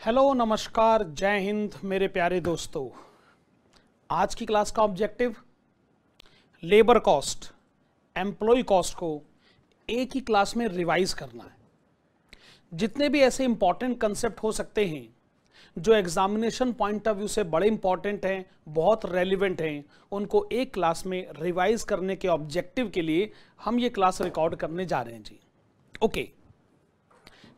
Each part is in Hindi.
हेलो नमस्कार जय हिंद मेरे प्यारे दोस्तों। आज की क्लास का objective labour cost employee cost को एक ही क्लास में रिवाइज करना है। जितने भी ऐसे इंपॉर्टेंट कंसेप्ट हो सकते हैं जो एग्जामिनेशन पॉइंट ऑफ व्यू से बड़े इंपॉर्टेंट हैं, बहुत रेलिवेंट हैं, उनको एक क्लास में रिवाइज करने के ऑब्जेक्टिव के लिए हम ये क्लास रिकॉर्ड करने जा रहे हैं जी। ओके,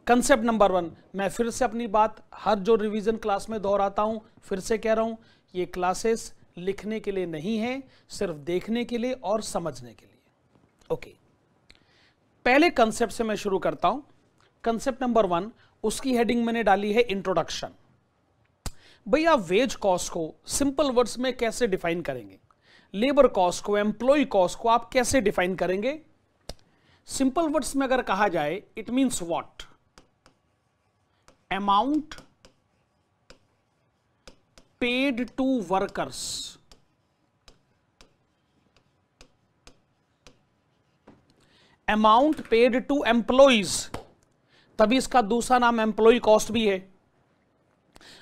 कंसेप्ट नंबर 1, मैं फिर से अपनी बात हर जो रिवीजन क्लास में दोहराता हूं, फिर से कह रहा हूं, ये क्लासेस लिखने के लिए नहीं है, सिर्फ देखने के लिए और समझने के लिए। ओके, पहले कंसेप्ट से मैं शुरू करता हूं। कंसेप्ट नंबर 1, उसकी हेडिंग मैंने डाली है इंट्रोडक्शन। भैया वेज कॉस्ट को सिंपल वर्ड्स में कैसे डिफाइन करेंगे, लेबर कॉस्ट को, एम्प्लॉय कॉस्ट को आप कैसे डिफाइन करेंगे? सिंपल वर्ड्स में अगर कहा जाए, it means what? amount paid to workers, amount paid to employees, तभी इसका दूसरा नाम एम्प्लॉय कॉस्ट भी है।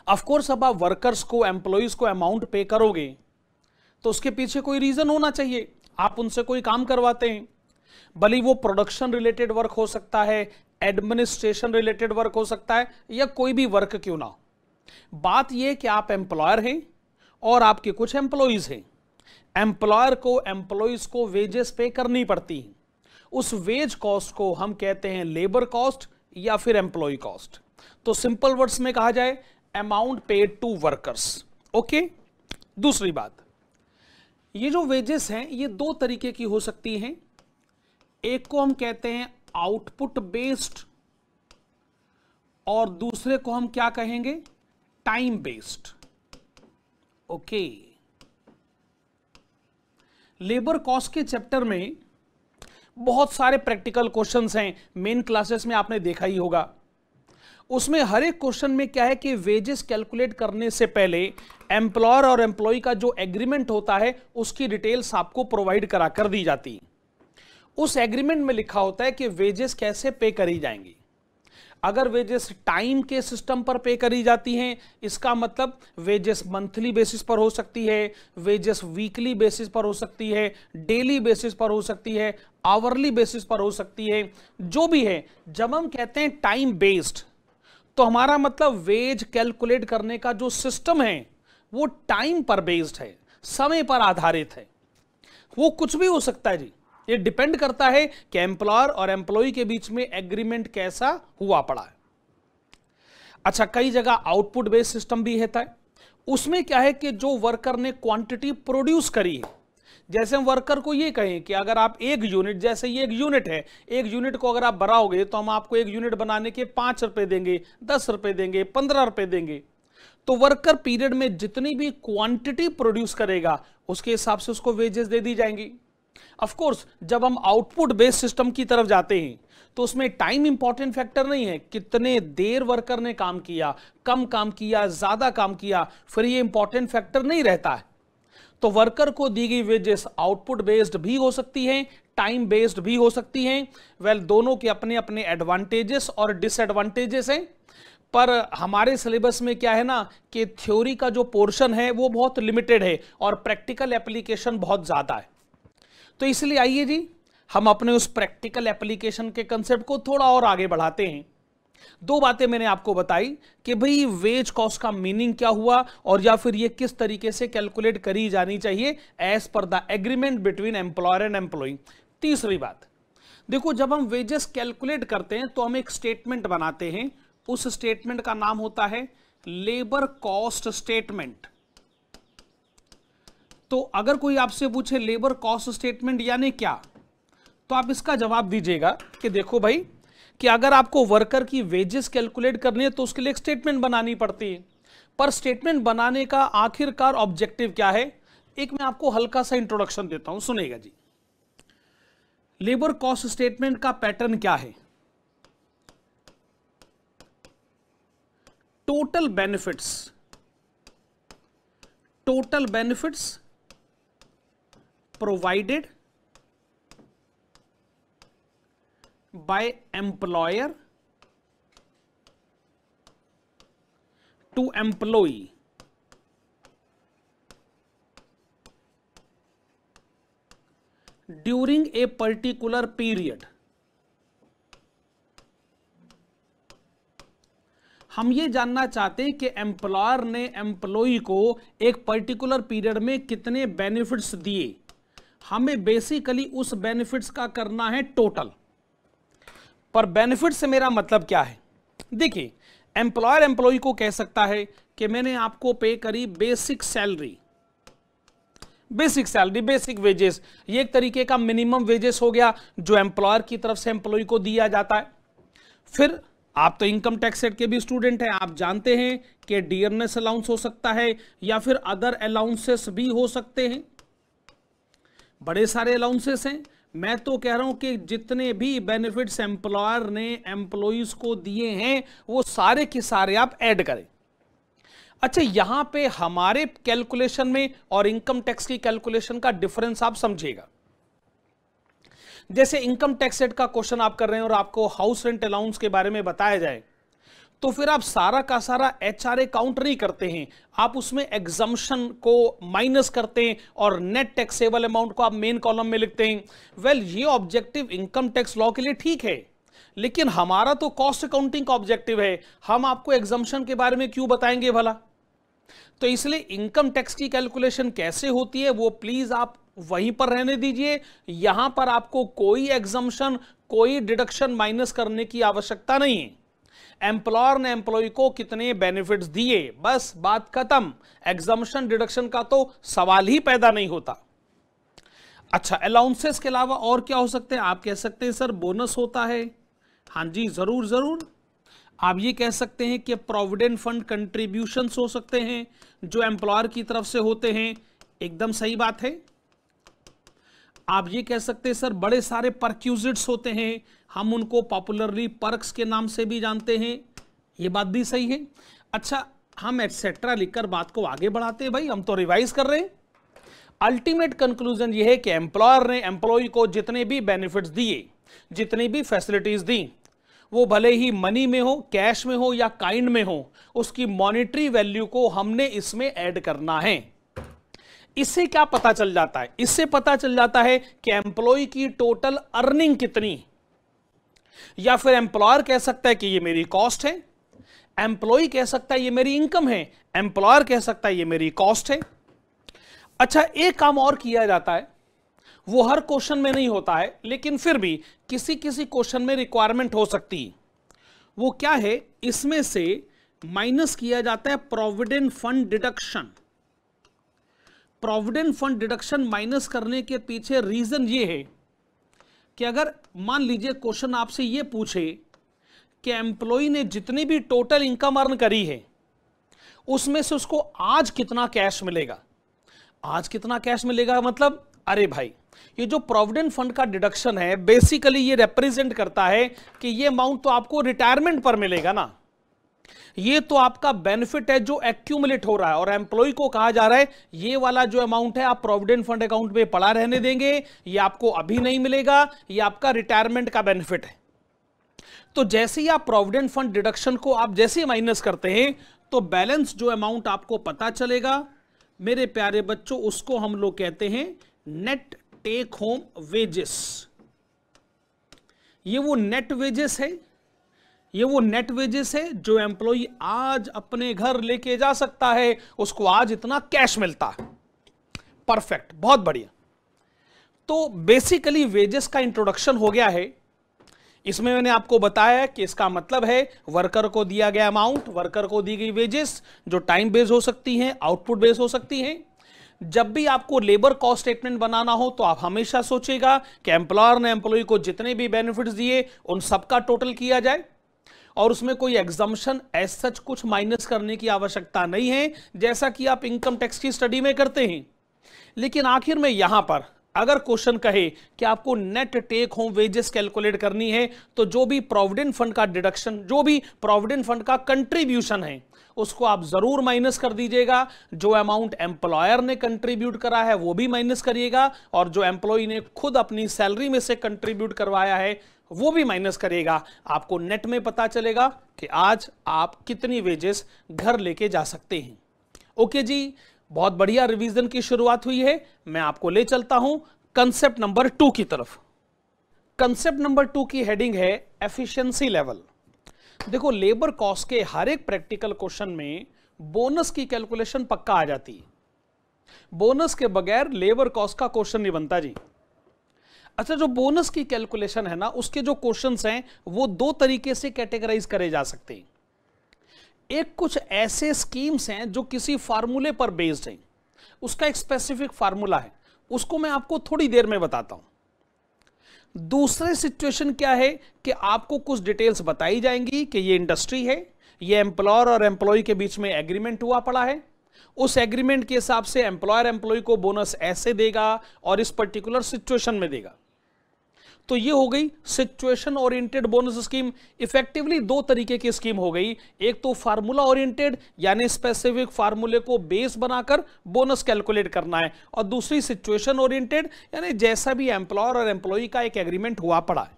ऑफ कोर्स अब आप वर्कर्स को, एम्प्लॉयज को अमाउंट पे करोगे तो उसके पीछे कोई रीजन होना चाहिए। आप उनसे कोई काम करवाते हैं, भले वो प्रोडक्शन रिलेटेड वर्क हो सकता है, एडमिनिस्ट्रेशन रिलेटेड वर्क हो सकता है, या कोई भी वर्क क्यों ना हो। बात यह कि आप एम्प्लॉयर हैं और आपके कुछ एम्प्लॉइज हैं। एम्प्लॉयर को एम्प्लॉइज को वेजेस पे करनी पड़ती हैं। उस वेज कॉस्ट को हम कहते हैं लेबर कॉस्ट या फिर एम्प्लॉय कॉस्ट। तो सिंपल वर्ड्स में कहा जाए amount paid to workers. Okay, दूसरी बात, ये जो वेजेस हैं ये दो तरीके की हो सकती हैं। एक को हम कहते हैं आउटपुट बेस्ड और दूसरे को हम क्या कहेंगे? Time based. Okay, labour cost के चैप्टर में बहुत सारे प्रैक्टिकल क्वेश्चंस हैं, मेन क्लासेस में आपने देखा ही होगा। उसमें हर एक क्वेश्चन में क्या है कि वेजेस कैलकुलेट करने से पहले एम्प्लॉयर और एम्प्लॉय का जो एग्रीमेंट होता है उसकी डिटेल्स आपको प्रोवाइड करा कर दी जाती है। उस एग्रीमेंट में लिखा होता है कि वेजेस कैसे पे करी जाएंगी। अगर वेजेस टाइम के सिस्टम पर पे करी जाती हैं, इसका मतलब वेजेस मंथली बेसिस पर हो सकती है, वेजेस वीकली बेसिस पर हो सकती है, डेली बेसिस पर हो सकती है, आवरली बेसिस पर हो सकती है, जो भी है। जब हम कहते हैं टाइम बेस्ड तो हमारा मतलब वेज कैलकुलेट करने का जो सिस्टम है वो टाइम पर बेस्ड है, समय पर आधारित है। वो कुछ भी हो सकता है जी, ये डिपेंड करता है कि एम्प्लॉयर और एम्प्लॉय के बीच में एग्रीमेंट कैसा हुआ पड़ा है। अच्छा, कई जगह आउटपुट बेस्ड सिस्टम भी रहता है। उसमें क्या है कि जो वर्कर ने क्वांटिटी प्रोड्यूस करी है, जैसे हम वर्कर को ये कहें कि अगर आप एक यूनिट, जैसे ये एक यूनिट है, एक यूनिट को अगर आप बनाओगे तो हम आपको एक यूनिट बनाने के 5 रुपए देंगे, 10 रुपए देंगे, 15 रुपए देंगे। तो वर्कर पीरियड में जितनी भी क्वांटिटी प्रोड्यूस करेगा उसके हिसाब से उसको वेजेस दे दी जाएंगी। ऑफ कोर्स जब हम आउटपुट बेस्ड सिस्टम की तरफ जाते हैं तो उसमें टाइम इंपॉर्टेंट फैक्टर नहीं है, कितने देर वर्कर ने काम किया, कम काम किया, ज्यादा काम किया, फिर ये इंपॉर्टेंट फैक्टर नहीं रहता है। तो वर्कर को दी गई वेजेस आउटपुट बेस्ड भी हो सकती हैं, टाइम बेस्ड भी हो सकती हैं। वेल, दोनों के अपने अपने एडवांटेजेस और डिसएडवांटेजेस हैं। पर हमारे सिलेबस में क्या है ना कि थ्योरी का जो पोर्शन है वो बहुत लिमिटेड है और प्रैक्टिकल एप्लीकेशन बहुत ज्यादा है। तो इसलिए आइए जी, हम अपने उस प्रैक्टिकल एप्लीकेशन के कंसेप्ट को थोड़ा और आगे बढ़ाते हैं। दो बातें मैंने आपको बताई कि भाई वेज कॉस्ट का मीनिंग क्या हुआ और या फिर ये किस तरीके से कैलकुलेट करी जानी चाहिए as per the agreement between employer and employee. तीसरी बात, देखो, जब हम वेजेस कैलकुलेट करते हैं तो हम एक स्टेटमेंट बनाते हैं। उस स्टेटमेंट का नाम होता है लेबर कॉस्ट स्टेटमेंट। तो अगर कोई आपसे पूछे लेबर कॉस्ट स्टेटमेंट यानी क्या, तो आप इसका जवाब दीजिएगा कि देखो भाई, कि अगर आपको वर्कर की वेजेस कैलकुलेट करनी है तो उसके लिए एक स्टेटमेंट बनानी पड़ती है। पर स्टेटमेंट बनाने का आखिरकार ऑब्जेक्टिव क्या है, एक मैं आपको हल्का सा इंट्रोडक्शन देता हूं, सुनेगा जी। लेबर कॉस्ट स्टेटमेंट का पैटर्न क्या है? Total benefits provided by employer to employee during a particular period. हम ये जानना चाहते हैं कि एम्प्लॉयर ने एम्प्लॉई को एक पर्टिकुलर पीरियड में कितने बेनिफिट्स दिए। हमें बेसिकली उस बेनिफिट्स का करना है टोटल। पर बेनिफिट से मेरा मतलब क्या है? देखिए, एम्प्लॉयर एम्प्लॉई को कह सकता है कि मैंने आपको पे करी बेसिक सैलरी, बेसिक वेजेस। ये एक तरीके का मिनिमम वेजेस हो गया जो एम्प्लॉयर की तरफ से एम्प्लॉय को दिया जाता है। फिर आप तो इनकम टैक्स सेट के भी स्टूडेंट हैं, आप जानते हैं कि डियरनेस अलाउंस हो सकता है या फिर अदर अलाउंसेस भी हो सकते हैं। बड़े सारे अलाउंसेस हैं। मैं तो कह रहा हूं कि जितने भी बेनिफिट्स एम्प्लॉयर ने एम्प्लॉइज को दिए हैं वो सारे के सारे आप ऐड करें। अच्छा, यहां पे हमारे कैलकुलेशन में और इनकम टैक्स की कैलकुलेशन का डिफरेंस आप समझिएगा। जैसे इनकम टैक्स सेट का क्वेश्चन आप कर रहे हैं और आपको हाउस रेंट अलाउंस के बारे में बताया जाए तो फिर आप सारा का सारा एचआरए काउंट नहीं करते हैं, आप उसमें एग्जम्पशन को माइनस करते हैं और नेट टैक्सेबल अमाउंट को आप मेन कॉलम में लिखते हैं। वेल, ये ऑब्जेक्टिव इनकम टैक्स लॉ के लिए ठीक है, लेकिन हमारा तो कॉस्ट अकाउंटिंग का ऑब्जेक्टिव है। हम आपको एग्जम्पशन के बारे में क्यों बताएंगे भला? तो इसलिए इनकम टैक्स की कैलकुलेशन कैसे होती है वो प्लीज आप वहीं पर रहने दीजिए। यहां पर आपको कोई एग्जम्पशन, कोई डिडक्शन माइनस करने की आवश्यकता नहीं है। एम्प्लॉयर ने एम्प्लॉय को कितने बेनिफिट्स दिए, बस बात खत्म। एग्जम्पशन डिडक्शन का तो सवाल ही पैदा नहीं होता। अच्छा, अलाउंसेस के अलावा और क्या हो सकते हैं? आप कह सकते हैं सर बोनस होता है। हाँ जी, जरूर जरूर। आप ये कह सकते हैं कि प्रोविडेंट फंड कंट्रीब्यूशंस हो सकते हैं जो एम्प्लॉयर की तरफ से होते हैं। एकदम सही बात है। आप ये कह सकते हैं सर बड़े सारे परक्यूजिट्स होते हैं, हम उनको पॉपुलरली पर्क्स के नाम से भी जानते हैं। ये बात भी सही है। अच्छा, हम एटसेट्रा लिखकर बात को आगे बढ़ाते हैं भाई, हम तो रिवाइज कर रहे हैं। अल्टीमेट कंक्लूजन ये है कि एम्प्लॉयर ने एम्प्लॉय को जितने भी बेनिफिट्स दिए, जितनी भी फैसिलिटीज दी, वो भले ही मनी में हो, कैश में हो या काइंड में हो, उसकी मॉनेटरी वैल्यू को हमने इसमें ऐड करना है। इससे क्या पता चल जाता है? इससे पता चल जाता है कि एम्प्लॉय की टोटल अर्निंग कितनी, या फिर एम्प्लॉयर कह सकता है कि ये मेरी कॉस्ट है, एम्प्लॉय कह सकता है ये मेरी इनकम है, एम्प्लॉयर कह सकता है ये मेरी कॉस्ट है। अच्छा, एक काम और किया जाता है, वो हर क्वेश्चन में नहीं होता है लेकिन फिर भी किसी किसी क्वेश्चन में रिक्वायरमेंट हो सकती है। वो क्या है? इसमें से माइनस किया जाता है provident fund deduction. Provident fund deduction minus करने के पीछे रीजन ये है कि अगर मान लीजिए क्वेश्चन आपसे ये पूछे कि एम्प्लॉय ने जितनी भी टोटल इनकम अर्न करी है उसमें से उसको आज कितना कैश मिलेगा। आज कितना कैश मिलेगा मतलब, अरे भाई, ये जो प्रोविडेंट फंड का डिडक्शन है बेसिकली ये रिप्रेजेंट करता है कि ये अमाउंट तो आपको रिटायरमेंट पर मिलेगा ना, ये तो आपका बेनिफिट है जो एक्यूमुलेट हो रहा है। और एम्प्लॉय को कहा जा रहा है ये वाला जो अमाउंट है आप प्रोविडेंट फंड अकाउंट में पड़ा रहने देंगे, ये आपको अभी नहीं मिलेगा, ये आपका रिटायरमेंट का बेनिफिट है। तो जैसे ही आप प्रोविडेंट फंड डिडक्शन को आप जैसे माइनस करते हैं तो बैलेंस जो अमाउंट आपको पता चलेगा मेरे प्यारे बच्चों, उसको हम लोग कहते हैं नेट टेक होम वेजेस। ये वो नेट वेजेस है, ये वो नेट वेजेस है जो एम्प्लॉय आज अपने घर लेके जा सकता है, उसको आज इतना कैश मिलता है। परफेक्ट, बहुत बढ़िया। तो बेसिकली वेजेस का इंट्रोडक्शन हो गया है। इसमें मैंने आपको बताया कि इसका मतलब है वर्कर को दिया गया अमाउंट, वर्कर को दी गई वेजेस जो टाइम बेस्ड हो सकती हैं, आउटपुट बेस्ड हो सकती हैं। जब भी आपको लेबर कॉस्ट स्टेटमेंट बनाना हो तो आप हमेशा सोचिएगा कि एम्प्लॉयर ने एम्प्लॉय को जितने भी बेनिफिट्स दिए उन सबका टोटल किया जाए और उसमें कोई एग्जम्पशन एज सच कुछ माइनस करने की आवश्यकता नहीं है, जैसा कि आप इनकम टैक्स की स्टडी में करते हैं। लेकिन आखिर में यहां पर अगर क्वेश्चन कहे कि आपको net take home wages calculate करनी है तो जो भी प्रोविडेंट फंड का डिडक्शन, जो भी प्रोविडेंट फंड का कंट्रीब्यूशन है उसको आप जरूर माइनस कर दीजिएगा। जो अमाउंट एम्प्लॉयर ने कंट्रीब्यूट करा है वो भी माइनस करिएगा और जो एम्प्लॉय ने खुद अपनी सैलरी में से कंट्रीब्यूट करवाया है वो भी माइनस करेगा, आपको नेट में पता चलेगा कि आज आप कितनी वेजेस घर लेके जा सकते हैं। ओके जी, बहुत बढ़िया रिवीजन की शुरुआत हुई है। मैं आपको ले चलता हूं कंसेप्ट नंबर 2 की तरफ। कंसेप्ट नंबर 2 की हेडिंग है एफिशिएंसी लेवल। देखो, लेबर कॉस्ट के हर एक प्रैक्टिकल क्वेश्चन में बोनस की कैलकुलेशन पक्का आ जाती है। बोनस के बगैर लेबर कॉस्ट का क्वेश्चन नहीं बनता जी। अच्छा, जो बोनस की कैलकुलेशन है ना, उसके जो क्वेश्चंस हैं वो दो तरीके से कैटेगराइज करे जा सकते हैं। एक, कुछ ऐसे स्कीम्स हैं जो किसी फार्मूले पर बेस्ड हैं, उसका एक स्पेसिफिक फार्मूला है, उसको मैं आपको थोड़ी देर में बताता हूं। दूसरे सिचुएशन क्या है कि आपको कुछ डिटेल्स बताई जाएंगी कि ये इंडस्ट्री है, ये एम्प्लॉयर और एम्प्लॉय के बीच में एग्रीमेंट हुआ पड़ा है, उस एग्रीमेंट के हिसाब से एम्प्लॉयर एम्प्लॉय को बोनस ऐसे देगा और इस पर्टिकुलर सिचुएशन में देगा। तो ये हो गई situation oriented bonus scheme. Effectively दो तरीके की स्कीम हो गई, एक तो फार्मूला ओरिएंटेड यानी स्पेसिफिक फार्मूले को बेस बनाकर बोनस कैलकुलेट करना है, और दूसरी सिचुएशन ओरिएंटेड यानी जैसा भी एम्प्लॉयर और एम्प्लॉय का एक एग्रीमेंट हुआ पड़ा है।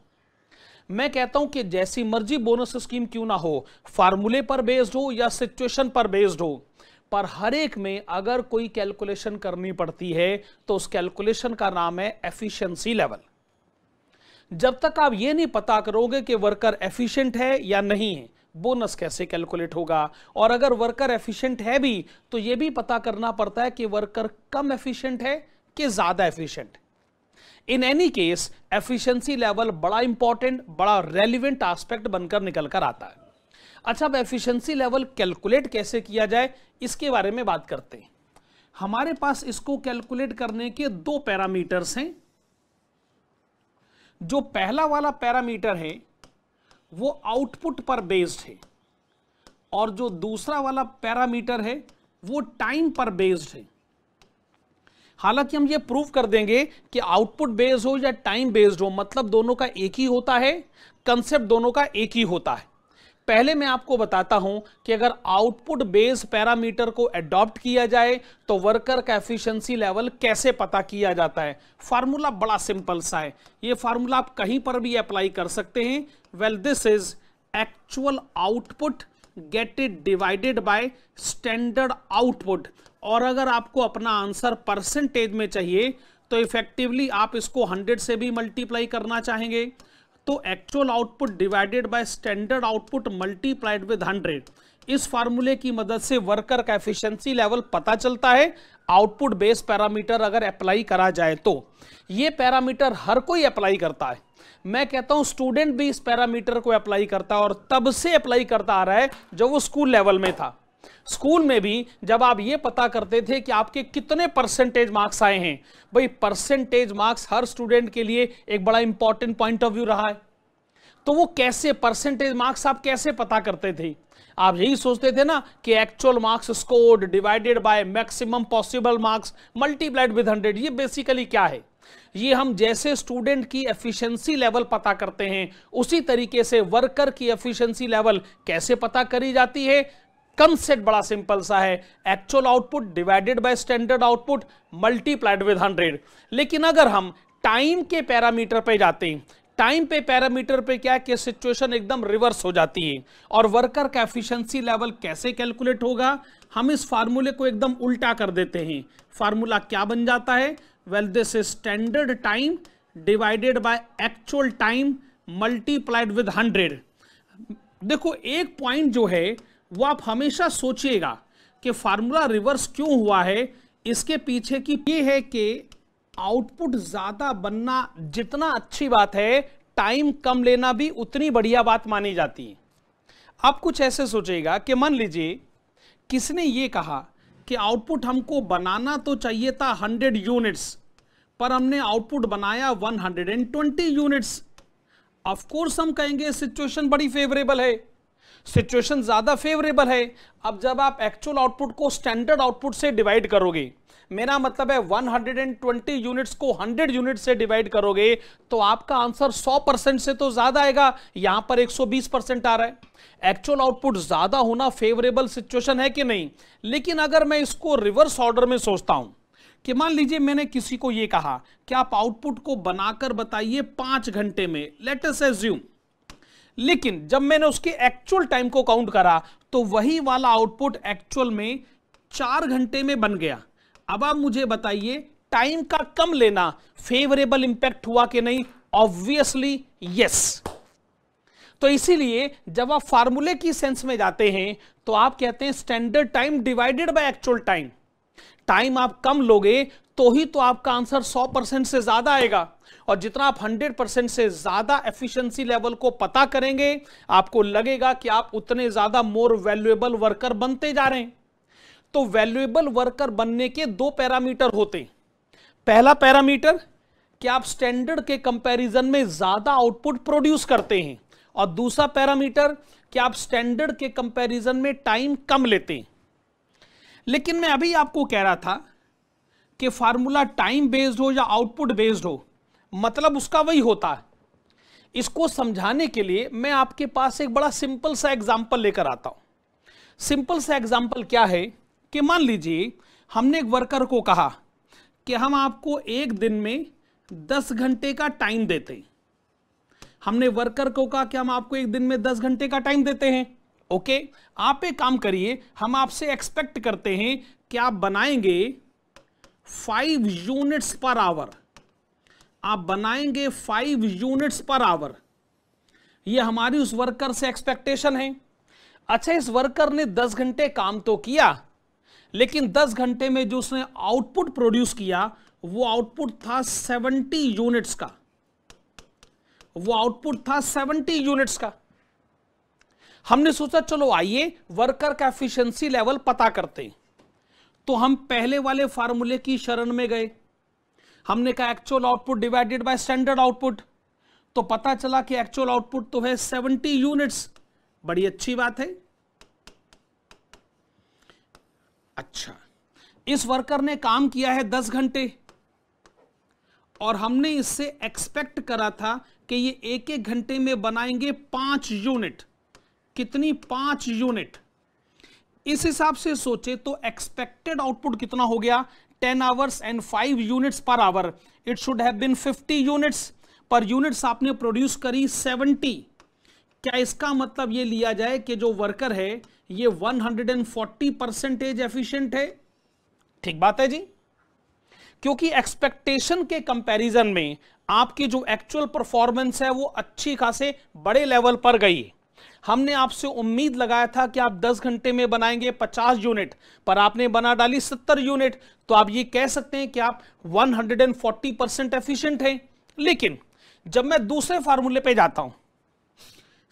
मैं कहता हूं कि जैसी मर्जी बोनस स्कीम क्यों ना हो, फार्मूले पर बेस्ड हो या सिचुएशन पर बेस्ड हो, पर हर एक में अगर कोई कैलकुलेशन करनी पड़ती है तो उस कैलकुलेशन का नाम है एफिशिएंसी लेवल। जब तक आप ये नहीं पता करोगे कि वर्कर एफिशिएंट है या नहीं है, बोनस कैसे कैलकुलेट होगा। और अगर वर्कर एफिशिएंट है भी तो ये भी पता करना पड़ता है कि वर्कर कम एफिशिएंट है कि ज्यादा efficient. In any case efficiency level बड़ा इंपॉर्टेंट, बड़ा रेलिवेंट एस्पेक्ट बनकर निकल कर आता है। अच्छा, अब एफिशिएंसी लेवल कैलकुलेट कैसे किया जाए इसके बारे में बात करते हैं। हमारे पास इसको कैलकुलेट करने के दो पैरामीटर्स हैं। जो पहला वाला पैरामीटर है वो आउटपुट पर बेस्ड है, और जो दूसरा वाला पैरामीटर है वो टाइम पर बेस्ड है। हालांकि हम ये प्रूव कर देंगे कि आउटपुट बेस्ड हो या टाइम बेस्ड हो, मतलब दोनों का एक ही होता है, कंसेप्ट दोनों का एक ही होता है। पहले मैं आपको बताता हूं कि अगर आउटपुट बेस्ड पैरामीटर को अडॉप्ट किया जाए तो वर्कर का एफिशिएंसी लेवल कैसे पता किया जाता है। फार्मूला बड़ा सिंपल सा है, ये फार्मूला आप कहीं पर भी अप्लाई कर सकते हैं। Well, this is actual output get it divided by standard output. और अगर आपको अपना आंसर परसेंटेज में चाहिए तो इफेक्टिवली आप इसको 100 से भी मल्टीप्लाई करना चाहेंगे तो actual output divided by standard output multiplied with 100। इस फार्मूले की मदद से वर्कर का एफिशिएंसी लेवल पता चलता है। आउटपुट बेस्ड पैरामीटर अगर अप्लाई करा जाए तो ये पैरामीटर हर कोई अप्लाई करता है। मैं कहता हूं स्टूडेंट भी इस पैरामीटर को अप्लाई करता है, और तब से अप्लाई करता आ रहा है जब वो स्कूल लेवल में था। स्कूल में भी जब आप ये पता करते थे कि आपके कितने परसेंटेज मार्क्स आए हैं, भाई परसेंटेज मार्क्स हर स्टूडेंट के लिए एक बड़ा इंपॉर्टेंट पॉइंट ऑफ व्यू रहा है। तो वो कैसे परसेंटेज मार्क्स आप कैसे पता करते थे? आप यही सोचते थे ना कि actual marks scored divided by maximum possible marks multiplied with 100। ये बेसिकली क्या है? ये हम जैसे स्टूडेंट की एफिशिएंसी लेवल पता करते हैं उसी तरीके से वर्कर की एफिशिएंसी लेवल कैसे पता करी जाती है। कंसेप्ट बड़ा सिंपल सा है, actual output divided by standard output multiplied with 100। लेकिन अगर हम टाइम के पैरामीटर पे जाते हैं, टाइम पे पैरामीटर पे क्या है कि सिचुएशन एकदम रिवर्स हो जाती है। और वर्कर का एफिशिएंसी लेवल कैसे कैलकुलेट होगा, हम इस फार्मूले को एकदम उल्टा कर देते हैं। फार्मूला क्या बन जाता है? Well, this is standard time divided by actual time multiplied with 100। देखो, एक पॉइंट जो है वो आप हमेशा सोचिएगा कि फार्मूला रिवर्स क्यों हुआ है। इसके पीछे की ये है कि आउटपुट ज्यादा बनना जितना अच्छी बात है, टाइम कम लेना भी उतनी बढ़िया बात मानी जाती है। आप कुछ ऐसे सोचिएगा कि मान लीजिए किसने ये कहा कि आउटपुट हमको बनाना तो चाहिए था 100 यूनिट्स, पर हमने आउटपुट बनाया 120 यूनिट्स। ऑफ कोर्स हम कहेंगे सिचुएशन बड़ी फेवरेबल है, सिचुएशन ज्यादा फेवरेबल है। अब जब आप एक्चुअल आउटपुट को स्टैंडर्ड आउटपुट से डिवाइड करोगे, मेरा मतलब है 120 यूनिट्स को 100 यूनिट से डिवाइड करोगे तो आपका आंसर 100% से तो ज्यादा आएगा। यहां पर 120% आ रहा है। एक्चुअल आउटपुट ज्यादा होना फेवरेबल सिचुएशन है कि नहीं? लेकिन अगर मैं इसको रिवर्स ऑर्डर में सोचता हूं, कि मान लीजिए मैंने किसी को ये कहा कि आप आउटपुट को बनाकर बताइए 5 घंटे में, लेट अस अज्यूम, लेकिन जब मैंने उसके एक्चुअल टाइम को काउंट करा तो वही वाला आउटपुट एक्चुअल में 4 घंटे में बन गया। अब आप मुझे बताइए टाइम का कम लेना फेवरेबल इंपैक्ट हुआ कि नहीं? Obviously yes. तो इसीलिए जब आप फार्मूले की सेंस में जाते हैं तो आप कहते हैं standard time divided by actual time. Time आप कम लोगे तो ही तो आपका आंसर 100% से ज्यादा आएगा, और जितना आप 100% से ज्यादा एफिशिएंसी लेवल को पता करेंगे आपको लगेगा कि आप उतने ज्यादा मोर वैल्यूएबल वर्कर बनते जा रहे हैं। तो वैल्यूएबल वर्कर बनने के 2 पैरामीटर होते हैं। पहला पैरामीटर कि आप स्टैंडर्ड के कंपैरिजन में ज्यादा आउटपुट प्रोड्यूस करते हैं, और दूसरा पैरामीटर कि आप स्टैंडर्ड के कंपैरिजन में टाइम कम लेते हैं। लेकिन मैं अभी आपको कह रहा था कि फार्मूला टाइम बेस्ड हो या आउटपुट बेस्ड हो, मतलब उसका वही होता है। इसको समझाने के लिए मैं आपके पास एक बड़ा सिंपल सा एग्जांपल लेकर आता हूं। सिंपल सा एग्जांपल क्या है कि मान लीजिए हमने एक वर्कर को कहा कि हम आपको एक दिन में 10 घंटे का टाइम देते हैं। हमने वर्कर को कहा कि हम आपको एक दिन में 10 घंटे का टाइम देते हैं। ओके, आप एक काम करिए, हम आपसे एक्सपेक्ट करते हैं कि आप बनाएंगे 5 यूनिट्स पर आवर। आप बनाएंगे 5 यूनिट्स पर आवर, ये हमारी उस वर्कर से एक्सपेक्टेशन है। अच्छा, इस वर्कर ने 10 घंटे काम तो किया, लेकिन 10 घंटे में जो उसने आउटपुट प्रोड्यूस किया वो आउटपुट था 70 यूनिट्स का। वो आउटपुट था 70 यूनिट्स का। हमने सोचा चलो आइए वर्कर का एफिशिएंसी लेवल पता करते हैं। तो हम पहले वाले फार्मूले की शरण में गए। हमने कहा actual output divided by standard output, तो पता चला कि एक्चुअल आउटपुट तो है 70 यूनिट्स। बड़ी अच्छी बात है। अच्छा, इस वर्कर ने काम किया है 10 घंटे, और हमने इससे एक्सपेक्ट करा था कि ये एक एक घंटे में बनाएंगे 5 यूनिट। कितनी? 5 यूनिट। इस हिसाब से सोचे तो एक्सपेक्टेड आउटपुट कितना हो गया? 10 hours and 5 units per hour, it should have been 50 units. पर यूनिट्स आपने प्रोड्यूस करी 70। क्या इसका मतलब ये लिया जाए कि जो वर्कर है ये 140% एफिशिएंट है? ठीक बात है जी, क्योंकि एक्सपेक्टेशन के कंपैरिजन में आपकी जो एक्चुअल परफॉर्मेंस है वो अच्छी खासे बड़े लेवल पर गई। हमने आपसे उम्मीद लगाया था कि आप 10 घंटे में बनाएंगे 50 यूनिट, पर आपने बना डाली 70 यूनिट। तो आप ये कह सकते हैं कि आप 140% एफिशिएंट हैं। लेकिन जब मैं दूसरे फार्मूले पे जाता हूं,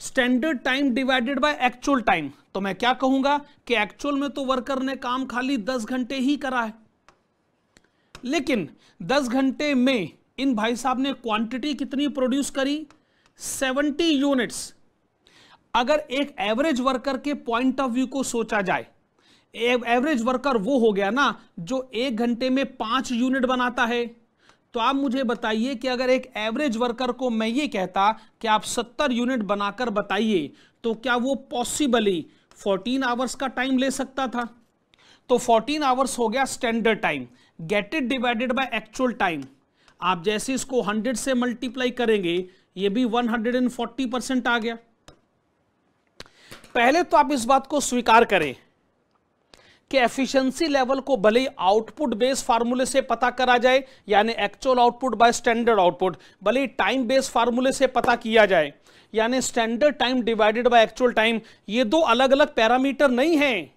standard time divided by actual time, तो मैं क्या कहूंगा कि एक्चुअल में तो वर्कर ने काम खाली 10 घंटे ही करा है, लेकिन 10 घंटे में इन भाई साहब ने क्वांटिटी कितनी प्रोड्यूस करी? 70 यूनिट्स। अगर एक एवरेज वर्कर के पॉइंट ऑफ व्यू को सोचा जाए, एवरेज वर्कर वो हो गया ना जो 1 घंटे में 5 यूनिट बनाता है। तो आप मुझे बताइए कि अगर एक एवरेज वर्कर को मैं ये कहता कि आप 70 यूनिट बनाकर बताइए, तो क्या वो पॉसिबली 14 आवर्स का टाइम ले सकता था? तो 14 आवर्स हो गया standard time. Get it divided by actual time. आप जैसे इसको 100 से मल्टीप्लाई करेंगे ये भी 140% आ गया। पहले तो आप इस बात को स्वीकार करें कि एफिशिएंसी लेवल को भले ही आउटपुट बेस्ड फार्मूले से पता करा जाए, यानी actual output by standard output, भले ही टाइम बेस्ड फार्मूले से पता किया जाए, यानी standard time divided by actual time, ये 2 अलग अलग पैरामीटर नहीं हैं।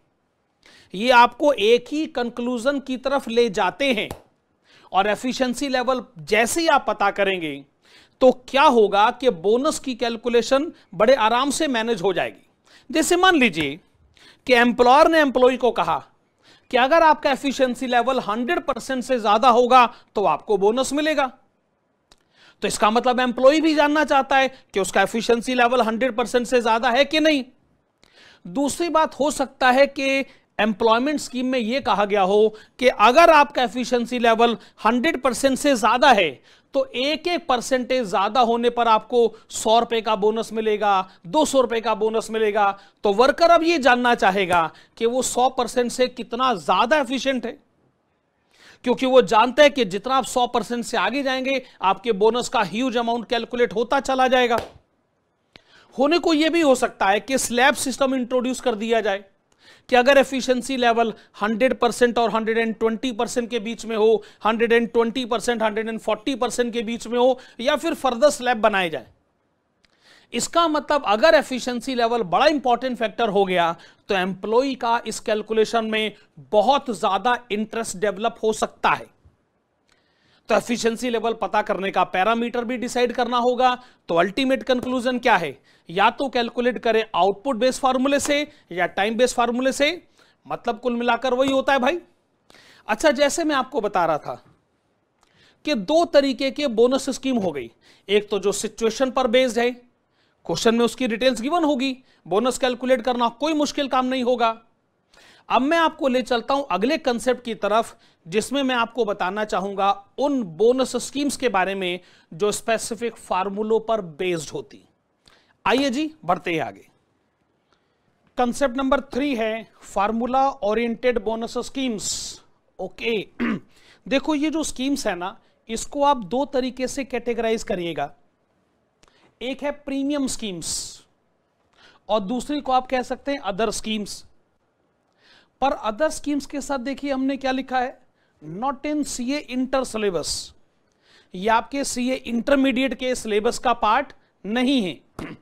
ये आपको एक ही कंक्लूजन की तरफ ले जाते हैं। और एफिशिएंसी लेवल जैसे ही आप पता करेंगे तो क्या होगा कि बोनस की कैलकुलेशन बड़े आराम से मैनेज हो जाएगी। जैसे मान लीजिए कि एम्प्लॉयर ने एम्प्लॉय को कहा कि अगर आपका एफिशिएंसी लेवल 100% से ज्यादा होगा तो आपको बोनस मिलेगा। तो इसका मतलब एम्प्लॉय भी जानना चाहता है कि उसका एफिशिएंसी लेवल 100% से ज्यादा है कि नहीं। दूसरी बात हो सकता है कि एम्प्लॉयमेंट स्कीम में यह कहा गया हो कि अगर आपका एफिशिएंसी लेवल 100% से ज्यादा है तो 1% ज्यादा होने पर आपको 100 रुपए का बोनस मिलेगा, 200 रुपए का बोनस मिलेगा। तो वर्कर अब यह जानना चाहेगा कि वो 100% से कितना ज्यादा एफिशिएंट है। क्योंकि वो जानते हैं कि जितना आप 100% से आगे जाएंगे आपके बोनस का ह्यूज अमाउंट कैलकुलेट होता चला जाएगा। होने को यह भी हो सकता है कि स्लैब सिस्टम इंट्रोड्यूस कर दिया जाए कि अगर एफिशिएंसी लेवल 100% और 120% के बीच में हो, 120%, 140% के बीच में हो, या फिर फर्दर स्लैब बनाए जाए। इसका मतलब अगर एफिशिएंसी लेवल बड़ा इंपॉर्टेंट फैक्टर हो गया तो एम्प्लॉय का इस कैलकुलेशन में बहुत ज्यादा इंटरेस्ट डेवलप हो सकता है। तो एफिशिएंसी लेवल पता करने का पैरामीटर भी डिसाइड करना होगा। तो अल्टीमेट कंक्लूजन क्या है, या तो कैलकुलेट करें आउटपुट बेस्ड फार्मूले से या टाइम बेस्ड फार्मूले से, मतलब कुल मिलाकर वही होता है भाई। अच्छा, जैसे मैं आपको बता रहा था कि दो तरीके के बोनस स्कीम हो गई। एक तो जो सिचुएशन पर बेस्ड है, क्वेश्चन में उसकी डिटेल्स गिवन होगी, बोनस कैलकुलेट करना कोई मुश्किल काम नहीं होगा। अब मैं आपको ले चलता हूं अगले कंसेप्ट की तरफ, जिसमें मैं आपको बताना चाहूंगा उन बोनस स्कीम्स के बारे में जो स्पेसिफिक फार्मूलों पर बेस्ड होती। आइए जी बढ़ते हैं आगे। कंसेप्ट नंबर 3 है formula oriented bonus schemes. Okay, देखो ये जो स्कीम्स है ना, इसको आप दो तरीके से कैटेगराइज करिएगा। एक है प्रीमियम स्कीम्स और दूसरी को आप कह सकते हैं अदर स्कीम्स। पर अदर स्कीम्स के साथ देखिए हमने क्या लिखा है, not in CA inter syllabus, ये आपके सीए इंटरमीडिएट के सिलेबस का पार्ट नहीं है।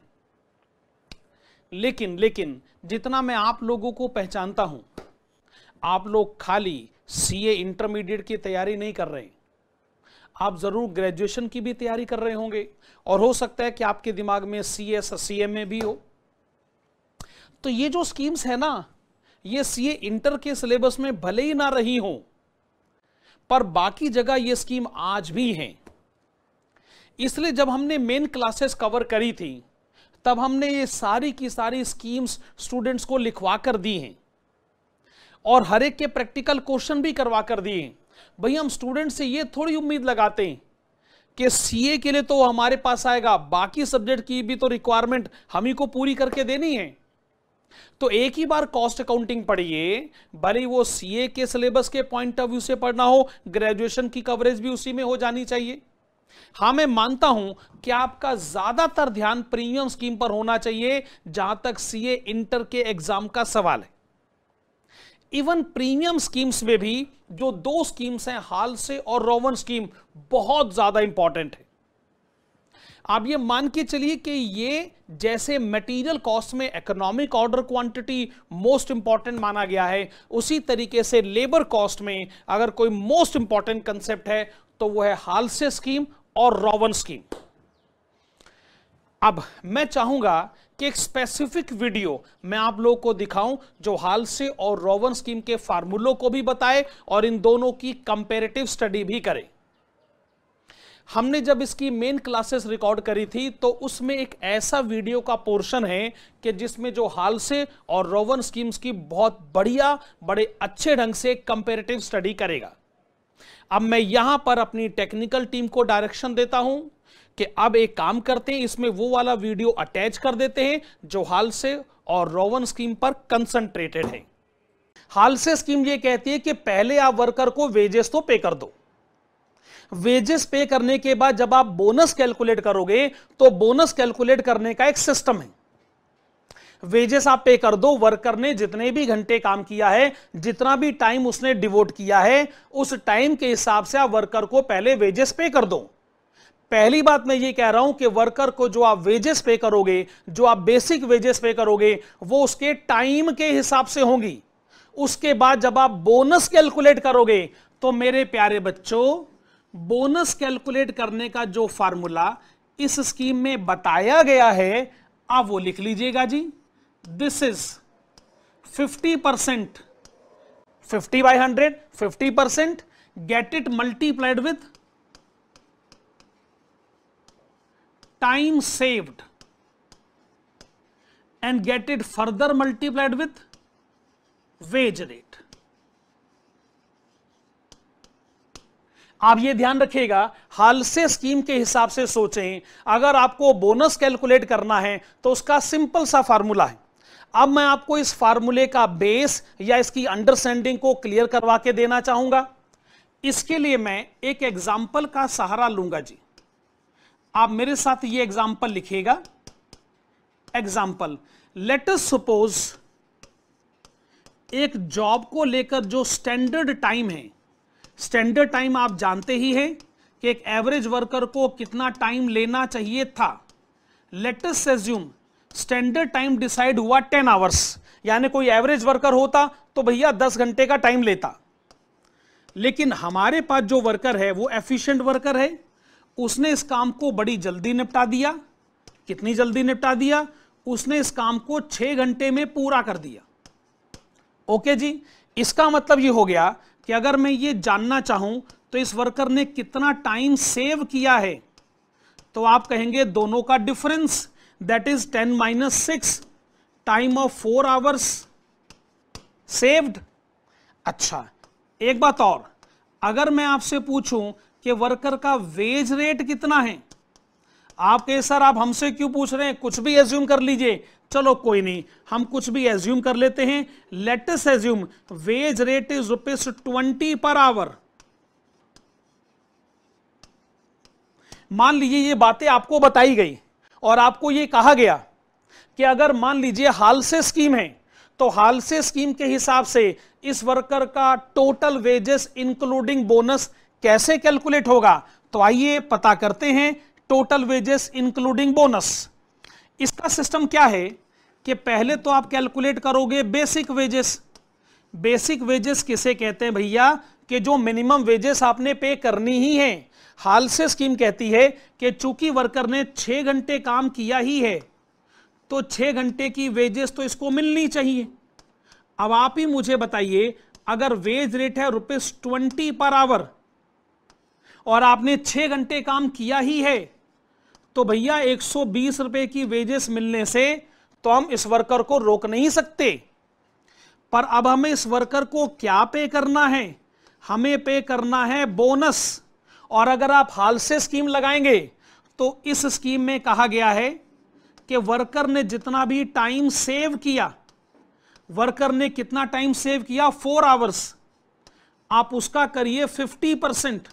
लेकिन जितना मैं आप लोगों को पहचानता हूं, आप लोग खाली सीए इंटरमीडिएट की तैयारी नहीं कर रहे, आप जरूर ग्रेजुएशन की भी तैयारी कर रहे होंगे और हो सकता है कि आपके दिमाग में सीएस सीएमए भी हो। तो ये जो स्कीम्स है ना, ये सीए इंटर के सिलेबस में भले ही ना रही हो, पर बाकी जगह ये स्कीम आज भी है। इसलिए जब हमने मेन क्लासेस कवर करी थी तब हमने ये सारी की सारी स्कीम्स स्टूडेंट्स को लिखवा कर दी हैं और हर एक के प्रैक्टिकल क्वेश्चन भी करवा कर दिए हैं। भाई हम स्टूडेंट से ये थोड़ी उम्मीद लगाते हैं कि सीए के लिए तो हमारे पास आएगा, बाकी सब्जेक्ट की भी तो रिक्वायरमेंट हम ही को पूरी करके देनी है। तो एक ही बार कॉस्ट अकाउंटिंग पढ़िए, भले वो सीए के सिलेबस के पॉइंट ऑफ व्यू से पढ़ना हो, ग्रेजुएशन की कवरेज भी उसी में हो जानी चाहिए। हाँ, मैं मानता हूं कि आपका ज्यादातर ध्यान प्रीमियम स्कीम पर होना चाहिए जहां तक सीए इंटर के एग्जाम का सवाल है। इवन प्रीमियम स्कीम्स में भी जो दो स्कीम्स हैं, हाल से और रोवन स्कीम, बहुत ज्यादा इंपॉर्टेंट है। आप ये मान के चलिए कि ये जैसे मटेरियल कॉस्ट में economic order quantity most important माना गया है, उसी तरीके से लेबर कॉस्ट में अगर कोई मोस्ट इंपॉर्टेंट कंसेप्ट है तो वो है हालसे स्कीम और रोवन स्कीम। अब मैं चाहूंगा कि एक स्पेसिफिक वीडियो मैं आप लोगों को दिखाऊं जो हालसे और रोवन स्कीम के फार्मूलों को भी बताए और इन दोनों की कंपैरेटिव स्टडी भी करे। हमने जब इसकी मेन क्लासेस रिकॉर्ड करी थी तो उसमें एक ऐसा वीडियो का पोर्शन है कि जिसमें जो हालसे और रोवन स्कीम्स की बहुत बढ़िया, बड़े अच्छे ढंग से कंपैरेटिव स्टडी करेगा। अब मैं यहां पर अपनी टेक्निकल टीम को डायरेक्शन देता हूं कि अब एक काम करते हैं, इसमें वो वाला वीडियो अटैच कर देते हैं जो हालसे और रोवन स्कीम पर कंसंट्रेटेड है। हालसे स्कीम ये कहती है कि पहले आप वर्कर को वेजेस तो पे कर दो, वेजेस पे करने के बाद जब आप बोनस कैलकुलेट करोगे तो बोनस कैलकुलेट करने का एक सिस्टम है। वेजेस आप पे कर दो, वर्कर ने जितने भी घंटे काम किया है, जितना भी टाइम उसने डिवोट किया है, उस टाइम के हिसाब से आप वर्कर को पहले वेजेस पे कर दो। पहली बात मैं ये कह रहा हूं कि वर्कर को जो आप वेजेस पे करोगे, जो आप बेसिक वेजेस पे करोगे, वो उसके टाइम के हिसाब से होंगी। उसके बाद जब आप बोनस कैलकुलेट करोगे तो मेरे प्यारे बच्चों, बोनस कैलकुलेट करने का जो फार्मूला इस स्कीम में बताया गया है, आप वो लिख लीजिएगा जी। This is 50%, 50 by 100, 50%, get it multiplied with time saved and get it further multiplied with wage rate. आप ये ध्यान रखिएगा, हालसे स्कीम के हिसाब से सोचें। अगर आपको बोनस कैलकुलेट करना है तो उसका सिंपल सा फार्मूला है। अब मैं आपको इस फार्मूले का बेस या इसकी अंडरस्टैंडिंग को क्लियर करवा के देना चाहूंगा इसके लिए मैं एक एग्जाम्पल का सहारा लूंगा जी। आप मेरे साथ ये एग्जाम्पल लिखिएगा। एग्जाम्पल, लेट अस सपोज एक जॉब को लेकर जो स्टैंडर्ड टाइम है, स्टैंडर्ड टाइम आप जानते ही हैं कि एक एवरेज वर्कर को कितना टाइम लेना चाहिए था। Let us assume standard time decide हुआ 10 आवर्स, यानी कोई एवरेज वर्कर होता तो भैया 10 घंटे का टाइम लेता, लेकिन हमारे पास जो वर्कर है वो एफिशिएंट वर्कर है, उसने इस काम को बड़ी जल्दी निपटा दिया। कितनी जल्दी निपटा दिया? उसने इस काम को 6 घंटे में पूरा कर दिया। ओके जी, इसका मतलब ये हो गया कि अगर मैं ये जानना चाहूं तो इस वर्कर ने कितना टाइम सेव किया है, तो आप कहेंगे दोनों का difference, that is 10 - 6 time of 4 hours saved. अच्छा, एक बात और, अगर मैं आपसे पूछूं कि वर्कर का वेज रेट कितना है, आप कहे सर आप हमसे क्यों पूछ रहे हैं, कुछ भी एज्यूम कर लीजिए। चलो कोई नहीं, हम कुछ भी एज्यूम कर लेते हैं। Let us assume wage rate is ₹20 per hour. मान लीजिए ये बातें आपको बताई गई और आपको ये कहा गया कि अगर मान लीजिए हाल से स्कीम है, तो हाल से स्कीम के हिसाब से इस वर्कर का टोटल वेजेस इंक्लूडिंग बोनस कैसे कैलकुलेट होगा। तो आइए पता करते हैं टोटल वेजेस इंक्लूडिंग बोनस। इसका सिस्टम क्या है कि पहले तो आप कैलकुलेट करोगे बेसिक वेजेस। बेसिक वेजेस किसे कहते हैं भैया? कि जो मिनिमम वेजेस आपने पे करनी ही है। हाल से स्कीम कहती है कि चूंकि वर्कर ने 6 घंटे काम किया ही है, तो 6 घंटे की वेजेस तो इसको मिलनी चाहिए। अब आप ही मुझे बताइए, अगर वेज रेट है ₹20 पर आवर और आपने 6 घंटे काम किया ही है, तो भैया 120 रुपए की वेजेस मिलने से तो हम इस वर्कर को रोक नहीं सकते। पर अब हमें इस वर्कर को क्या पे करना है? हमें पे करना है बोनस। और अगर आप हाल से स्कीम लगाएंगे तो इस स्कीम में कहा गया है कि वर्कर ने जितना भी टाइम सेव किया, वर्कर ने कितना टाइम सेव किया? 4 आवर्स। आप उसका करिए 50%।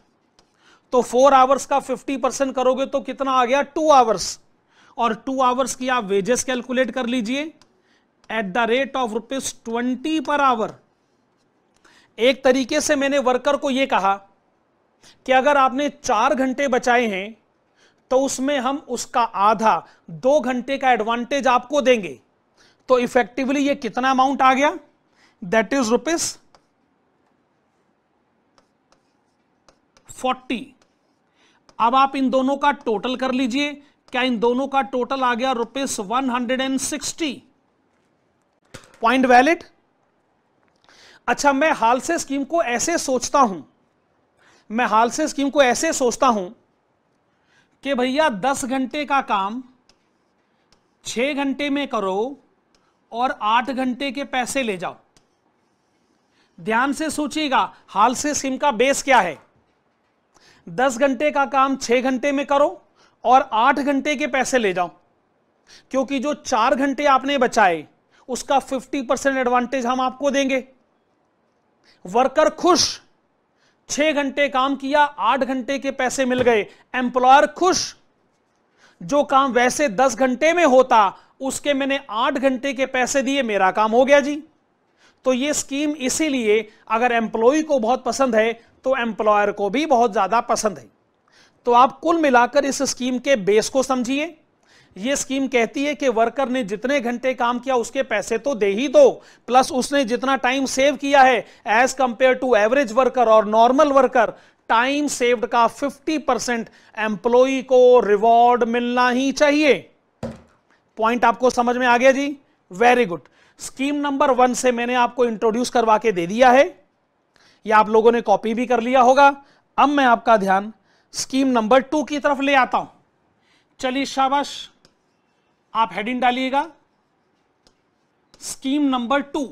तो 4 आवर्स का 50% करोगे तो कितना आ गया? 2 आवर्स। और 2 आवर्स की आप वेजेस कैलकुलेट कर लीजिए eight the rate of ₹20 per hour. एक तरीके से मैंने वर्कर को यह कहा कि अगर आपने 4 घंटे बचाए हैं तो उसमें हम उसका आधा 2 घंटे का एडवांटेज आपको देंगे। तो इफेक्टिवली ये कितना अमाउंट आ गया? That is ₹40। अब आप इन दोनों का टोटल कर लीजिए। क्या इन दोनों का टोटल आ गया ₹160? Point valid. अच्छा, मैं हाल से स्कीम को ऐसे सोचता हूं, मैं हाल से स्कीम को ऐसे सोचता हूं कि भैया 10 घंटे का काम 6 घंटे में करो और 8 घंटे के पैसे ले जाओ। ध्यान से सोचिएगा, हाल से स्कीम का बेस क्या है? 10 घंटे का काम 6 घंटे में करो और 8 घंटे के पैसे ले जाओ, क्योंकि जो 4 घंटे आपने बचाए उसका 50% एडवांटेज हम आपको देंगे। वर्कर खुश, 6 घंटे काम किया, 8 घंटे के पैसे मिल गए। एम्प्लॉयर खुश, जो काम वैसे 10 घंटे में होता उसके मैंने 8 घंटे के पैसे दिए, मेरा काम हो गया जी। तो ये स्कीम इसीलिए अगर एम्प्लॉय को बहुत पसंद है तो एम्प्लॉयर को भी बहुत ज्यादा पसंद है। तो आप कुल मिलाकर इस स्कीम के बेस को समझिए। ये स्कीम कहती है कि वर्कर ने जितने घंटे काम किया उसके पैसे तो दे ही दो, प्लस उसने जितना टाइम सेव किया है as compare to average worker और नॉर्मल वर्कर, टाइम सेव्ड का 50% एम्प्लॉय को रिवॉर्ड मिलना ही चाहिए। पॉइंट आपको समझ में आ गया जी? Very good. स्कीम नंबर 1 से मैंने आपको इंट्रोड्यूस करवा के दे दिया है, या आप लोगों ने कॉपी भी कर लिया होगा। अब मैं आपका ध्यान स्कीम नंबर 2 की तरफ ले आता हूं। चलिए शाबाश, आप हेडिंग डालिएगा स्कीम नंबर 2।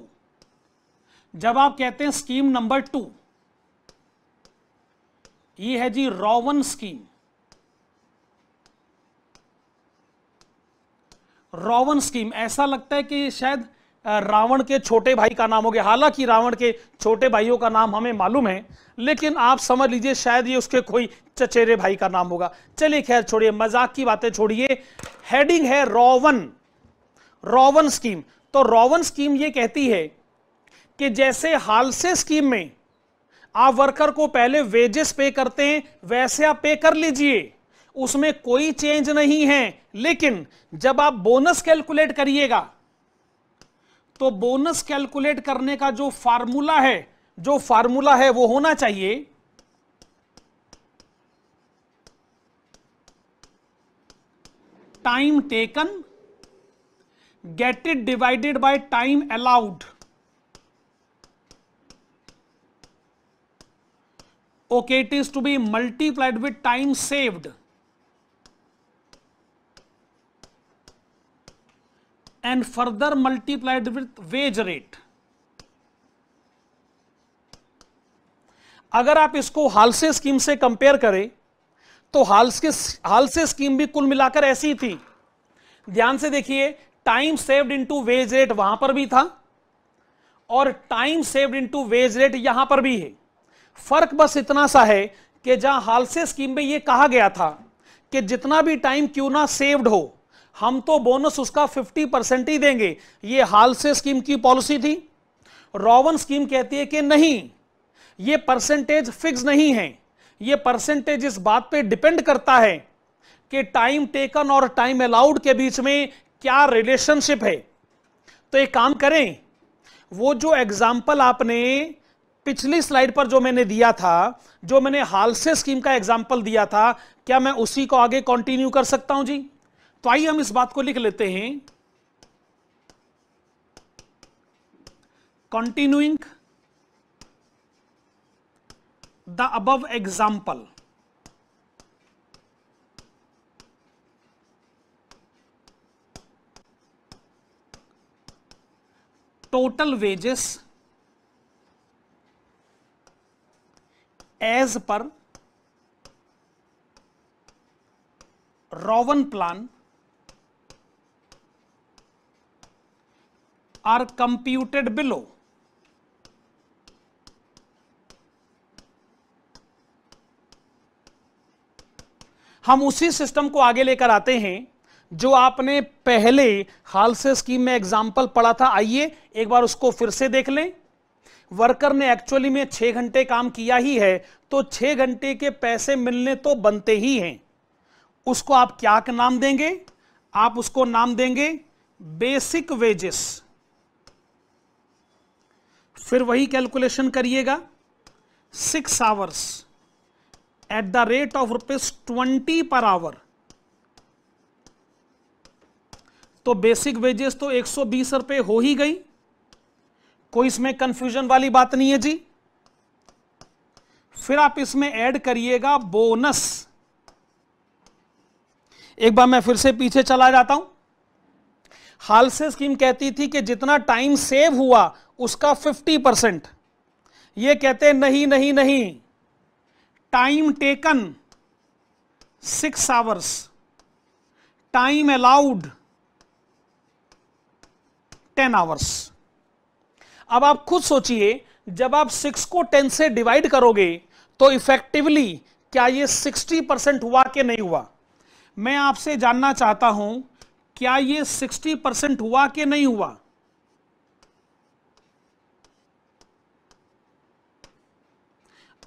जब आप कहते हैं स्कीम नंबर 2, ये है जी रॉवन स्कीम। रॉवन स्कीम, ऐसा लगता है कि शायद रावण के छोटे भाई का नाम हो गया। हालांकि रावण के छोटे भाइयों का नाम हमें मालूम है, लेकिन आप समझ लीजिए शायद ये उसके कोई चचेरे भाई का नाम होगा। चलिए खैर छोड़िए, मजाक की बातें छोड़िए। हेडिंग है रोवन, रोवन स्कीम। तो रोवन स्कीम ये कहती है कि जैसे हालसे स्कीम में आप वर्कर को पहले वेजेस पे करते हैं, वैसे आप पे कर लीजिए, उसमें कोई चेंज नहीं है। लेकिन जब आप बोनस कैलकुलेट करिएगा तो बोनस कैलकुलेट करने का जो फार्मूला है वो होना चाहिए time taken get it divided by time allowed. Okay, it is to be multiplied with time saved and further multiplied with wage rate। अगर आप इसको हालसे स्कीम से कंपेयर करें तो हालसे स्कीम भी कुल मिलाकर ऐसी थी। ध्यान से देखिए, time saved into wage rate वहां पर भी था और time saved into wage rate यहां पर भी है। फर्क बस इतना सा है कि जहां हालसे स्कीम में यह कहा गया था कि जितना भी टाइम क्यों ना सेव्ड हो, हम तो बोनस उसका 50% ही देंगे। यह हालसे स्कीम की पॉलिसी थी। रोवन स्कीम कहती है कि नहीं, यह परसेंटेज फिक्स नहीं है, यह परसेंटेज इस बात पे डिपेंड करता है कि टाइम टेकन और टाइम अलाउड के बीच में क्या रिलेशनशिप है। तो एक काम करें, वो जो एग्जाम्पल आपने पिछली स्लाइड पर जो मैंने दिया था, जो मैंने हालसे स्कीम का एग्जाम्पल दिया था, क्या मैं उसी को आगे कंटिन्यू कर सकता हूं जी? तो आइए हम इस बात को लिख लेते हैं, continuing the above example. Total wages as per Rowan plan are computed below। हम उसी सिस्टम को आगे लेकर आते हैं जो आपने पहले हालसे स्कीम में एग्जाम्पल पढ़ा था। आइए एक बार उसको फिर से देख लें। वर्कर ने एक्चुअली में 6 घंटे काम किया ही है, तो 6 घंटे के पैसे मिलने तो बनते ही हैं। उसको आप क्या नाम देंगे? आप उसको नाम देंगे बेसिक वेजेस। फिर वही कैलकुलेशन करिएगा, 6 hours eight the rate of ₹20 per hour. तो बेसिक वेजेस तो 120 रुपए हो ही गई, कोई इसमें कंफ्यूजन वाली बात नहीं है जी। फिर आप इसमें ऐड करिएगा बोनस। एक बार मैं फिर से पीछे चला जाता हूं। हालसे स्कीम कहती थी कि जितना टाइम सेव हुआ उसका 50%। ये कहते नहीं नहीं नहीं, time taken 6 hours, time allowed 10 hours. अब आप खुद सोचिए, जब आप 6 को 10 से डिवाइड करोगे तो इफेक्टिवली क्या ये 60% हुआ कि नहीं हुआ? मैं आपसे जानना चाहता हूं, क्या ये 60% हुआ कि नहीं हुआ?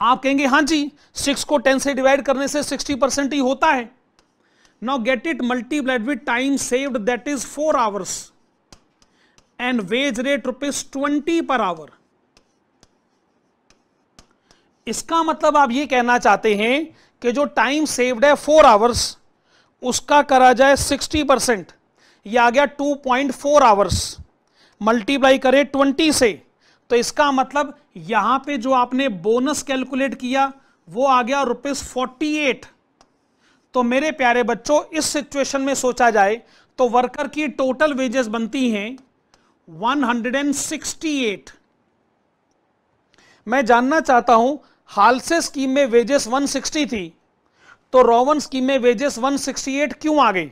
आप कहेंगे हां जी, 6 को 10 से डिवाइड करने से 60% ही होता है। Now get it multiplied with time saved, that is 4 hours and wage rate ₹20 per hour. इसका मतलब आप ये कहना चाहते हैं कि जो टाइम सेव्ड है 4 आवर्स, उसका करा जाए 60%, यह आ गया 2.4 आवर्स, मल्टीप्लाई करें 20 से, तो इसका मतलब यहां पे जो आपने बोनस कैलकुलेट किया वो आ गया ₹48। तो मेरे प्यारे बच्चों, इस सिचुएशन में सोचा जाए तो वर्कर की टोटल वेजेस बनती हैं 168। मैं जानना चाहता हूं, हालसे स्कीम में वेजेस 160 थी, तो रोवन स्कीम में वेजेस 168 क्यों आ गई?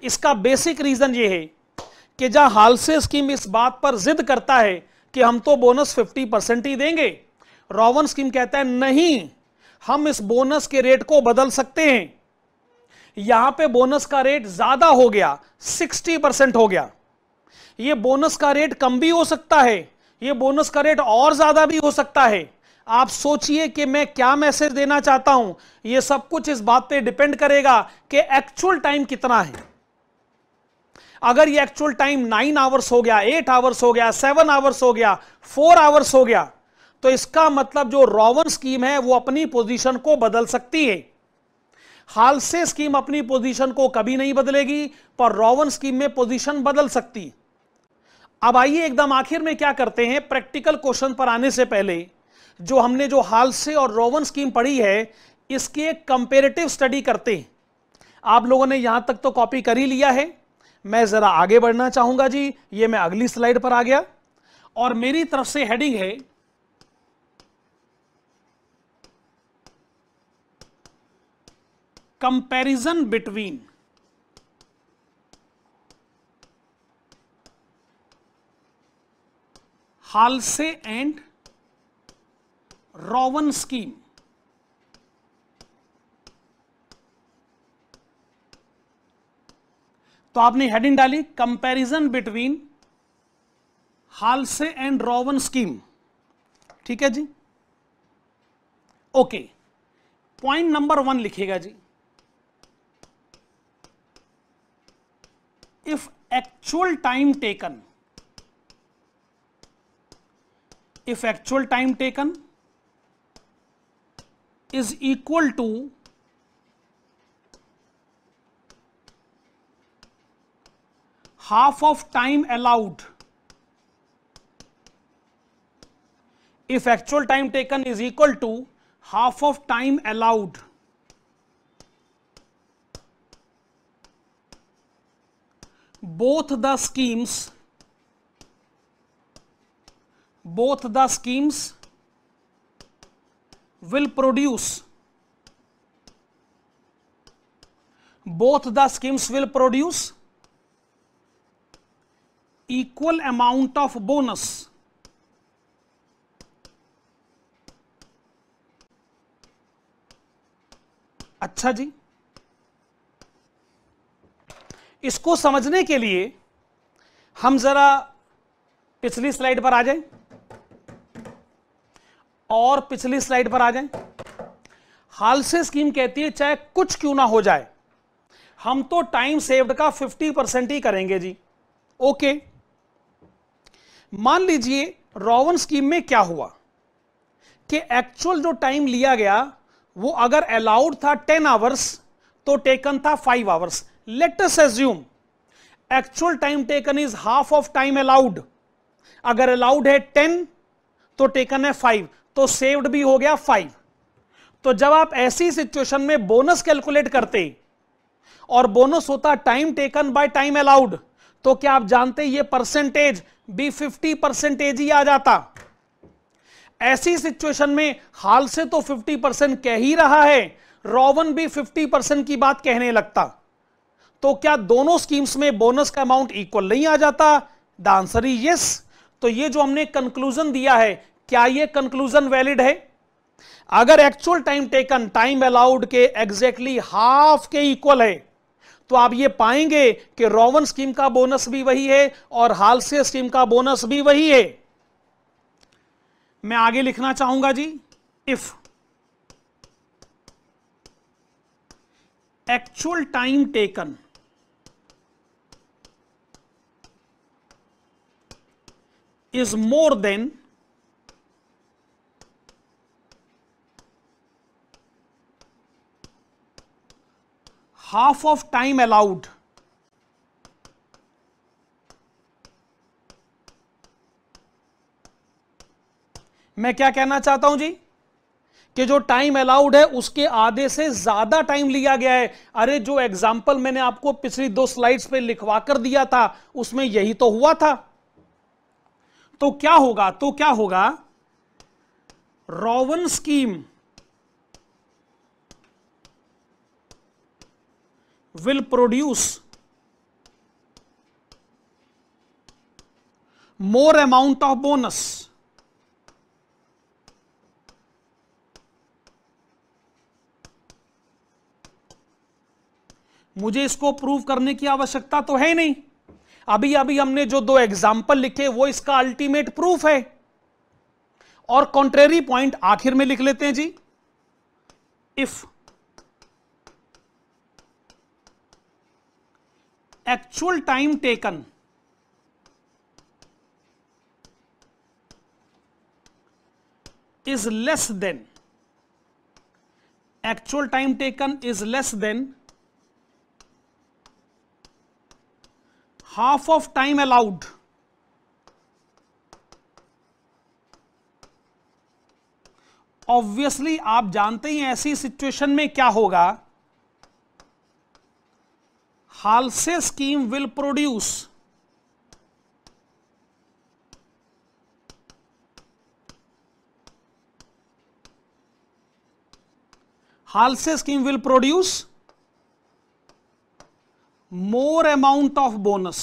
इसका बेसिक रीजन यह है कि जहां हालसे स्कीम इस बात पर जिद करता है कि हम तो बोनस 50% ही देंगे, रॉवन स्कीम कहता है नहीं, हम इस बोनस के रेट को बदल सकते हैं। यहां पे बोनस का रेट ज्यादा हो गया, 60% हो गया। यह बोनस का रेट कम भी हो सकता है, यह बोनस का रेट और ज्यादा भी हो सकता है। आप सोचिए कि मैं क्या मैसेज देना चाहता हूं। यह सब कुछ इस बात पे डिपेंड करेगा कि एक्चुअल टाइम कितना है। अगर ये एक्चुअल टाइम 9 आवर्स हो गया, 8 आवर्स हो गया, 7 आवर्स हो गया, 4 आवर्स हो गया, तो इसका मतलब जो रॉवन स्कीम है वो अपनी पोजीशन को बदल सकती है। हालसे स्कीम अपनी पोजीशन को कभी नहीं बदलेगी, पर रॉवन स्कीम में पोजीशन बदल सकती। अब आइए एकदम आखिर में क्या करते हैं, प्रैक्टिकल क्वेश्चन पर आने से पहले जो हमने जो हालसे और रॉवन स्कीम पढ़ी है, इसकी एक कंपेरेटिव स्टडी करते हैं। आप लोगों ने यहां तक तो कॉपी कर ही लिया है, मैं जरा आगे बढ़ना चाहूंगा जी। ये मैं अगली स्लाइड पर आ गया और मेरी तरफ से हेडिंग है comparison between हालसे and Rowan scheme. तो आपने हेडिंग डाली comparison between हालसे and Rowan scheme, ठीक है जी। ओके, पॉइंट नंबर 1 लिखिएगा जी, if actual time taken is equal to half of time allowed, if actual time taken is equal to half of time allowed, both the schemes will produce equal amount of bonus अच्छा जी, इसको समझने के लिए हम जरा पिछली स्लाइड पर आ जाएं और पिछली स्लाइड पर आ जाएं। हालसे स्कीम कहती है चाहे कुछ क्यों ना हो जाए, हम तो टाइम सेव्ड का 50% ही करेंगे जी। ओके, मान लीजिए रॉवन स्कीम में क्या हुआ कि एक्चुअल जो टाइम लिया गया वो अगर अलाउड था 10 आवर्स तो टेकन था 5 hours. Let us assume actual time taken is half of time allowed. अगर अलाउड है 10 तो टेकन है 5, तो सेव्ड भी हो गया 5। तो जब आप ऐसी सिचुएशन में बोनस कैलकुलेट करते और बोनस होता time taken by time allowed, तो क्या आप जानते ये परसेंटेज भी 50% ही आ जाता। ऐसी सिचुएशन में हाल से तो 50% कह ही रहा है, रॉवन भी 50% की बात कहने लगता, तो क्या दोनों स्कीम्स में बोनस का अमाउंट इक्वल नहीं आ जाता? The answer is yes. तो ये जो हमने कंक्लूजन दिया है, क्या ये कंक्लूजन वैलिड है? अगर actual time taken time allowed के एग्जैक्टली हाफ के इक्वल है, तो आप ये पाएंगे कि रॉवन स्कीम का बोनस भी वही है और हालसे स्कीम का बोनस भी वही है। मैं आगे लिखना चाहूंगा जी, if actual time taken is more than half of time allowed, मैं क्या कहना चाहता हूं जी कि जो टाइम अलाउड है उसके आधे से ज्यादा टाइम लिया गया है। अरे जो एग्जाम्पल मैंने आपको पिछली 2 स्लाइड्स पे लिखवा कर दिया था उसमें यही तो हुआ था। तो क्या होगा, Rowan scheme will produce more amount of bonus. मुझे इसको प्रूव करने की आवश्यकता तो है नहीं, अभी अभी हमने जो दो एग्जाम्पल लिखे वो इसका अल्टीमेट प्रूफ है। और कॉन्ट्रेरी पॉइंट आखिर में लिख लेते हैं जी, if actual time taken is less than, actual time taken is less than half of time allowed, obviously आप जानते ही ऐसी सिचुएशन में क्या होगा, Halsey scheme will produce Halse scheme will produce more amount of bonus.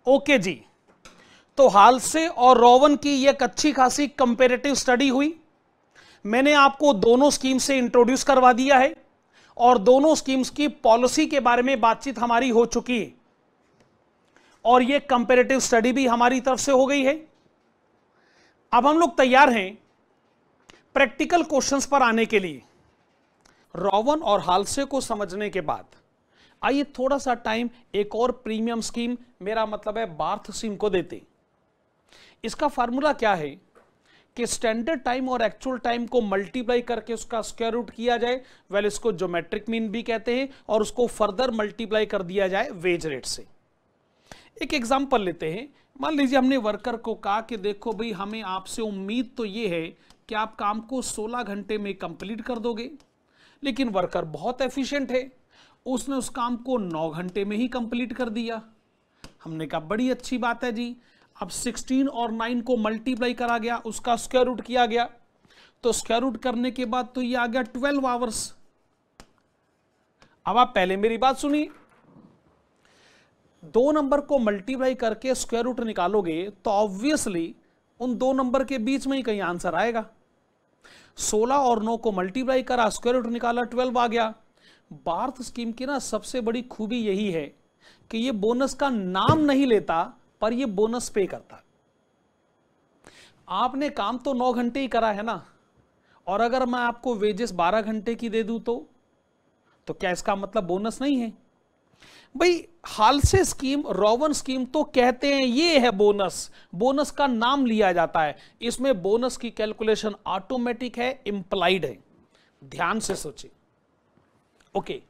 Okay जी, तो हाल्से और रोवन की एक अच्छी खासी कंपेरेटिव स्टडी हुई। मैंने आपको दोनों स्कीम से इंट्रोड्यूस करवा दिया है और दोनों स्कीम्स की पॉलिसी के बारे में बातचीत हमारी हो चुकी है और ये कंपैरेटिव स्टडी भी हमारी तरफ से हो गई है। अब हम लोग तैयार हैं प्रैक्टिकल क्वेश्चंस पर आने के लिए। रोवन और हाल्से को समझने के बाद आइए थोड़ा सा टाइम एक और प्रीमियम स्कीम, मेरा मतलब है बार्थ स्कीम को देते। इसका फार्मूला क्या है कि स्टैंडर्ड टाइम और एक्चुअल टाइम को मल्टीप्लाई करके उसका स्क्वायर रूट किया जाए, वेल इसको ज्योमेट्रिक मीन भी कहते हैं, और उसको फर्दर मल्टीप्लाई कर दिया जाए वेज रेट से। एक एग्जांपल लेते हैं, मान लीजिए हमने वर्कर को कहा कि देखो भाई हमें आपसे उम्मीद तो ये है कि आप काम को 16 घंटे में कंप्लीट कर दोगे, लेकिन वर्कर बहुत एफिशिएंट है, उसने उस काम को 9 घंटे में ही कंप्लीट कर दिया। हमने कहा बड़ी अच्छी बात है जी। अब 16 और 9 को मल्टीप्लाई करा गया, उसका स्क्वायर रूट किया गया, तो स्क्वायर रूट करने के बाद तो ये आ गया 12 आवर्स। अब आप पहले मेरी बात सुनिए, दो नंबर को मल्टीप्लाई करके स्क्वायर रूट निकालोगे तो ऑब्वियसली उन दो नंबर के बीच में ही कहीं आंसर आएगा। 16 और 9 को मल्टीप्लाई करा, स्क्वायर रूट निकाला, 12 आ गया। बार्थ स्कीम की ना सबसे बड़ी खूबी यही है कि ये बोनस का नाम नहीं लेता, पर ये बोनस पे करता। आपने काम तो 9 घंटे ही करा है ना, और अगर मैं आपको वेजेस 12 घंटे की दे दूं तो क्या इसका मतलब बोनस नहीं है? भाई हाल्से स्कीम, रोवन स्कीम तो कहते हैं ये है बोनस, बोनस का नाम लिया जाता है। इसमें बोनस की कैलकुलेशन ऑटोमेटिक है, इंप्लाइड है। ध्यान से सोचिए। ओके,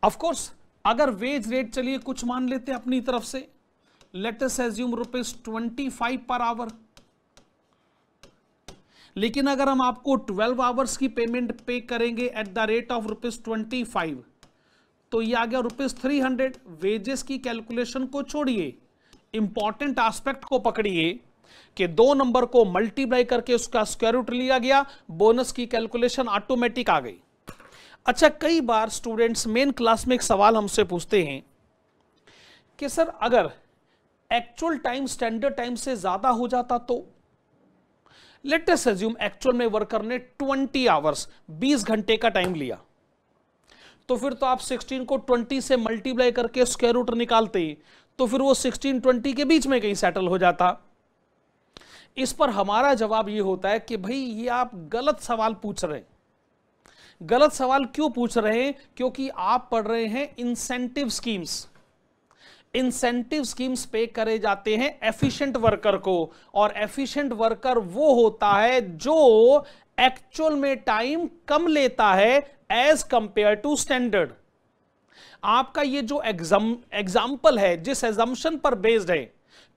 ऑफ कोर्स अगर वेज रेट चलिए कुछ मान लेते हैं अपनी तरफ से, let us assume ₹25 per hour, लेकिन अगर हम आपको 12 आवर्स की पेमेंट पे करेंगे एट द रेट ऑफ ₹25, तो ये आ गया ₹300। वेजेस की कैलकुलेशन को छोड़िए, इंपॉर्टेंट एस्पेक्ट को पकड़िए कि दो नंबर को मल्टीप्लाई करके उसका स्क्वायर रूट लिया गया, बोनस की कैलकुलेशन ऑटोमेटिक आ गई। अच्छा, कई बार स्टूडेंट्स मेन क्लास में एक सवाल हमसे पूछते हैं कि सर अगर एक्चुअल टाइम स्टैंडर्ड टाइम से ज्यादा हो जाता तो? लेट अस अज्यूम एक्चुअल में वर्कर ने 20 आवर्स 20 घंटे का टाइम लिया, तो फिर तो आप 16 को 20 से मल्टीप्लाई करके स्क्वायर रूट निकालते, तो फिर वो 16-20 के बीच में कहीं सेटल हो जाता। इस पर हमारा जवाब ये होता है कि भाई ये आप गलत सवाल पूछ रहे हैं। गलत सवाल क्यों पूछ रहे हैं? क्योंकि आप पढ़ रहे हैं इंसेंटिव स्कीम्स। इंसेंटिव स्कीम्स पे करे जाते हैं एफिशिएंट वर्कर को, और एफिशिएंट वर्कर वो होता है जो एक्चुअल में टाइम कम लेता है एज कंपेयर टू स्टैंडर्ड। आपका ये जो एग्जाम्पल है जिस एजम्पशन पर बेस्ड है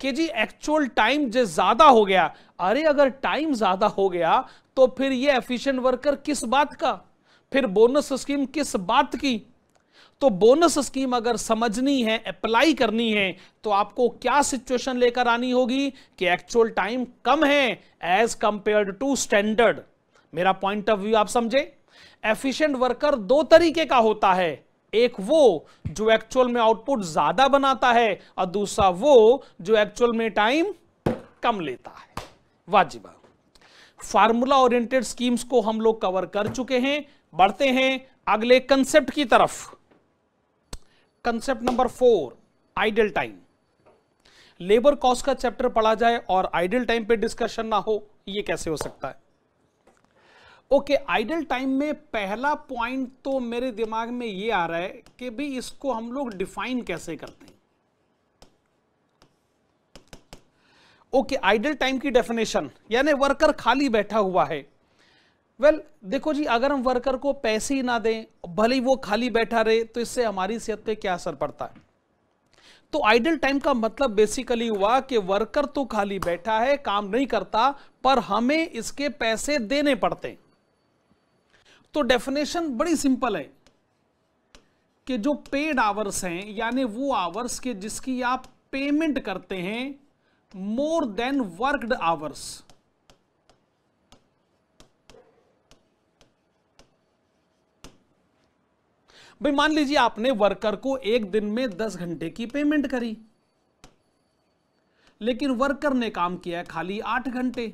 कि जी एक्चुअल टाइम जो ज्यादा हो गया, अरे अगर टाइम ज्यादा हो गया तो फिर ये एफिशिएंट वर्कर किस बात का, फिर बोनस स्कीम किस बात की? तो बोनस स्कीम अगर समझनी है, अप्लाई करनी है, तो आपको क्या सिचुएशन लेकर आनी होगी कि एक्चुअल टाइम कम है एज कंपेयर्ड टू स्टैंडर्ड। मेरा पॉइंट ऑफ व्यू आप समझे? एफिशिएंट वर्कर दो तरीके का होता है, एक वो जो एक्चुअल में आउटपुट ज्यादा बनाता है और दूसरा वो जो एक्चुअल में टाइम कम लेता है। वाजिब फार्मूला ओरिएंटेड स्कीम्स को हम लोग कवर कर चुके हैं। बढ़ते हैं अगले कंसेप्ट की तरफ। Concept number 4, idle time. Labour cost का चैप्टर पढ़ा जाए और आइडल टाइम पे डिस्कशन ना हो, ये कैसे हो सकता है? ओके, आइडल टाइम में पहला पॉइंट तो मेरे दिमाग में ये आ रहा है कि भाई इसको हम लोग डिफाइन कैसे करते हैं। ओके, आइडल टाइम की डेफिनेशन यानी वर्कर खाली बैठा हुआ है। वेल, देखो जी, अगर हम वर्कर को पैसे ही ना दें, भले ही वो खाली बैठा रहे, तो इससे हमारी सेहत पे क्या असर पड़ता है? तो आइडल टाइम का मतलब बेसिकली हुआ कि वर्कर तो खाली बैठा है, काम नहीं करता, पर हमें इसके पैसे देने पड़ते हैं। तो डेफिनेशन बड़ी सिंपल है कि जो पेड आवर्स हैं यानी वो आवर्स के जिसकी आप पेमेंट करते हैं मोर देन वर्कड आवर्स। भाई मान लीजिए आपने वर्कर को एक दिन में 10 घंटे की पेमेंट करी, लेकिन वर्कर ने काम किया खाली 8 घंटे।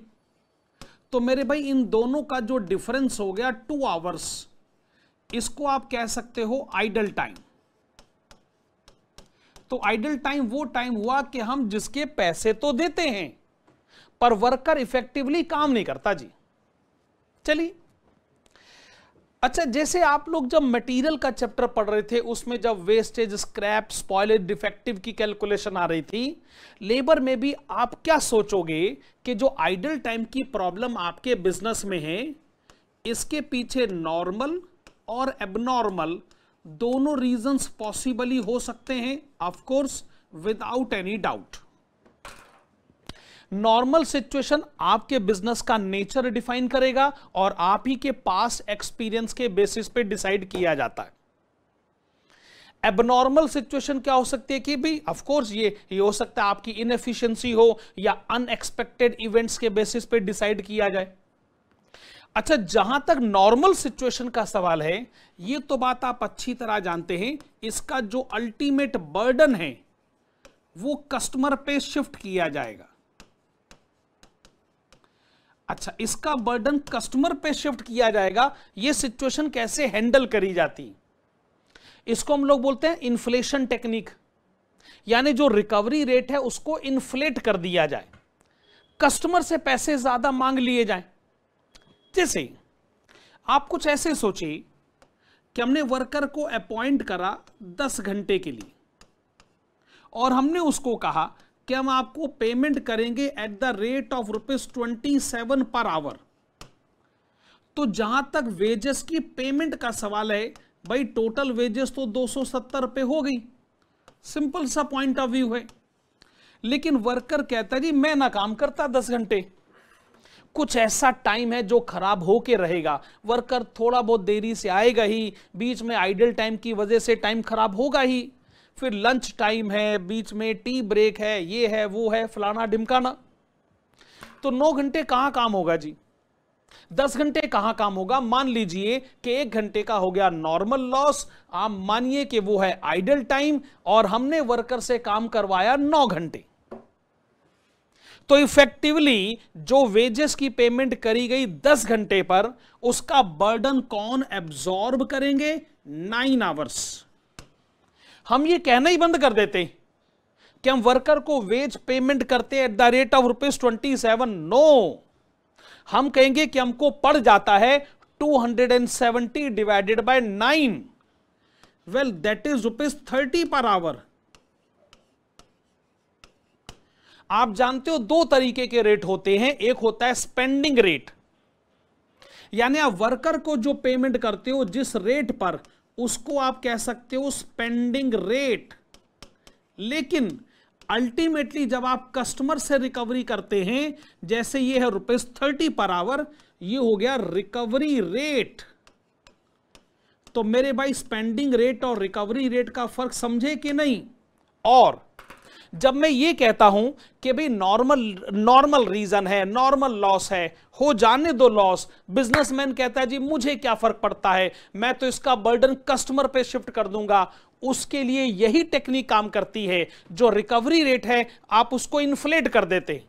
तो मेरे भाई इन दोनों का जो डिफरेंस हो गया 2 आवर्स, इसको आप कह सकते हो आइडल टाइम। तो आइडल टाइम वो टाइम हुआ कि हम जिसके पैसे तो देते हैं पर वर्कर इफेक्टिवली काम नहीं करता जी। चलिए, अच्छा, जैसे आप लोग जब मटेरियल का चैप्टर पढ़ रहे थे उसमें जब वेस्टेज, स्क्रैप, स्पॉइलेज, डिफेक्टिव की कैलकुलेशन आ रही थी, लेबर में भी आप क्या सोचोगे कि जो आइडल टाइम की प्रॉब्लम आपके बिजनेस में है, इसके पीछे नॉर्मल और एबनॉर्मल दोनों रीजंस पॉसिबली हो सकते हैं, of course without any doubt. Normal situation आपके बिजनेस का नेचर डिफाइन करेगा और आप ही के पास एक्सपीरियंस के बेसिस पे डिसाइड किया जाता है। एबनॉर्मल सिचुएशन क्या हो सकती है कि भी ऑफ कोर्स ये हो सकता है आपकी इनएफिशिएंसी हो या अनएक्सपेक्टेड इवेंट्स के बेसिस पे डिसाइड किया जाए। अच्छा, जहां तक नॉर्मल सिचुएशन का सवाल है, ये तो बात आप अच्छी तरह जानते हैं, इसका जो अल्टीमेट बर्डन है वो कस्टमर पे शिफ्ट किया जाएगा। अच्छा, इसका बर्डन कस्टमर पे शिफ्ट किया जाएगा। ये सिचुएशन कैसे हैंडल करी जाती, इसको हम लोग बोलते हैं इन्फ्लेशन टेक्निक, यानी जो रिकवरी रेट है उसको इन्फ्लेट कर दिया जाए, कस्टमर से पैसे ज्यादा मांग लिए जाएं। जैसे आप कुछ ऐसे सोचिए कि हमने वर्कर को अपॉइंट करा 10 घंटे के लिए और हमने उसको कहा कि हम आपको पेमेंट करेंगे eight the rate of ₹27 per hour. तो जहां तक वेजेस की पेमेंट का सवाल है, भाई टोटल वेजेस तो 270 रुपए हो गई, सिंपल सा पॉइंट ऑफ व्यू है। लेकिन वर्कर कहता है जी मैं ना काम करता 10 घंटे, कुछ ऐसा टाइम है जो खराब होके रहेगा, वर्कर थोड़ा बहुत देरी से आएगा ही, बीच में आइडल टाइम की वजह से टाइम खराब होगा ही, फिर लंच टाइम है, बीच में टी ब्रेक है, ये है वो है, फलाना ढिमकाना। तो 9 घंटे कहां काम होगा जी, 10 घंटे कहां काम होगा? मान लीजिए कि 1 घंटे का हो गया नॉर्मल लॉस, आप मानिए कि वो है आइडल टाइम, और हमने वर्कर से काम करवाया 9 घंटे। तो इफेक्टिवली जो वेजेस की पेमेंट करी गई 10 घंटे पर, उसका बर्डन कौन एब्जॉर्ब करेंगे? 9 आवर्स। हम ये कहना ही बंद कर देते कि हम वर्कर को वेज पेमेंट करते at the rate of ₹27। No, हम कहेंगे कि हमको पड़ जाता है 270 divided by 9, well that is ₹30 per our. आप जानते हो 2 तरीके के रेट होते हैं, एक होता है स्पेंडिंग रेट, यानी आप वर्कर को जो पेमेंट करते हो जिस रेट पर, उसको आप कह सकते हो स्पेंडिंग रेट। लेकिन अल्टीमेटली जब आप कस्टमर से रिकवरी करते हैं, जैसे ये है ₹30 पर आवर, ये हो गया रिकवरी रेट। तो मेरे भाई स्पेंडिंग रेट और रिकवरी रेट का फर्क समझे कि नहीं? और जब मैं ये कहता हूं कि भाई नॉर्मल रीजन है, नॉर्मल लॉस है, हो जाने दो लॉस, बिजनेसमैन कहता है जी मुझे क्या फर्क पड़ता है, मैं तो इसका बर्डन कस्टमर पे शिफ्ट कर दूंगा, उसके लिए यही टेक्निक काम करती है। जो रिकवरी रेट है आप उसको इन्फ्लेट कर देते,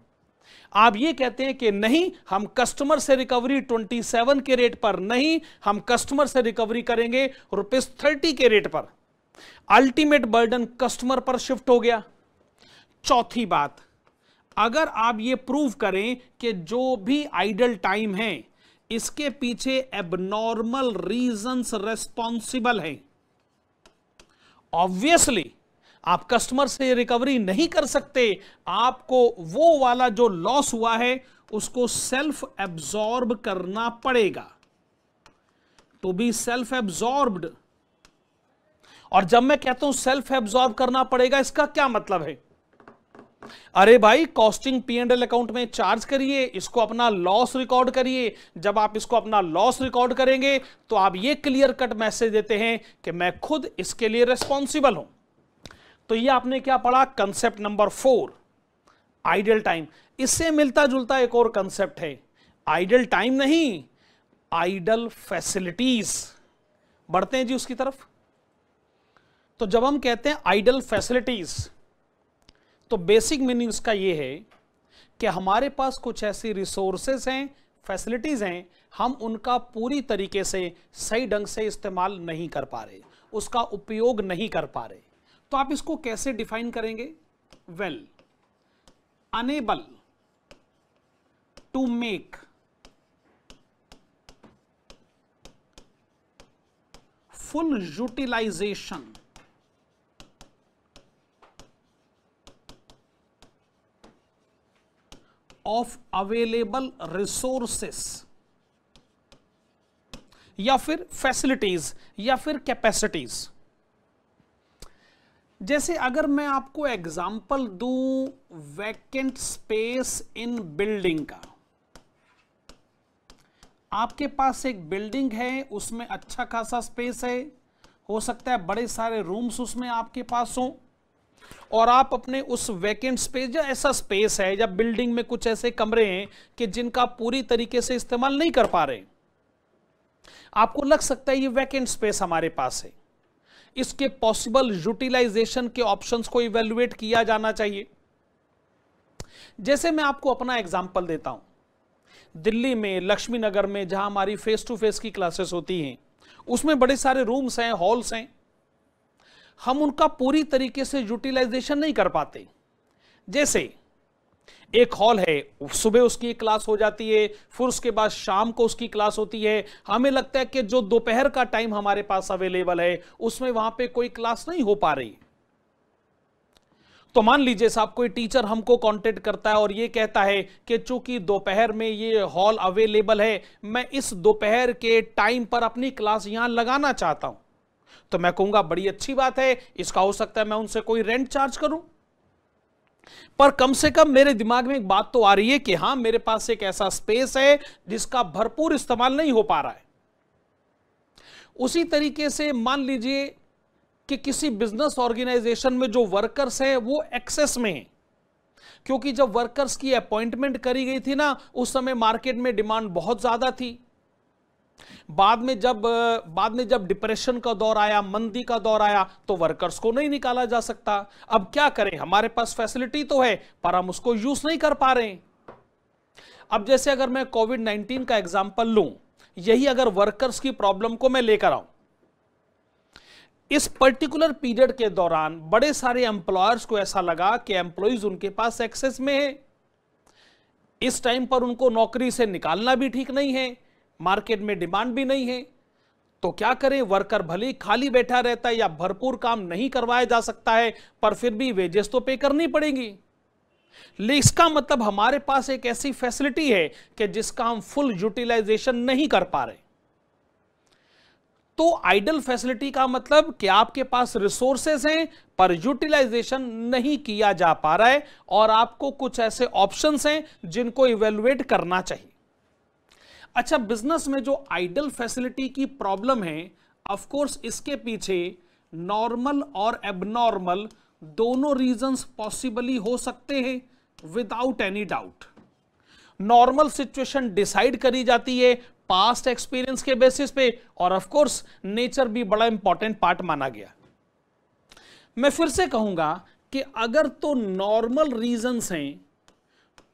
आप ये कहते हैं कि नहीं, हम कस्टमर से रिकवरी 27 के रेट पर नहीं, हम कस्टमर से रिकवरी करेंगे ₹30 के रेट पर। अल्टीमेट बर्डन कस्टमर पर शिफ्ट हो गया। चौथी बात, अगर आप ये प्रूव करें कि जो भी आइडल टाइम है इसके पीछे एबनॉर्मल रीजंस रेस्पॉन्सिबल है, ऑब्वियसली आप कस्टमर से रिकवरी नहीं कर सकते, आपको वो वाला जो लॉस हुआ है उसको सेल्फ एब्जॉर्ब करना पड़ेगा, टू बी सेल्फ एब्जॉर्ब्ड। और जब मैं कहता हूं सेल्फ एब्जॉर्ब करना पड़ेगा, इसका क्या मतलब है? अरे भाई, कॉस्टिंग P&L अकाउंट में चार्ज करिए, इसको अपना लॉस रिकॉर्ड करिए। जब आप इसको अपना लॉस रिकॉर्ड करेंगे तो आप ये क्लियर कट मैसेज देते हैं कि मैं खुद इसके लिए रिस्पॉन्सिबल हूं। तो ये आपने क्या पढ़ा? Concept number 4, idle time. इससे मिलता जुलता एक और कंसेप्ट है, आइडल टाइम नहीं, आइडल फैसिलिटीज। बढ़ते हैं जी उसकी तरफ। तो जब हम कहते हैं आइडल फैसिलिटीज, तो बेसिक मीनिंग इसका यह है कि हमारे पास कुछ ऐसी रिसोर्सेस हैं, फैसिलिटीज हैं, हम उनका पूरी तरीके से सही ढंग से इस्तेमाल नहीं कर पा रहे, उसका उपयोग नहीं कर पा रहे। तो आप इसको कैसे डिफाइन करेंगे? Well, unable to make full utilization of available resources या फिर फैसिलिटीज या फिर कैपेसिटीज। जैसे अगर मैं आपको एग्जांपल दूं वैकेंट स्पेस इन बिल्डिंग का, आपके पास एक बिल्डिंग है, उसमें अच्छा खासा स्पेस है, हो सकता है बड़े सारे रूम्स उसमें आपके पास हों, और आप अपने उस वैकेंट स्पेस, या ऐसा स्पेस है या बिल्डिंग में कुछ ऐसे कमरे हैं कि जिनका पूरी तरीके से इस्तेमाल नहीं कर पा रहे, आपको लग सकता है ये वैकेंट स्पेस हमारे पास है, इसके पॉसिबल यूटिलाइजेशन के ऑप्शंस को इवैल्यूएट किया जाना चाहिए। जैसे मैं आपको अपना एग्जांपल देता हूं, दिल्ली में लक्ष्मी नगर में जहां हमारी फेस टू फेस की क्लासेस होती हैं, उसमें बड़े सारे रूम्स हैं, हॉल्स हैं, हम उनका पूरी तरीके से यूटिलाइजेशन नहीं कर पाते। जैसे एक हॉल है, सुबह उसकी एक क्लास हो जाती है, फिर उसके बाद शाम को उसकी क्लास होती है, हमें लगता है कि जो दोपहर का टाइम हमारे पास अवेलेबल है उसमें वहां पे कोई क्लास नहीं हो पा रही। तो मान लीजिए साहब कोई टीचर हमको कांटेक्ट करता है और ये कहता है कि चूंकि दोपहर में ये हॉल अवेलेबल है, मैं इस दोपहर के टाइम पर अपनी क्लास यहां लगाना चाहता हूं, तो मैं कहूंगा बड़ी अच्छी बात है, इसका हो सकता है मैं उनसे कोई रेंट चार्ज करूं, पर कम से कम मेरे दिमाग में एक बात तो आ रही है कि हां, मेरे पास एक ऐसा स्पेस है जिसका भरपूर इस्तेमाल नहीं हो पा रहा है। उसी तरीके से मान लीजिए कि किसी बिजनेस ऑर्गेनाइजेशन में जो वर्कर्स हैं वो एक्सेस में हैं, क्योंकि जब वर्कर्स की अपॉइंटमेंट करी गई थी ना, उस समय मार्केट में डिमांड बहुत ज्यादा थी। बाद में जब डिप्रेशन का दौर आया, मंदी का दौर आया, तो वर्कर्स को नहीं निकाला जा सकता। अब क्या करें, हमारे पास फैसिलिटी तो है पर हम उसको यूज नहीं कर पा रहे हैं। अब जैसे अगर मैं कोविड-19 का एग्जांपल लूं, यही अगर वर्कर्स की प्रॉब्लम को मैं लेकर आऊं, इस पर्टिकुलर पीरियड के दौरान बड़े सारे एम्प्लॉयर्स को ऐसा लगा कि एम्प्लॉइज उनके पास एक्सेस में है, इस टाइम पर उनको नौकरी से निकालना भी ठीक नहीं है, मार्केट में डिमांड भी नहीं है, तो क्या करें, वर्कर भले खाली बैठा रहता है या भरपूर काम नहीं करवाया जा सकता है, पर फिर भी वेजेस तो पे करनी पड़ेगी। लेकिन इसका मतलब हमारे पास एक ऐसी फैसिलिटी है कि जिसका हम फुल यूटिलाइजेशन नहीं कर पा रहे। तो आइडल फैसिलिटी का मतलब कि आपके पास रिसोर्सेस हैं पर यूटिलाइजेशन नहीं किया जा पा रहा है, और आपको कुछ ऐसे ऑप्शंस हैं जिनको इवैल्यूएट करना चाहिए। अच्छा, बिजनेस में जो आइडल फैसिलिटी की प्रॉब्लम है, ऑफ कोर्स इसके पीछे नॉर्मल और एबनॉर्मल दोनों रीजंस पॉसिबली हो सकते हैं without any doubt. Normal situation decide करी जाती है पास्ट एक्सपीरियंस के बेसिस पे, और ऑफ कोर्स नेचर भी बड़ा इंपॉर्टेंट पार्ट माना गया। मैं फिर से कहूंगा कि अगर तो नॉर्मल रीजंस हैं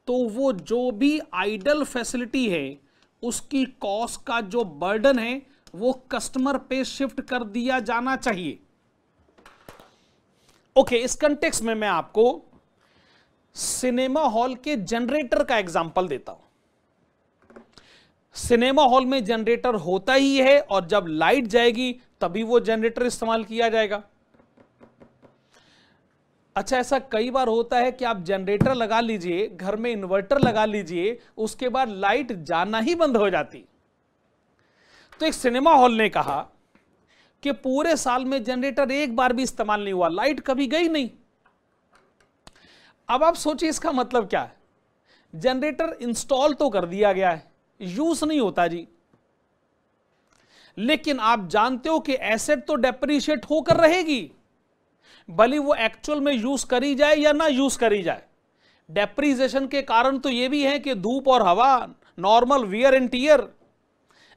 तो वो जो भी आइडल फैसिलिटी है उसकी कॉस्ट का जो बर्डन है वो कस्टमर पे शिफ्ट कर दिया जाना चाहिए। ओके, इस कंटेक्स्ट में मैं आपको सिनेमा हॉल के जनरेटर का एग्जांपल देता हूं। सिनेमा हॉल में जनरेटर होता ही है और जब लाइट जाएगी तभी वो जनरेटर इस्तेमाल किया जाएगा। अच्छा, ऐसा कई बार होता है कि आप जनरेटर लगा लीजिए, घर में इन्वर्टर लगा लीजिए, उसके बाद लाइट जाना ही बंद हो जाती। तो एक सिनेमा हॉल ने कहा कि पूरे साल में जनरेटर एक बार भी इस्तेमाल नहीं हुआ, लाइट कभी गई नहीं। अब आप सोचिए इसका मतलब क्या है? जनरेटर इंस्टॉल तो कर दिया गया है, यूज नहीं होता जी। लेकिन आप जानते हो कि एसेट तो डेप्रिशिएट होकर रहेगी, भले वो एक्चुअल में यूज करी जाए या ना यूज करी जाए। डेप्रिसिएशन के कारण तो ये भी है कि धूप और हवा, normal wear and tear,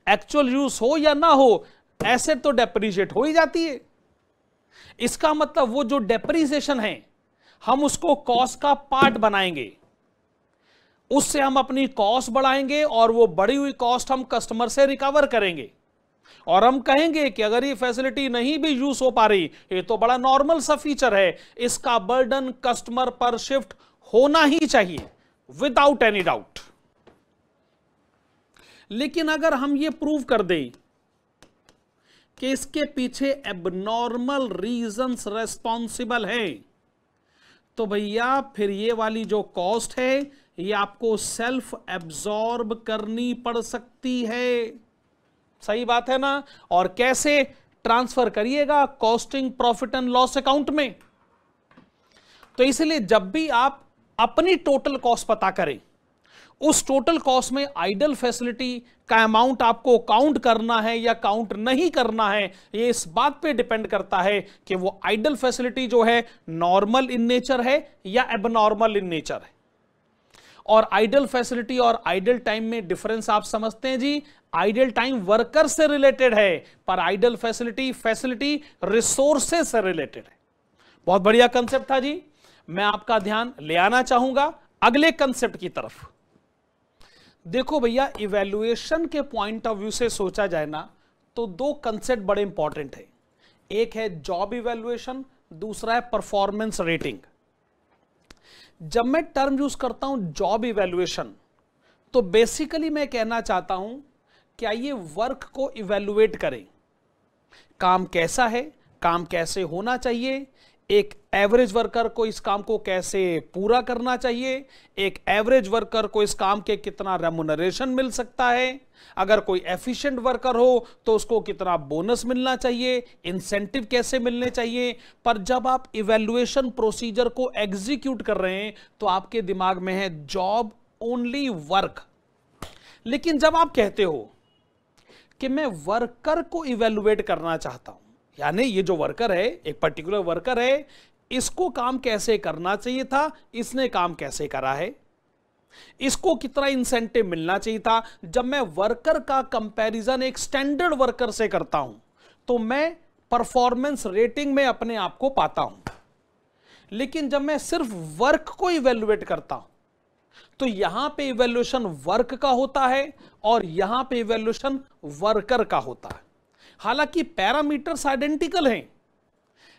actual use हो या ना हो, एसेट तो डेप्रिशिएट हो ही जाती है। इसका मतलब वो जो डेप्रिसिएशन है हम उसको कॉस्ट का पार्ट बनाएंगे, उससे हम अपनी कॉस्ट बढ़ाएंगे और वो बढ़ी हुई कॉस्ट हम कस्टमर से रिकवर करेंगे। और हम कहेंगे कि अगर ये फैसिलिटी नहीं भी यूज हो पा रही, ये तो बड़ा नॉर्मल सा फीचर है, इसका बर्डन कस्टमर पर शिफ्ट होना ही चाहिए विदाउट एनी डाउट। लेकिन अगर हम ये प्रूव कर दें कि इसके पीछे एबनॉर्मल रीजंस रेस्पॉन्सिबल है, तो भैया फिर ये वाली जो कॉस्ट है ये आपको सेल्फ एब्जॉर्ब करनी पड़ सकती है। सही बात है ना? और कैसे? ट्रांसफर करिएगा costing profit and loss account में। तो इसलिए जब भी आप अपनी टोटल कॉस्ट पता करें, उस टोटल कॉस्ट में आइडल फैसिलिटी का अमाउंट आपको काउंट करना है या काउंट नहीं करना है, ये इस बात पे डिपेंड करता है कि वो आइडल फैसिलिटी जो है नॉर्मल इन नेचर है या एबनॉर्मल इन नेचर है। और आइडल फैसिलिटी और आइडल टाइम में डिफरेंस आप समझते हैं जी। आइडल टाइम वर्कर से रिलेटेड है, पर आइडल फैसिलिटी रिसोर्सेस से रिलेटेड है। बहुत बढ़िया कंसेप्ट था जी। मैं आपका ध्यान ले आना चाहूंगा अगले कंसेप्ट की तरफ। देखो भैया, इवैल्यूएशन के पॉइंट ऑफ व्यू से सोचा जाए ना तो दो कंसेप्ट बड़े इंपॉर्टेंट है। एक है जॉब इवैल्यूएशन, दूसरा है परफॉर्मेंस रेटिंग। जब मैं टर्म यूज करता हूं जॉब इवैल्यूएशन, तो बेसिकली मैं कहना चाहता हूं क्या ये वर्क को इवैल्यूएट करें, काम कैसा है, काम कैसे होना चाहिए, एक एवरेज वर्कर को इस काम को कैसे पूरा करना चाहिए, एक एवरेज वर्कर को इस काम के कितना रेम्युनरेशन मिल सकता है, अगर कोई एफिशिएंट वर्कर हो तो उसको कितना बोनस मिलना चाहिए, इंसेंटिव कैसे मिलने चाहिए। पर जब आप इवैल्यूएशन प्रोसीजर को एग्जीक्यूट कर रहे हैं तो आपके दिमाग में है जॉब ओनली वर्क। लेकिन जब आप कहते हो कि मैं वर्कर को इवैल्यूएट करना चाहता हूं, यानी ये जो वर्कर है, एक पर्टिकुलर वर्कर है, इसको काम कैसे करना चाहिए था, इसने काम कैसे करा है, इसको कितना इंसेंटिव मिलना चाहिए था। जब मैं वर्कर का कंपैरिजन एक स्टैंडर्ड वर्कर से करता हूं तो मैं परफॉर्मेंस रेटिंग में अपने आप को पाता हूं। लेकिन जब मैं सिर्फ वर्क को इवैल्यूएट करता हूं तो यहां पे इवैल्यूएशन वर्क का होता है और यहां पे इवैल्यूएशन वर्कर का होता है। हालांकि पैरामीटर्स आइडेंटिकल हैं,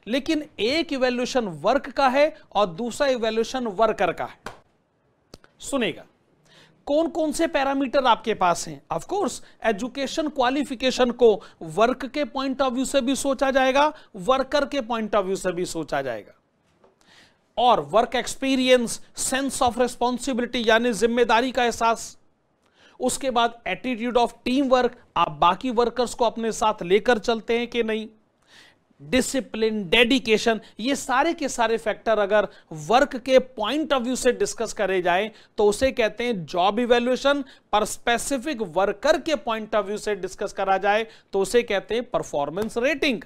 लेकिन एक इवैल्यूएशन वर्क का है और दूसरा इवैल्यूएशन वर्कर का है। सुनेगा, कौन कौन से पैरामीटर आपके पास हैं? ऑफ कोर्स एजुकेशन क्वालिफिकेशन को वर्क के पॉइंट ऑफ व्यू से भी सोचा जाएगा, वर्कर के पॉइंट ऑफ व्यू से भी सोचा जाएगा। और work experience, sense of responsibility यानी जिम्मेदारी का एहसास, उसके बाद एटीट्यूड ऑफ टीम वर्क, आप बाकी वर्कर्स को अपने साथ लेकर चलते हैं कि नहीं, डिसिप्लिन, डेडिकेशन, ये सारे के सारे फैक्टर अगर वर्क के पॉइंट ऑफ व्यू से डिस्कस करे जाए तो उसे कहते हैं जॉब इवैल्यूएशन। पर स्पेसिफिक वर्कर के पॉइंट ऑफ व्यू से डिस्कस करा जाए तो उसे कहते हैं परफॉर्मेंस रेटिंग।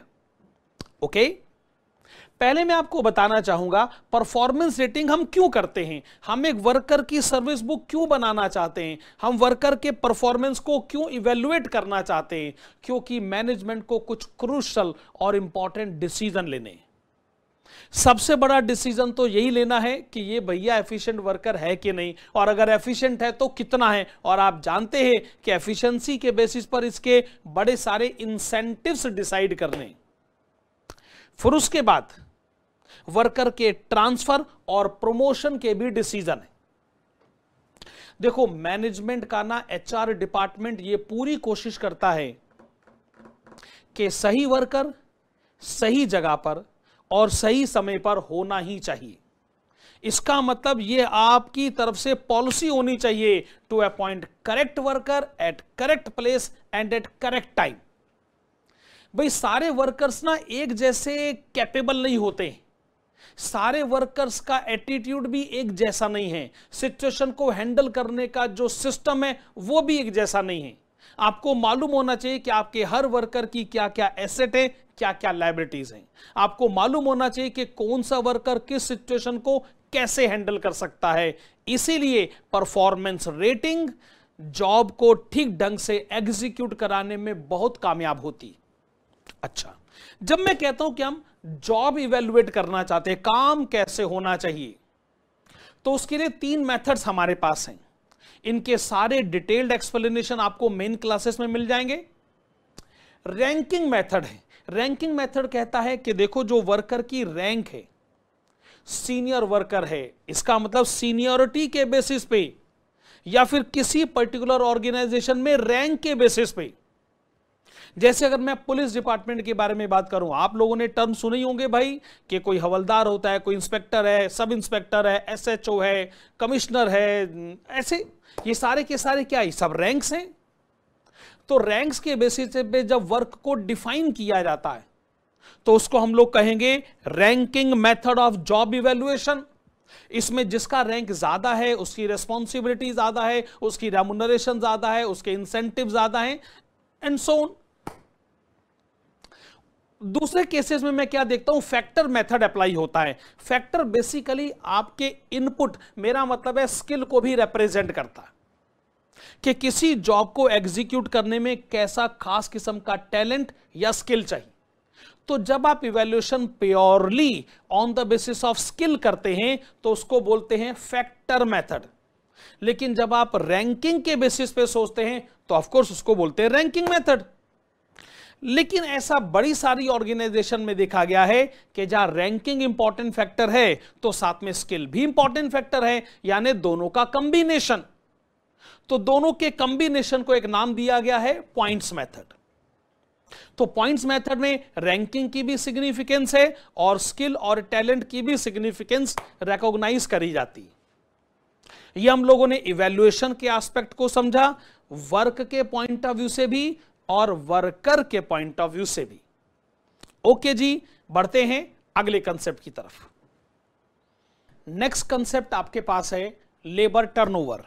ओके, पहले मैं आपको बताना चाहूंगा परफॉर्मेंस रेटिंग हम क्यों करते हैं, हम एक वर्कर की सर्विस बुक क्यों बनाना चाहते हैं, हम वर्कर के परफॉर्मेंस को क्यों इवेल्युएट करना चाहते हैं। क्योंकि मैनेजमेंट को कुछ क्रूशल और इंपॉर्टेंट डिसीजन लेने। सबसे बड़ा डिसीजन तो यही लेना है कि ये भैया एफिशिएंट वर्कर है कि नहीं, और अगर एफिशिएंट है तो कितना है। और आप जानते हैं कि एफिशिएंसी के बेसिस पर इसके बड़े सारे इंसेंटिव्स डिसाइड करने। फिर उसके बाद वर्कर के ट्रांसफर और प्रमोशन के भी डिसीजन है। देखो मैनेजमेंट का ना एचआर डिपार्टमेंट ये पूरी कोशिश करता है कि सही वर्कर सही जगह पर और सही समय पर होना ही चाहिए। इसका मतलब ये आपकी तरफ से पॉलिसी होनी चाहिए to appoint correct worker at correct place and at correct time. भाई सारे वर्कर्स ना एक जैसे कैपेबल नहीं होते, सारे वर्कर्स का एटीट्यूड भी एक जैसा नहीं है, सिचुएशन को हैंडल करने का जो सिस्टम है वो भी एक जैसा नहीं है। आपको मालूम होना चाहिए कि आपके हर वर्कर की क्या क्या एसेट है, क्या क्या लायबिलिटीज हैं। आपको मालूम होना चाहिए कि कौन सा वर्कर किस सिचुएशन को कैसे हैंडल कर सकता है। इसीलिए परफॉर्मेंस रेटिंग जॉब को ठीक ढंग से एग्जीक्यूट कराने में बहुत कामयाब होती। अच्छा, जब मैं कहता हूं कि हम जॉब इवेल्युएट करना चाहते हैं, काम कैसे होना चाहिए, तो उसके लिए 3 मेथड्स हमारे पास हैं। इनके सारे डिटेल्ड एक्सप्लेनेशन आपको मेन क्लासेस में मिल जाएंगे। रैंकिंग मेथड है। रैंकिंग मेथड कहता है कि देखो जो वर्कर की रैंक है, सीनियर वर्कर है, इसका मतलब सीनियरिटी के बेसिस पे या फिर किसी पर्टिकुलर ऑर्गेनाइजेशन में रैंक के बेसिस पे। जैसे अगर मैं पुलिस डिपार्टमेंट के बारे में बात करूं, आप लोगों ने टर्म सुने ही होंगे भाई कि कोई हवलदार होता है, कोई इंस्पेक्टर है, सब इंस्पेक्टर है, एसएचओ है, कमिश्नर है, ऐसे ये सारे के सारे क्या है, सब रैंक्स हैं। तो रैंक्स के बेसिस पे जब वर्क को डिफाइन किया जाता है तो उसको हम लोग कहेंगे ranking method of job evaluation. इसमें जिसका रैंक ज्यादा है उसकी रिस्पॉन्सिबिलिटी ज्यादा है, उसकी रेम्युनरेशन ज्यादा है, उसके इंसेंटिव ज्यादा है एंड सो ऑन। दूसरे केसेस में मैं क्या देखता हूं, फैक्टर मेथड अप्लाई होता है। फैक्टर बेसिकली आपके इनपुट, मेरा मतलब है स्किल को भी रिप्रेजेंट करता है कि किसी जॉब को एग्जीक्यूट करने में कैसा खास किस्म का टैलेंट या स्किल चाहिए। तो जब आप evaluation purely on the basis of skill करते हैं तो उसको बोलते हैं फैक्टर मेथड। लेकिन जब आप रैंकिंग के बेसिस पे सोचते हैं तो ऑफ कोर्स उसको बोलते हैं रैंकिंग मेथड। लेकिन ऐसा बड़ी सारी ऑर्गेनाइजेशन में देखा गया है कि जहां रैंकिंग इंपॉर्टेंट फैक्टर है तो साथ में स्किल भी इंपॉर्टेंट फैक्टर है, यानी दोनों का कंबिनेशन। तो दोनों के कंबिनेशन को एक नाम दिया गया है पॉइंट्स मेथड। तो पॉइंट्स मेथड में रैंकिंग की भी सिग्निफिकेंस है और स्किल और टैलेंट की भी सिग्निफिकेंस रिकॉग्नाइज करी जाती है। ये हम लोगों ने इवैल्यूएशन के एस्पेक्ट को समझा, वर्क के पॉइंट ऑफ व्यू से भी और वर्कर के पॉइंट ऑफ व्यू से भी। ओके जी, बढ़ते हैं अगले कंसेप्ट की तरफ। नेक्स्ट कंसेप्ट आपके पास है लेबर टर्नओवर।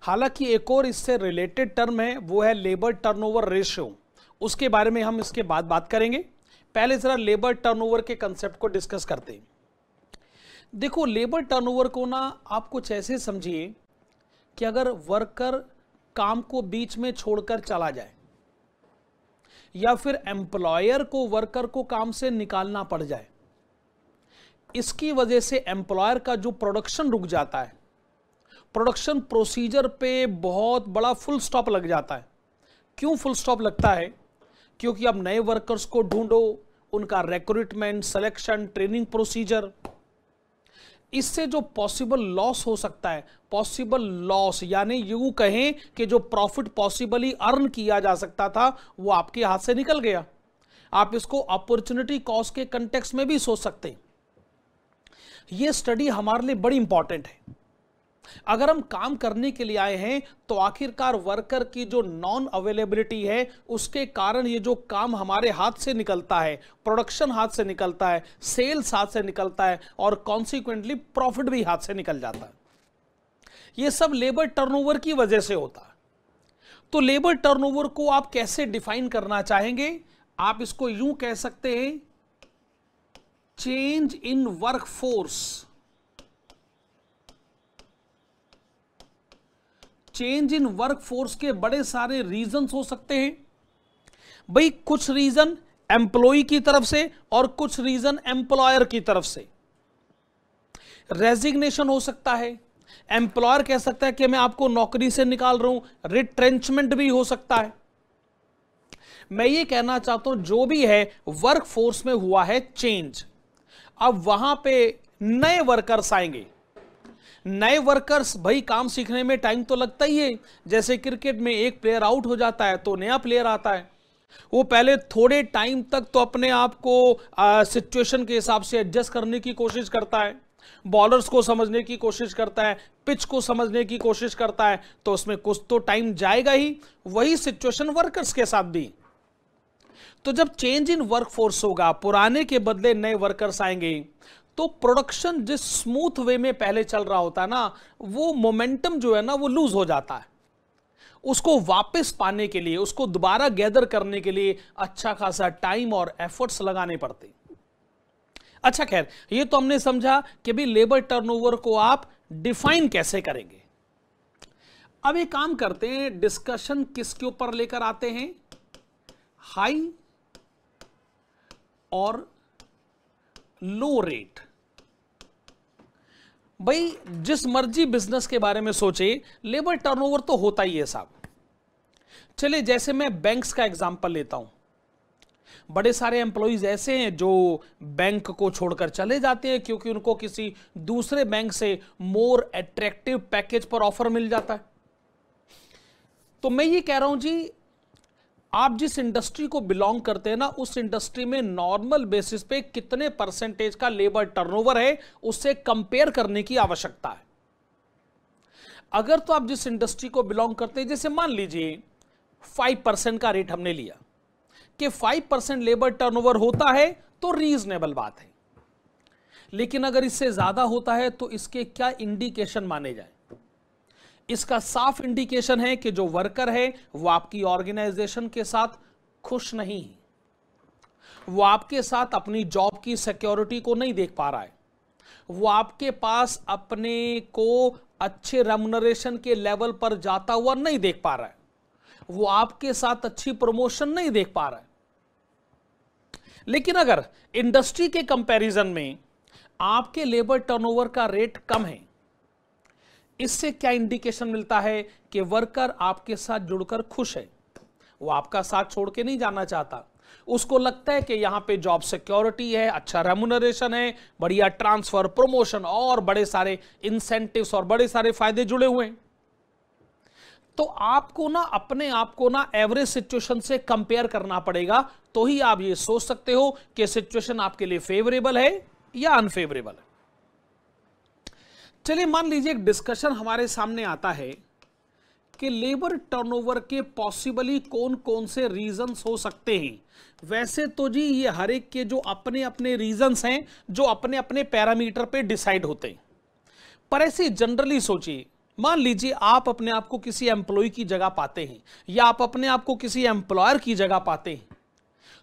हालांकि एक और इससे रिलेटेड टर्म है, वो है लेबर टर्नओवर रेशियो। उसके बारे में हम इसके बाद बात करेंगे। पहले जरा लेबर टर्नओवर के कंसेप्ट को डिस्कस करते हैं। देखो लेबर टर्नओवर को ना आप कुछ ऐसे समझिए कि अगर वर्कर काम को बीच में छोड़कर चला जाए या फिर एम्प्लॉयर को वर्कर को काम से निकालना पड़ जाए, इसकी वजह से एम्प्लॉयर का जो प्रोडक्शन रुक जाता है, प्रोडक्शन प्रोसीजर पे बहुत बड़ा फुल स्टॉप लग जाता है। क्यों फुल स्टॉप लगता है? क्योंकि अब नए वर्कर्स को ढूंढो, उनका रिक्रूटमेंट, सिलेक्शन, ट्रेनिंग प्रोसीजर, इससे जो पॉसिबल लॉस हो सकता है, पॉसिबल लॉस यानी यूं कहें कि जो प्रॉफिट पॉसिबली अर्न किया जा सकता था वो आपके हाथ से निकल गया। आप इसको अपॉर्चुनिटी कॉस्ट के कंटेक्स्ट में भी सोच सकते हैं। यह स्टडी हमारे लिए बड़ी इंपॉर्टेंट है। अगर हम काम करने के लिए आए हैं तो आखिरकार वर्कर की जो नॉन अवेलेबिलिटी है उसके कारण ये जो काम हमारे हाथ से निकलता है, प्रोडक्शन हाथ से निकलता है, सेल्स हाथ से निकलता है और कॉन्सिक्वेंटली प्रॉफिट भी हाथ से निकल जाता है, ये सब लेबर टर्नओवर की वजह से होता है। तो लेबर टर्नओवर को आप कैसे डिफाइन करना चाहेंगे? आप इसको यूं कह सकते हैं change in workforce, change in workforce के बड़े सारे रीजंस हो सकते हैं भाई। कुछ रीजन एम्प्लॉय की तरफ से और कुछ रीजन एम्प्लॉयर की तरफ से। रेजिग्नेशन हो सकता है, एम्प्लॉयर कह सकता है कि मैं आपको नौकरी से निकाल रहा हूं। रिट्रेंचमेंट भी हो सकता है। मैं ये कहना चाहता हूं जो भी है वर्कफोर्स में हुआ है चेंज, अब वहां पे नए वर्कर्स आएंगे। नए वर्कर्स भाई काम सीखने में टाइम तो लगता ही है। जैसे क्रिकेट में एक प्लेयर आउट हो जाता है तो नया प्लेयर आता है, वो पहले थोड़े टाइम तक तो अपने आप को सिचुएशन के हिसाब से एडजस्ट करने की कोशिश करता है, बॉलर्स को समझने की कोशिश करता है, पिच को समझने की कोशिश करता है, तो उसमें कुछ तो टाइम जाएगा ही। वही सिचुएशन वर्कर्स के साथ भी। तो जब चेंज इन वर्कफोर्स होगा, पुराने के बदले नए वर्कर्स आएंगे, तो प्रोडक्शन जिस स्मूथ वे में पहले चल रहा होता है ना, वो मोमेंटम जो है ना वो लूज हो जाता है। उसको वापस पाने के लिए, उसको दोबारा गैदर करने के लिए अच्छा खासा टाइम और एफर्ट्स लगाने पड़ते। अच्छा खैर, ये तो हमने समझा कि भी लेबर टर्नओवर को आप डिफाइन कैसे करेंगे। अब एक काम करते हैं, डिस्कशन किसके ऊपर लेकर आते हैं, हाई और लो रेट। भाई जिस मर्जी बिजनेस के बारे में सोचे, लेबर टर्नओवर तो होता ही है साहब। चलिए जैसे मैं बैंक्स का एग्जांपल लेता हूं, बड़े सारे एम्प्लॉइज ऐसे हैं जो बैंक को छोड़कर चले जाते हैं क्योंकि उनको किसी दूसरे बैंक से मोर अट्रैक्टिव पैकेज पर ऑफर मिल जाता है। तो मैं ये कह रहा हूं जी, आप जिस इंडस्ट्री को बिलोंग करते हैं ना, उस इंडस्ट्री में नॉर्मल बेसिस पे कितने परसेंटेज का लेबर टर्नओवर है, उससे कंपेयर करने की आवश्यकता है। अगर तो आप जिस इंडस्ट्री को बिलोंग करते हैं, जैसे मान लीजिए 5% का रेट हमने लिया कि 5% लेबर टर्नओवर होता है तो रीजनेबल बात है। लेकिन अगर इससे ज्यादा होता है तो इसके क्या इंडिकेशन माने जाए? इसका साफ इंडिकेशन है कि जो वर्कर है वो आपकी ऑर्गेनाइजेशन के साथ खुश नहीं है, वो आपके साथ अपनी जॉब की सिक्योरिटी को नहीं देख पा रहा है, वो आपके पास अपने को अच्छे रेम्युनरेशन के लेवल पर जाता हुआ नहीं देख पा रहा है, वो आपके साथ अच्छी प्रमोशन नहीं देख पा रहा है। लेकिन अगर इंडस्ट्री के कंपैरिजन में आपके लेबर टर्नओवर का रेट कम है, इससे क्या इंडिकेशन मिलता है कि वर्कर आपके साथ जुड़कर खुश है, वो आपका साथ छोड़ के नहीं जाना चाहता, उसको लगता है कि यहां पे जॉब सिक्योरिटी है, अच्छा रेम्युनरेशन है, बढ़िया ट्रांसफर, प्रमोशन और बड़े सारे इंसेंटिव्स और बड़े सारे फायदे जुड़े हुए हैं। तो आपको ना अपने आप को ना एवरेज सिचुएशन से कंपेयर करना पड़ेगा, तो ही आप ये सोच सकते हो कि सिचुएशन आपके लिए फेवरेबल है या अनफेवरेबल है। चलिए मान लीजिए एक डिस्कशन हमारे सामने आता है कि लेबर टर्नओवर के पॉसिबली कौन कौन से रीजंस हो सकते हैं। वैसे तो जी ये हर एक के जो अपने अपने रीजंस हैं, जो अपने अपने पैरामीटर पे डिसाइड होते हैं, पर ऐसे जनरली सोचिए, मान लीजिए आप अपने आप को किसी एम्प्लॉय की जगह पाते हैं या आप अपने आप को किसी एम्प्लॉयर की जगह पाते हैं,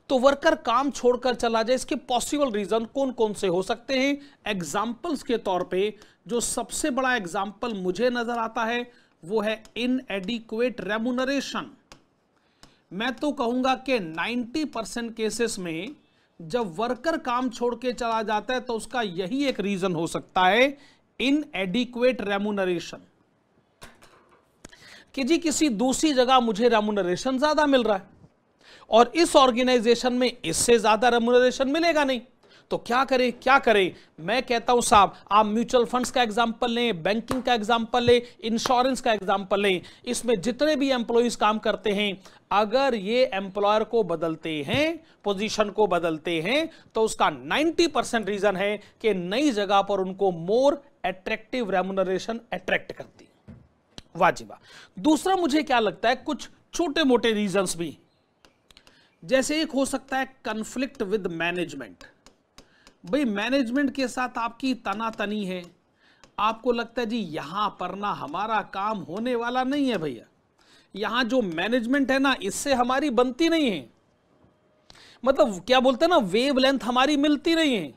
तो वर्कर काम छोड़कर चला जाए, इसके पॉसिबल रीजन कौन कौन से हो सकते हैं। एग्जाम्पल्स के तौर पे जो सबसे बड़ा एग्जाम्पल मुझे नजर आता है वो है इनएडिक्वेट रेम्युनरेशन। मैं तो कहूंगा कि 90% केसेस में जब वर्कर काम छोड़ के चला जाता है तो उसका यही एक रीजन हो सकता है, इनएडिक्वेट रेम्युनरेशन, कि जी किसी दूसरी जगह मुझे रेम्युनरेशन ज्यादा मिल रहा है और इस ऑर्गेनाइजेशन में इससे ज्यादा रेम्युनरेशन मिलेगा नहीं, तो क्या करें क्या करें। मैं कहता हूं साहब, आप म्यूचुअल फंड्स का एग्जांपल लें, बैंकिंग का एग्जांपल लें, इंश्योरेंस का एग्जांपल लें, इसमें जितने भी एम्प्लॉइज काम करते हैं, अगर ये एम्प्लॉयर को बदलते हैं, पोजीशन को बदलते हैं, तो उसका 90% रीजन है कि नई जगह पर उनको मोर अट्रैक्टिव रेम्युनरेशन अट्रैक्ट करती, वाजिबा। दूसरा मुझे क्या लगता है, कुछ छोटे मोटे रीजंस भी, जैसे एक हो सकता है कन्फ्लिक्ट विद मैनेजमेंट। भाई मैनेजमेंट के साथ आपकी तनातनी है, आपको लगता है जी यहां पर ना हमारा काम होने वाला नहीं है भैया, यहां जो मैनेजमेंट है ना इससे हमारी बनती नहीं है, मतलब क्या बोलते हैं ना, वेवलेंथ हमारी मिलती नहीं है,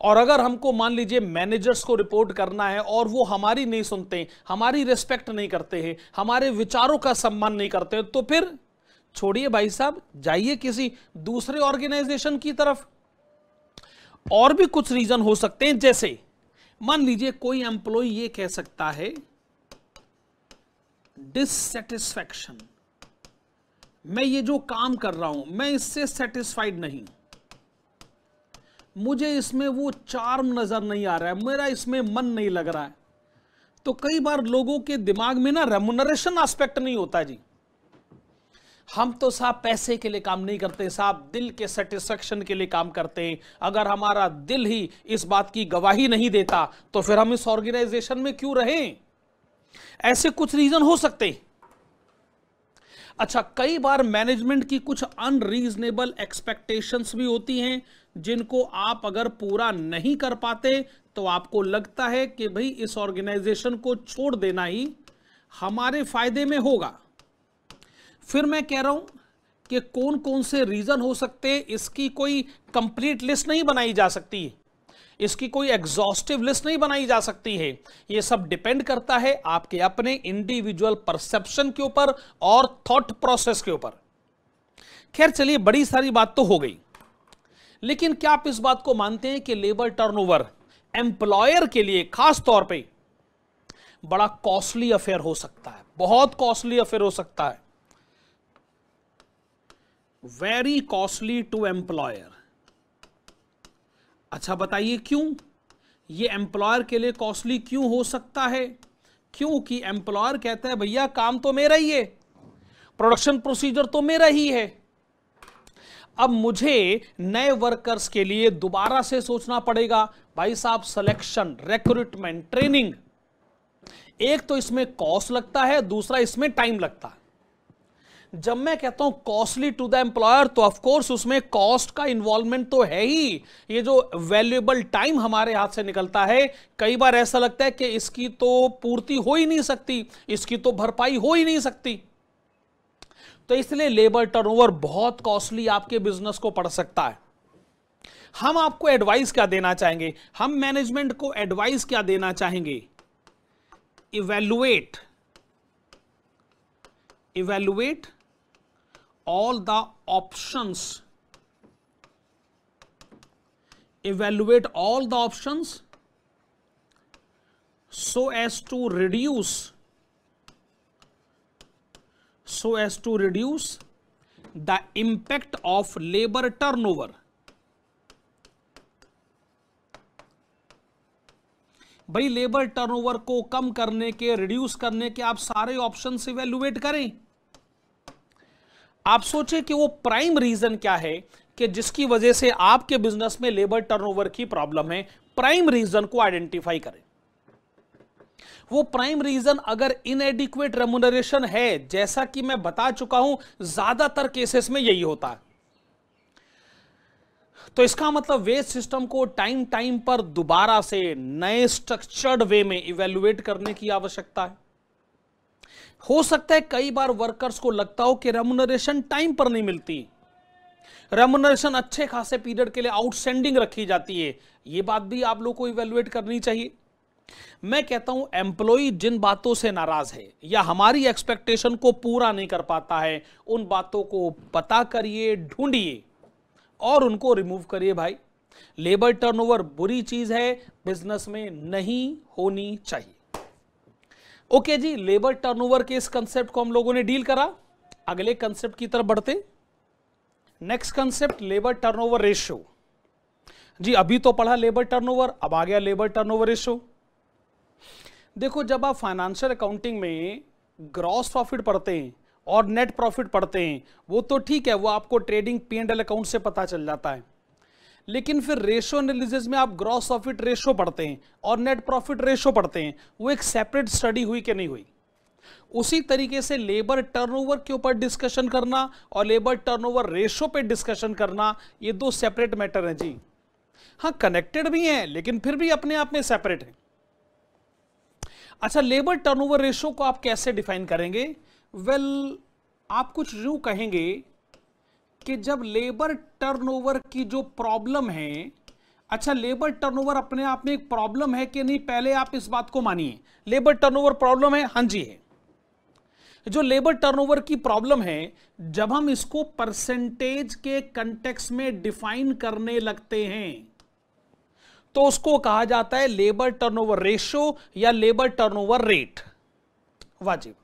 और अगर हमको मान लीजिए मैनेजर्स को रिपोर्ट करना है और वो हमारी नहीं सुनते, हमारी रिस्पेक्ट नहीं करते हैं, हमारे विचारों का सम्मान नहीं करते, तो फिर छोड़िए भाई साहब, जाइए किसी दूसरे ऑर्गेनाइजेशन की तरफ। और भी कुछ रीजन हो सकते हैं, जैसे मान लीजिए कोई एम्प्लॉय ये कह सकता है डिससेटिस्फैक्शन, मैं ये जो काम कर रहा हूं मैं इससे सेटिस्फाइड नहीं, मुझे इसमें वो चार्म नजर नहीं आ रहा है, मेरा इसमें मन नहीं लग रहा है। तो कई बार लोगों के दिमाग में ना रेम्युनरेशन एस्पेक्ट नहीं होता जी, हम तो साहब पैसे के लिए काम नहीं करते साहब, दिल के सेटिस्फेक्शन के लिए काम करते हैं। अगर हमारा दिल ही इस बात की गवाही नहीं देता तो फिर हम इस ऑर्गेनाइजेशन में क्यों रहें? ऐसे कुछ रीजन हो सकते हैं। अच्छा, कई बार मैनेजमेंट की कुछ अनरीजनेबल एक्सपेक्टेशंस भी होती हैं, जिनको आप अगर पूरा नहीं कर पाते तो आपको लगता है कि भाई इस ऑर्गेनाइजेशन को छोड़ देना ही हमारे फायदे में होगा। फिर मैं कह रहा हूं कि कौन कौन से रीजन हो सकते हैं, इसकी कोई कंप्लीट लिस्ट नहीं बनाई जा सकती है, इसकी कोई एग्जॉस्टिव लिस्ट नहीं बनाई जा सकती है। यह सब डिपेंड करता है आपके अपने इंडिविजुअल परसेप्शन के ऊपर और थॉट प्रोसेस के ऊपर। खैर चलिए, बड़ी सारी बात तो हो गई, लेकिन क्या आप इस बात को मानते हैं कि लेबर टर्नओवर एम्प्लॉयर के लिए खास तौर पे बड़ा कॉस्टली अफेयर हो सकता है, बहुत कॉस्टली अफेयर हो सकता है, वेरी कॉस्टली टू एम्प्लॉयर। अच्छा बताइए क्यों ये एम्प्लॉयर के लिए कॉस्टली क्यों हो सकता है? क्योंकि एम्प्लॉयर कहता है भैया काम तो मेरा ही है, प्रोडक्शन प्रोसीजर तो मेरा ही है, अब मुझे नए वर्कर्स के लिए दोबारा से सोचना पड़ेगा। भाई साहब, सिलेक्शन, रिक्रूटमेंट, ट्रेनिंग, एक तो इसमें कॉस्ट लगता है, दूसरा इसमें टाइम लगता है। जब मैं कहता हूं कॉस्टली टू द एम्प्लॉयर, तो ऑफ कोर्स उसमें कॉस्ट का इन्वॉल्वमेंट तो है ही, ये जो वैल्यूएबल टाइम हमारे हाथ से निकलता है, कई बार ऐसा लगता है कि इसकी तो पूर्ति हो ही नहीं सकती, इसकी तो भरपाई हो ही नहीं सकती। तो इसलिए लेबर टर्नओवर बहुत कॉस्टली आपके बिजनेस को पड़ सकता है। हम आपको एडवाइस क्या देना चाहेंगे, हम मैनेजमेंट को एडवाइस क्या देना चाहेंगे? Evaluate all the options, evaluate all the options so as to reduce the impact of labor turnover। भाई लेबर टर्नओवर को कम करने के, रिड्यूस करने के आप सारे ऑप्शंस इवैल्यूएट करें। आप सोचें कि वो प्राइम रीजन क्या है कि जिसकी वजह से आपके बिजनेस में लेबर टर्नओवर की प्रॉब्लम है, प्राइम रीजन को आइडेंटिफाई करें। वो प्राइम रीजन अगर इनएडिक्वेट रेम्युनरेशन है, जैसा कि मैं बता चुका हूं ज्यादातर केसेस में यही होता है, तो इसका मतलब वेज सिस्टम को टाइम टाइम पर दोबारा से नए स्ट्रक्चर्ड वे में इवैल्यूएट करने की आवश्यकता है। हो सकता है कई बार वर्कर्स को लगता हो कि रेम्युनरेशन टाइम पर नहीं मिलती, रेम्युनरेशन अच्छे खासे पीरियड के लिए आउटस्टैंडिंग रखी जाती है, यह बात भी आप लोगों को इवैल्यूएट करनी चाहिए। मैं कहता हूं एम्प्लॉय जिन बातों से नाराज है या हमारी एक्सपेक्टेशन को पूरा नहीं कर पाता है, उन बातों को पता करिए, ढूंढिए और उनको रिमूव करिए। भाई लेबर टर्नओवर बुरी चीज है, बिजनेस में नहीं होनी चाहिए। ओके जी, लेबर टर्नओवर के इस कंसेप्ट को हम लोगों ने डील करा। अगले कंसेप्ट की तरफ बढ़ते। Next concept labour turnover ratio. जी अभी तो पढ़ा लेबर टर्नओवर, अब आ गया लेबर टर्नओवर रेशियो। देखो, जब आप फाइनेंशियल अकाउंटिंग में ग्रॉस प्रॉफिट पढ़ते हैं और नेट प्रॉफिट पढ़ते हैं, वो तो ठीक है, वो आपको ट्रेडिंग P&L अकाउंट से पता चल जाता है, लेकिन फिर रेशियो एनालिसिस में आप ग्रॉस प्रॉफिट रेशियो पढ़ते हैं और नेट प्रॉफिट रेशियो पढ़ते हैं, वो एक सेपरेट स्टडी हुई कि नहीं हुई? उसी तरीके से लेबर टर्नओवर के ऊपर डिस्कशन करना और लेबर टर्नओवर रेशियो पे डिस्कशन करना, ये दो सेपरेट मैटर हैं जी। हाँ, कनेक्टेड भी हैं लेकिन फिर भी अपने आप में सेपरेट है। अच्छा, लेबर टर्नओवर रेशियो को आप कैसे डिफाइन करेंगे? वेल, आप कुछ यूं कहेंगे कि जब लेबर टर्नओवर की जो प्रॉब्लम है अच्छा, लेबर टर्नओवर अपने आप में एक प्रॉब्लम है कि नहीं, पहले आप इस बात को मानिए। लेबर टर्नओवर प्रॉब्लम है? हां जी है। जो लेबर टर्नओवर की प्रॉब्लम है, जब हम इसको परसेंटेज के कंटेक्स्ट में डिफाइन करने लगते हैं तो उसको कहा जाता है लेबर टर्नओवर रेशियो या लेबर टर्नओवर रेट। वाजिब।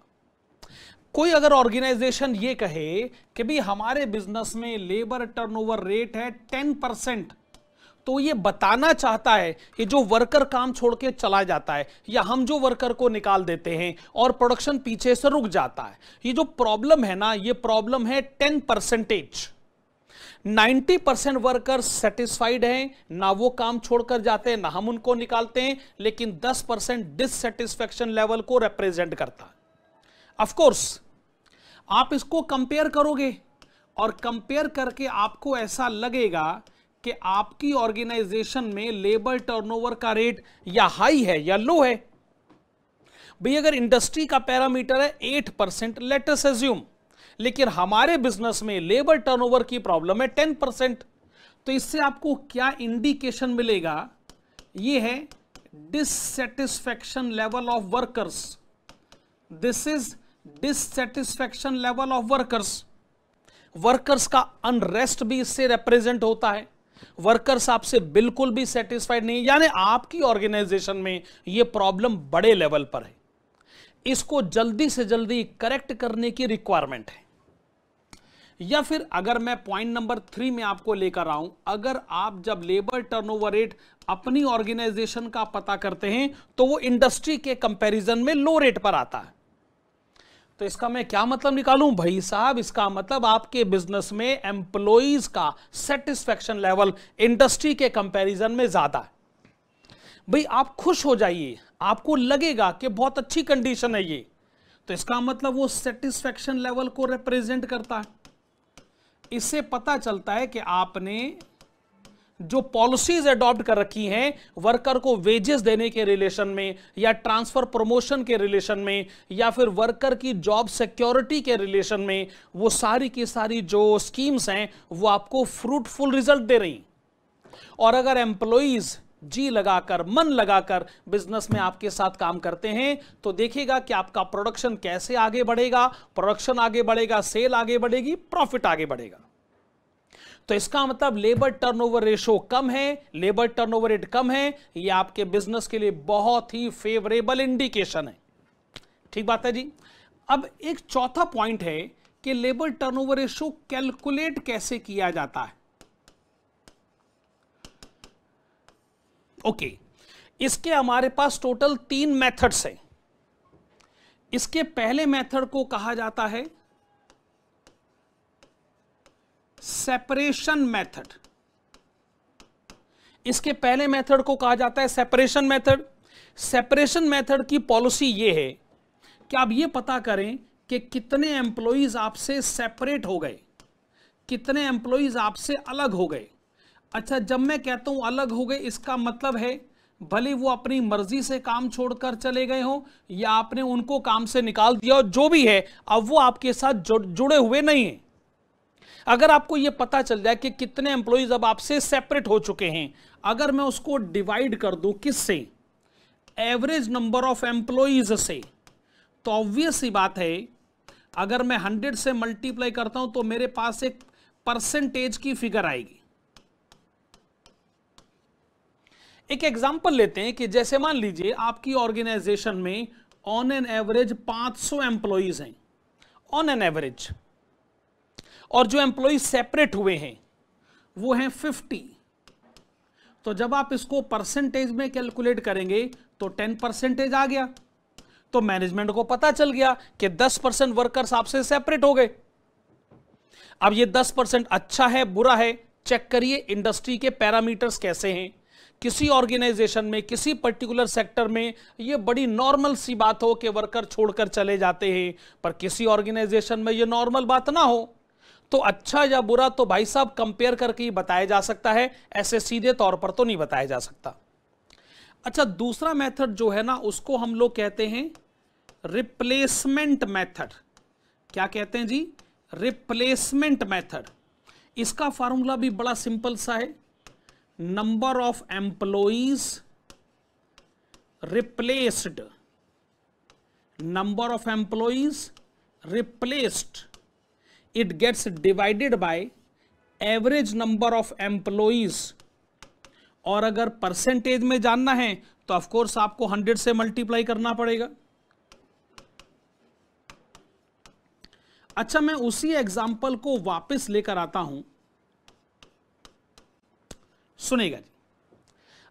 कोई अगर ऑर्गेनाइजेशन ये कहे कि भी हमारे बिजनेस में लेबर टर्नओवर रेट है 10%, तो ये बताना चाहता है कि जो वर्कर काम छोड़ के चला जाता है या हम जो वर्कर को निकाल देते हैं और प्रोडक्शन पीछे से रुक जाता है, ये जो प्रॉब्लम है ना, ये प्रॉब्लम है 10%। 90% वर्कर सेटिस्फाइड हैं, ना वो काम छोड़कर जाते हैं ना हम उनको निकालते हैं, लेकिन 10% डिससेटिस्फैक्शन लेवल को रिप्रेजेंट करता है। ऑफ कोर्स आप इसको कंपेयर करोगे और कंपेयर करके आपको ऐसा लगेगा कि आपकी ऑर्गेनाइजेशन में लेबर टर्नओवर का रेट या हाई है या लो है। भाई अगर इंडस्ट्री का पैरामीटर है 8%, लेट अस अज्यूम, लेकिन हमारे बिजनेस में लेबर टर्नओवर की प्रॉब्लम है 10%, तो इससे आपको क्या इंडिकेशन मिलेगा? यह है dissatisfaction level of workers. This is dissatisfaction level of workers. Workers का अनरेस्ट भी इससे रिप्रेजेंट होता है। वर्कर्स आपसे बिल्कुल भी सेटिस्फाइड नहीं, यानी आपकी ऑर्गेनाइजेशन में यह प्रॉब्लम बड़े लेवल पर है। इसको जल्दी से जल्दी करेक्ट करने की रिक्वायरमेंट है। या फिर अगर मैं पॉइंट नंबर 3 में आपको लेकर आऊं, अगर आप जब लेबर टर्नओवर रेट अपनी ऑर्गेनाइजेशन का पता करते हैं तो वो इंडस्ट्री के कंपैरिजन में लो रेट पर आता है, तो इसका मैं क्या मतलब निकालूं? भाई साहब, इसका मतलब आपके बिजनेस में एम्प्लॉइज का सेटिस्फैक्शन लेवल इंडस्ट्री के कंपैरिजन में ज्यादा है। भाई आप खुश हो जाइए, आपको लगेगा कि बहुत अच्छी कंडीशन है ये, तो इसका मतलब वो सेटिस्फैक्शन लेवल को रिप्रेजेंट करता है। इससे पता चलता है कि आपने जो पॉलिसीज अडॉप्ट कर रखी हैं वर्कर को वेजेस देने के रिलेशन में या ट्रांसफर प्रमोशन के रिलेशन में या फिर वर्कर की जॉब सिक्योरिटी के रिलेशन में, वो सारी की सारी जो स्कीम्स हैं वो आपको फ्रूटफुल रिजल्ट दे रही। और अगर एम्प्लॉइज जी लगाकर, मन लगाकर बिजनेस में आपके साथ काम करते हैं तो देखिएगा कि आपका प्रोडक्शन कैसे आगे बढ़ेगा, प्रोडक्शन आगे बढ़ेगा, सेल आगे बढ़ेगी, प्रॉफिट आगे बढ़ेगा। तो इसका मतलब लेबर टर्नओवर रेशो कम है, लेबर टर्नओवर रेट कम है, यह आपके बिजनेस के लिए बहुत ही फेवरेबल इंडिकेशन है। ठीक बात है जी। अब एक चौथा पॉइंट है कि लेबर टर्नओवर रेशो कैलकुलेट कैसे किया जाता है। ओके, इसके हमारे पास टोटल 3 मेथड्स हैं। इसके पहले मेथड को कहा जाता है सेपरेशन मेथड। इसके पहले मेथड को कहा जाता है सेपरेशन मेथड। सेपरेशन मेथड की पॉलिसी यह है कि आप यह पता करें कि कितने एम्प्लॉइज आपसे सेपरेट हो गए, कितने एम्प्लॉइज आपसे अलग हो गए। अच्छा, जब मैं कहता हूं अलग हो गए, इसका मतलब है भले वो अपनी मर्जी से काम छोड़कर चले गए हो या आपने उनको काम से निकाल दिया हो, जो भी है, अब वो आपके साथ जुड़े हुए नहीं है। अगर आपको यह पता चल जाए कि कितने एम्प्लॉइज अब आपसे सेपरेट हो चुके हैं, अगर मैं उसको डिवाइड कर दूं किससे? एवरेज नंबर ऑफ एम्प्लॉइज से, तो ऑब्वियस सी बात है अगर मैं 100 से मल्टीप्लाई करता हूं तो मेरे पास एक परसेंटेज की फिगर आएगी। एक एग्जांपल लेते हैं कि जैसे मान लीजिए आपकी ऑर्गेनाइजेशन में ऑन एन एवरेज 500 एम्प्लॉइज हैं, ऑन एन एवरेज, और जो एम्प्लॉइज सेपरेट हुए हैं वो हैं 50। तो जब आप इसको परसेंटेज में कैलकुलेट करेंगे तो 10% आ गया। तो मैनेजमेंट को पता चल गया कि 10% वर्कर्स आपसे सेपरेट हो गए। अब ये 10% अच्छा है बुरा है, चेक करिए इंडस्ट्री के पैरामीटर्स कैसे हैं। किसी ऑर्गेनाइजेशन में, किसी पर्टिकुलर सेक्टर में यह बड़ी नॉर्मल सी बात हो कि वर्कर छोड़कर चले जाते हैं, पर किसी ऑर्गेनाइजेशन में यह नॉर्मल बात ना हो। तो अच्छा या बुरा तो भाई साहब कंपेयर करके ही बताया जा सकता है, ऐसे सीधे तौर पर तो नहीं बताया जा सकता। अच्छा, दूसरा मेथड जो है ना उसको हम लोग कहते हैं रिप्लेसमेंट मेथड। क्या कहते हैं जी? Replacement method. इसका फार्मूला भी बड़ा सिंपल सा है, number of employees replaced, number of employees replaced, it gets divided by average number of employees. और अगर परसेंटेज में जानना है तो ऑफ कोर्स आपको 100 से मल्टीप्लाई करना पड़ेगा. अच्छा, मैं उसी एग्जाम्पल को वापस लेकर आता हूं, सुनेगा जी.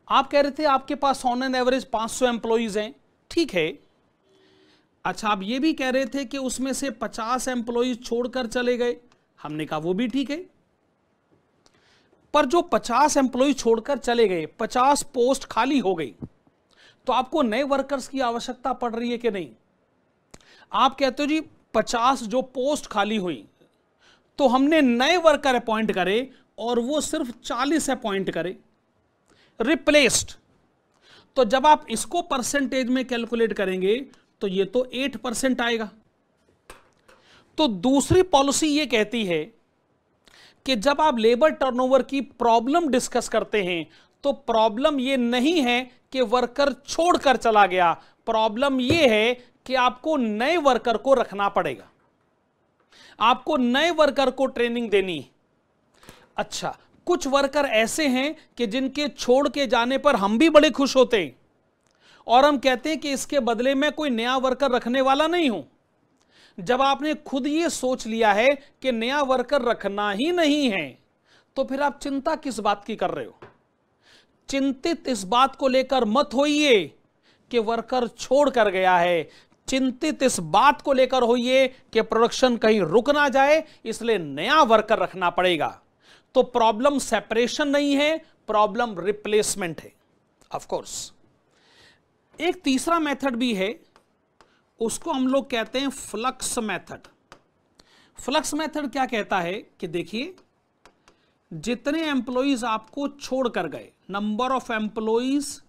आप कह रहे थे आपके pass on an average 500 employees हैं, ठीक है. अच्छा, आप ये भी कह रहे थे कि उसमें से 50 एम्प्लॉइज छोड़कर चले गए. हमने कहा वो भी ठीक है, पर जो 50 एम्प्लॉइज छोड़कर चले गए, 50 पोस्ट खाली हो गई, तो आपको नए वर्कर्स की आवश्यकता पड़ रही है कि नहीं? आप कहते हो जी 50 जो पोस्ट खाली हुई तो हमने नए वर्कर अपॉइंट करे और वो सिर्फ 40 अपॉइंट करे, रिप्लेस्ड. तो जब आप इसको परसेंटेज में कैलकुलेट करेंगे तो ये तो 8% आएगा. तो दूसरी पॉलिसी ये कहती है कि जब आप लेबर टर्नओवर की प्रॉब्लम डिस्कस करते हैं तो प्रॉब्लम ये नहीं है कि वर्कर छोड़कर चला गया, प्रॉब्लम ये है कि आपको नए वर्कर को रखना पड़ेगा, आपको नए वर्कर को ट्रेनिंग देनी. अच्छा, कुछ वर्कर ऐसे हैं कि जिनके छोड़ के जाने पर हम भी बड़े खुश होते हैं और हम कहते हैं कि इसके बदले में कोई नया वर्कर रखने वाला नहीं हूं. जब आपने खुद ये सोच लिया है कि नया वर्कर रखना ही नहीं है, तो फिर आप चिंता किस बात की कर रहे हो? चिंतित इस बात को लेकर मत होइए कि वर्कर छोड़ कर गया है, चिंतित इस बात को लेकर होइए कि प्रोडक्शन कहीं रुक ना जाए, इसलिए नया वर्कर रखना पड़ेगा. तो प्रॉब्लम सेपरेशन नहीं है, प्रॉब्लम रिप्लेसमेंट है. ऑफ कोर्स एक तीसरा मेथड भी है, उसको हम लोग कहते हैं फ्लक्स मेथड. फ्लक्स मेथड क्या कहता है कि देखिए, जितने एम्प्लॉइज आपको छोड़कर गए, नंबर ऑफ एम्प्लॉइज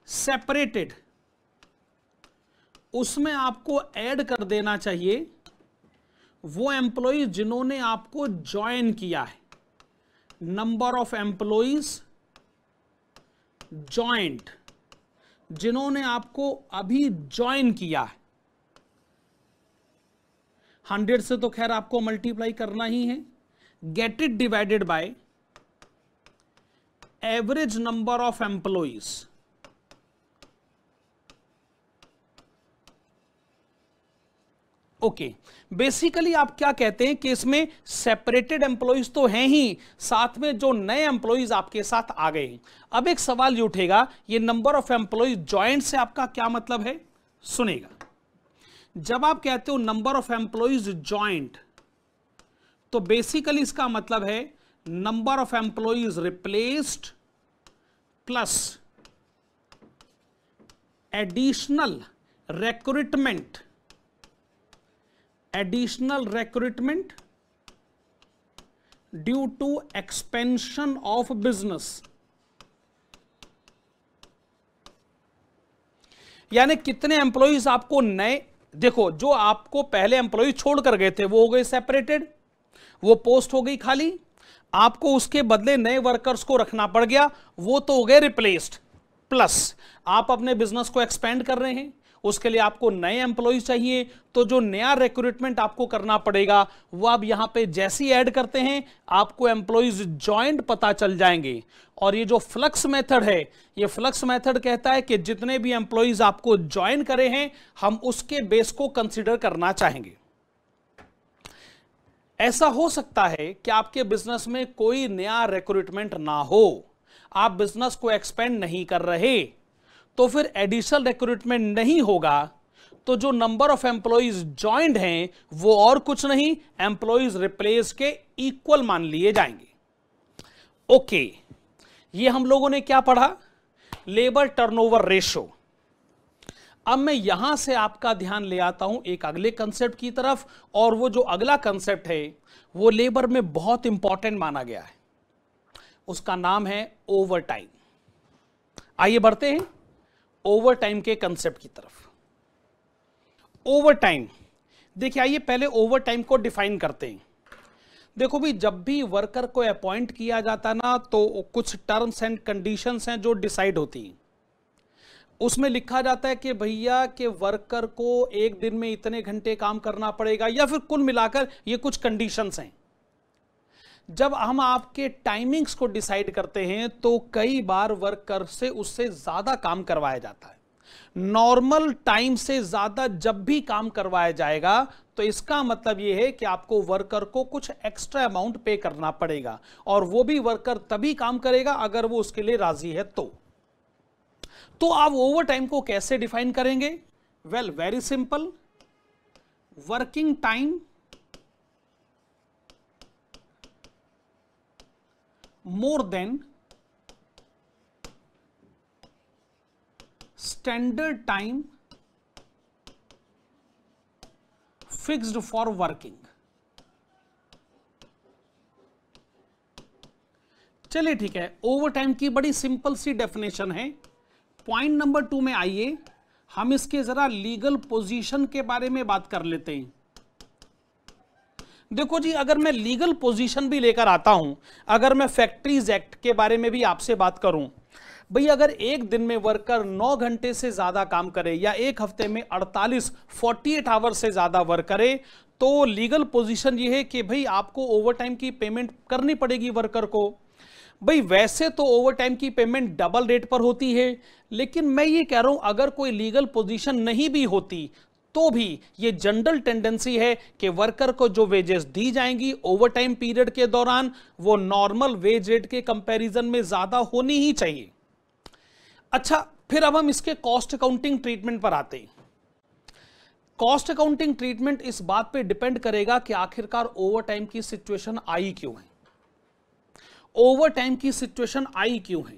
सेपरेटेड, उसमें आपको ऐड कर देना चाहिए वो एम्प्लॉइज जिन्होंने आपको ज्वाइन किया है. नंबर ऑफ एम्प्लॉइज ज्वाइंट, जिन्होंने आपको अभी ज्वाइन किया है. 100 से तो खैर आपको मल्टीप्लाई करना ही है. Get it divided by average number of employees. Okay, basically आप क्या कहते हैं कि इसमें सेपरेटेड एम्प्लॉइज तो हैं ही, साथ में जो नए एम्प्लॉइज आपके साथ आ गए हैं. अब एक सवाल ये उठेगा, ये नंबर ऑफ एम्प्लॉइज ज्वाइंट से आपका क्या मतलब है? सुनेगा. जब आप कहते हो नंबर ऑफ एम्प्लॉइज ज्वाइंट, तो बेसिकली इसका मतलब है number of employees replaced plus additional recruitment, additional recruitment due to expansion of business. यानी कितने एम्प्लॉइज आपको नए, देखो जो आपको पहले एम्प्लॉइज छोड़ कर गए थे वो हो गए सेपरेटेड, वो पोस्ट हो गई खाली, आपको उसके बदले नए वर्कर्स को रखना पड़ गया, वो तो हो गए रिप्लेस्ड. प्लस आप अपने बिजनेस को एक्सपेंड कर रहे हैं, उसके लिए आपको नए एम्प्लॉइज चाहिए, तो जो नया रिक्रूटमेंट आपको करना पड़ेगा वो आप यहां पे जैसे ही ऐड करते हैं आपको एम्प्लॉइज ज्वाइंट पता चल जाएंगे. और ये जो फ्लक्स मेथड है, ये फ्लक्स मेथड कहता है कि जितने भी एम्प्लॉइज आपको ज्वाइन करे हैं हम उसके बेस को कंसीडर करना चाहेंगे. ऐसा हो सकता है कि आपके बिजनेस में कोई नया रिक्रूटमेंट ना हो, आप बिजनेस को एक्सपेंड नहीं कर रहे, तो फिर एडिशनल रिक्रूटमेंट नहीं होगा, तो जो नंबर ऑफ एम्प्लॉइज ज्वाइंट हैं वो और कुछ नहीं, एम्प्लॉइज रिप्लेस के इक्वल मान लिए जाएंगे. ओके, ये हम लोगों ने क्या पढ़ा? Labour turnover ratio. अब मैं यहां से आपका ध्यान ले आता हूं एक अगले कंसेप्ट की तरफ, और वो जो अगला कंसेप्ट है वो लेबर में बहुत इंपॉर्टेंट माना गया है, उसका नाम है ओवर टाइम. आइए बढ़ते हैं ओवर टाइम के कंसेप्ट की तरफ. ओवर टाइम, देखिए आइए पहले ओवर टाइम को डिफाइन करते हैं. देखो भी, जब भी वर्कर को अपॉइंट किया जाता है ना, तो कुछ टर्म्स एंड कंडीशंस हैं जो डिसाइड होती हैं। उसमें लिखा जाता है कि भैया के वर्कर को एक दिन में इतने घंटे काम करना पड़ेगा, या फिर कुल मिलाकर ये कुछ कंडीशंस हैं। जब हम आपके टाइमिंग्स को डिसाइड करते हैं तो कई बार वर्कर से उससे ज्यादा काम करवाया जाता है। नॉर्मल टाइम से ज्यादा जब भी काम करवाया जाएगा तो इसका मतलब यह है कि आपको वर्कर को कुछ एक्स्ट्रा अमाउंट पे करना पड़ेगा, और वो भी वर्कर तभी काम करेगा अगर वो उसके लिए राजी है। तो आप ओवर टाइम को कैसे डिफाइन करेंगे? Well, very simple, working time more than standard time fixed for working। चलिए ठीक है, ओवर टाइम की बड़ी सिंपल सी डेफिनेशन है। पॉइंट नंबर 2 में आइए, हम इसके जरा लीगल पोजीशन के बारे में बात कर लेते हैं। देखो जी, अगर मैं लीगल पोजीशन भी लेकर आता हूं, अगर मैं फैक्ट्रीज एक्ट के बारे में भी आपसे बात करूं, भाई अगर एक दिन में वर्कर 9 घंटे से ज्यादा काम करे या एक हफ्ते में 48 आवर से ज्यादा वर्क करे, तो लीगल पोजीशन ये है कि भाई आपको ओवर टाइम की पेमेंट करनी पड़ेगी वर्कर को। भाई वैसे तो ओवर टाइम की पेमेंट डबल रेट पर होती है, लेकिन मैं ये कह रहा हूं अगर कोई लीगल पोजीशन नहीं भी होती तो भी ये जनरल टेंडेंसी है कि वर्कर को जो वेजेस दी जाएंगी ओवर टाइम पीरियड के दौरान वो नॉर्मल वेज रेट के कंपैरिजन में ज्यादा होनी ही चाहिए। अच्छा, फिर अब हम इसके कॉस्ट अकाउंटिंग ट्रीटमेंट पर आते हैं। कॉस्ट अकाउंटिंग ट्रीटमेंट इस बात पे डिपेंड करेगा कि आखिरकार ओवर टाइम की सिचुएशन आई क्यों है। ओवर टाइम की सिचुएशन आई क्यों है,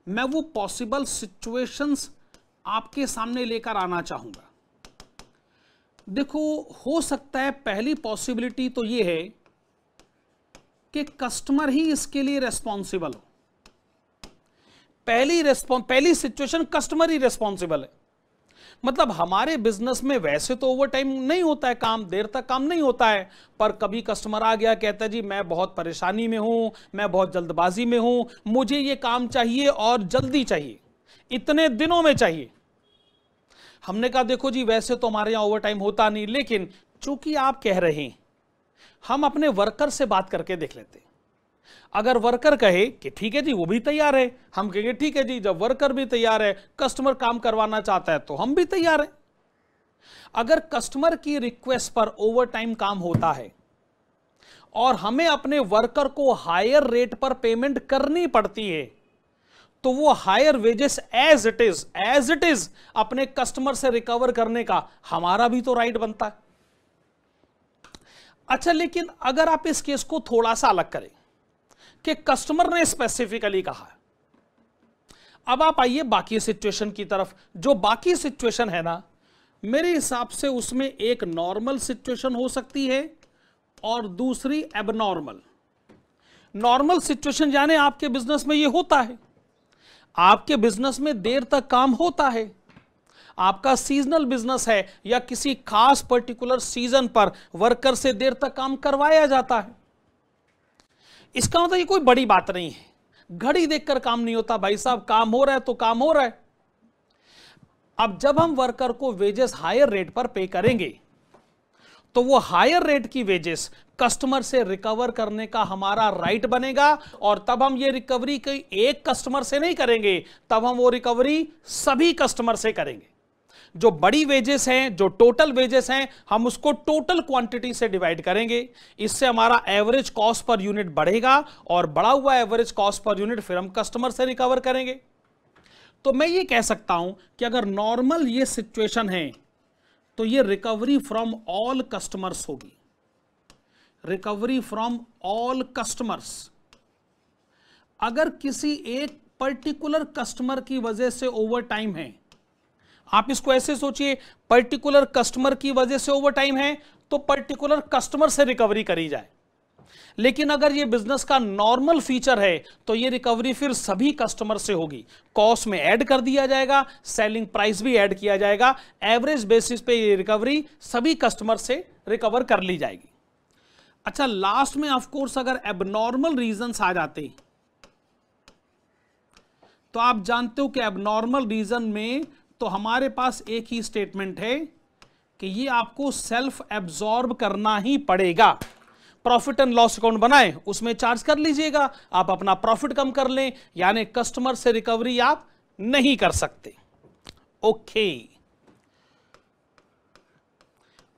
मैं वो पॉसिबल सिचुएशंस आपके सामने लेकर आना चाहूंगा। देखो, हो सकता है पहली पॉसिबिलिटी तो ये है कि कस्टमर ही इसके लिए रेस्पॉन्सिबल हो। पहली सिचुएशन कस्टमर ही रेस्पॉन्सिबल है। मतलब हमारे बिजनेस में वैसे तो ओवर टाइम नहीं होता है, काम देर तक काम नहीं होता है, पर कभी कस्टमर आ गया, कहता है जी मैं बहुत परेशानी में हूं, मैं बहुत जल्दबाजी में हूं, मुझे ये काम चाहिए और जल्दी चाहिए, इतने दिनों में चाहिए। हमने कहा देखो जी वैसे तो हमारे यहां ओवर टाइम होता नहीं, लेकिन चूंकि आप कह रहे हैं, हम अपने वर्कर से बात करके देख लेते हैं। अगर वर्कर कहे कि ठीक है जी वो भी तैयार है, हम कहेंगे ठीक है जी, जब वर्कर भी तैयार है, कस्टमर काम करवाना चाहता है तो हम भी तैयार हैं। अगर कस्टमर की रिक्वेस्ट पर ओवर टाइम काम होता है और हमें अपने वर्कर को हायर रेट पर पेमेंट करनी पड़ती है, तो वो higher wages as it is अपने कस्टमर से रिकवर करने का हमारा भी तो राइट बनता है। अच्छा, लेकिन अगर आप इस केस को थोड़ा सा अलग करें कि कस्टमर ने स्पेसिफिकली कहा है, अब आप आइए बाकी सिचुएशन की तरफ। जो बाकी सिचुएशन है ना, मेरे हिसाब से उसमें एक नॉर्मल सिचुएशन हो सकती है और दूसरी एबनॉर्मल। नॉर्मल सिचुएशन यानी आपके बिजनेस में ये होता है, आपके बिजनेस में देर तक काम होता है, आपका सीजनल बिजनेस है या किसी खास पर्टिकुलर सीजन पर वर्कर से देर तक काम करवाया जाता है। इसका मतलब ये कोई बड़ी बात नहीं है, घड़ी देखकर काम नहीं होता भाई साहब, काम हो रहा है तो काम हो रहा है। अब जब हम वर्कर को वेजेस हायर रेट पर पे करेंगे तो वो हायर रेट की वेजेस कस्टमर से रिकवर करने का हमारा राइट बनेगा, और तब हम ये रिकवरी कोई एक कस्टमर से नहीं करेंगे, तब हम वो रिकवरी सभी कस्टमर से करेंगे। जो बड़ी वेजेस हैं, जो टोटल वेजेस हैं, हम उसको टोटल क्वांटिटी से डिवाइड करेंगे। इससे हमारा एवरेज कॉस्ट पर यूनिट बढ़ेगा और बढ़ा हुआ एवरेज कॉस्ट पर यूनिट फिर हम कस्टमर से रिकवर करेंगे। तो मैं ये कह सकता हूं कि अगर नॉर्मल ये सिचुएशन है तो ये रिकवरी फ्रॉम ऑल कस्टमर्स होगी, रिकवरी फ्रॉम ऑल कस्टमर्स। अगर किसी एक पर्टिकुलर कस्टमर की वजह से ओवर टाइम है, आप इसको ऐसे सोचिए, पर्टिकुलर कस्टमर की वजह से ओवर टाइम है तो पर्टिकुलर कस्टमर से रिकवरी करी जाए। लेकिन अगर ये बिजनेस का नॉर्मल फीचर है तो ये रिकवरी फिर सभी कस्टमर से होगी, कॉस्ट में ऐड कर दिया जाएगा, सेलिंग प्राइस भी ऐड किया जाएगा, एवरेज बेसिस पे ये रिकवरी सभी कस्टमर से रिकवर कर ली जाएगी। अच्छा, लास्ट में ऑफ कोर्स अगर एबनॉर्मल रीजंस आ जाते तो आप जानते हो कि एबनॉर्मल रीजन में तो हमारे पास एक ही स्टेटमेंट है कि ये आपको सेल्फ एब्जॉर्ब करना ही पड़ेगा। प्रॉफिट एंड लॉस अकाउंट बनाए, उसमें चार्ज कर लीजिएगा, आप अपना प्रॉफिट कम कर लें, यानी कस्टमर से रिकवरी आप नहीं कर सकते। ओके,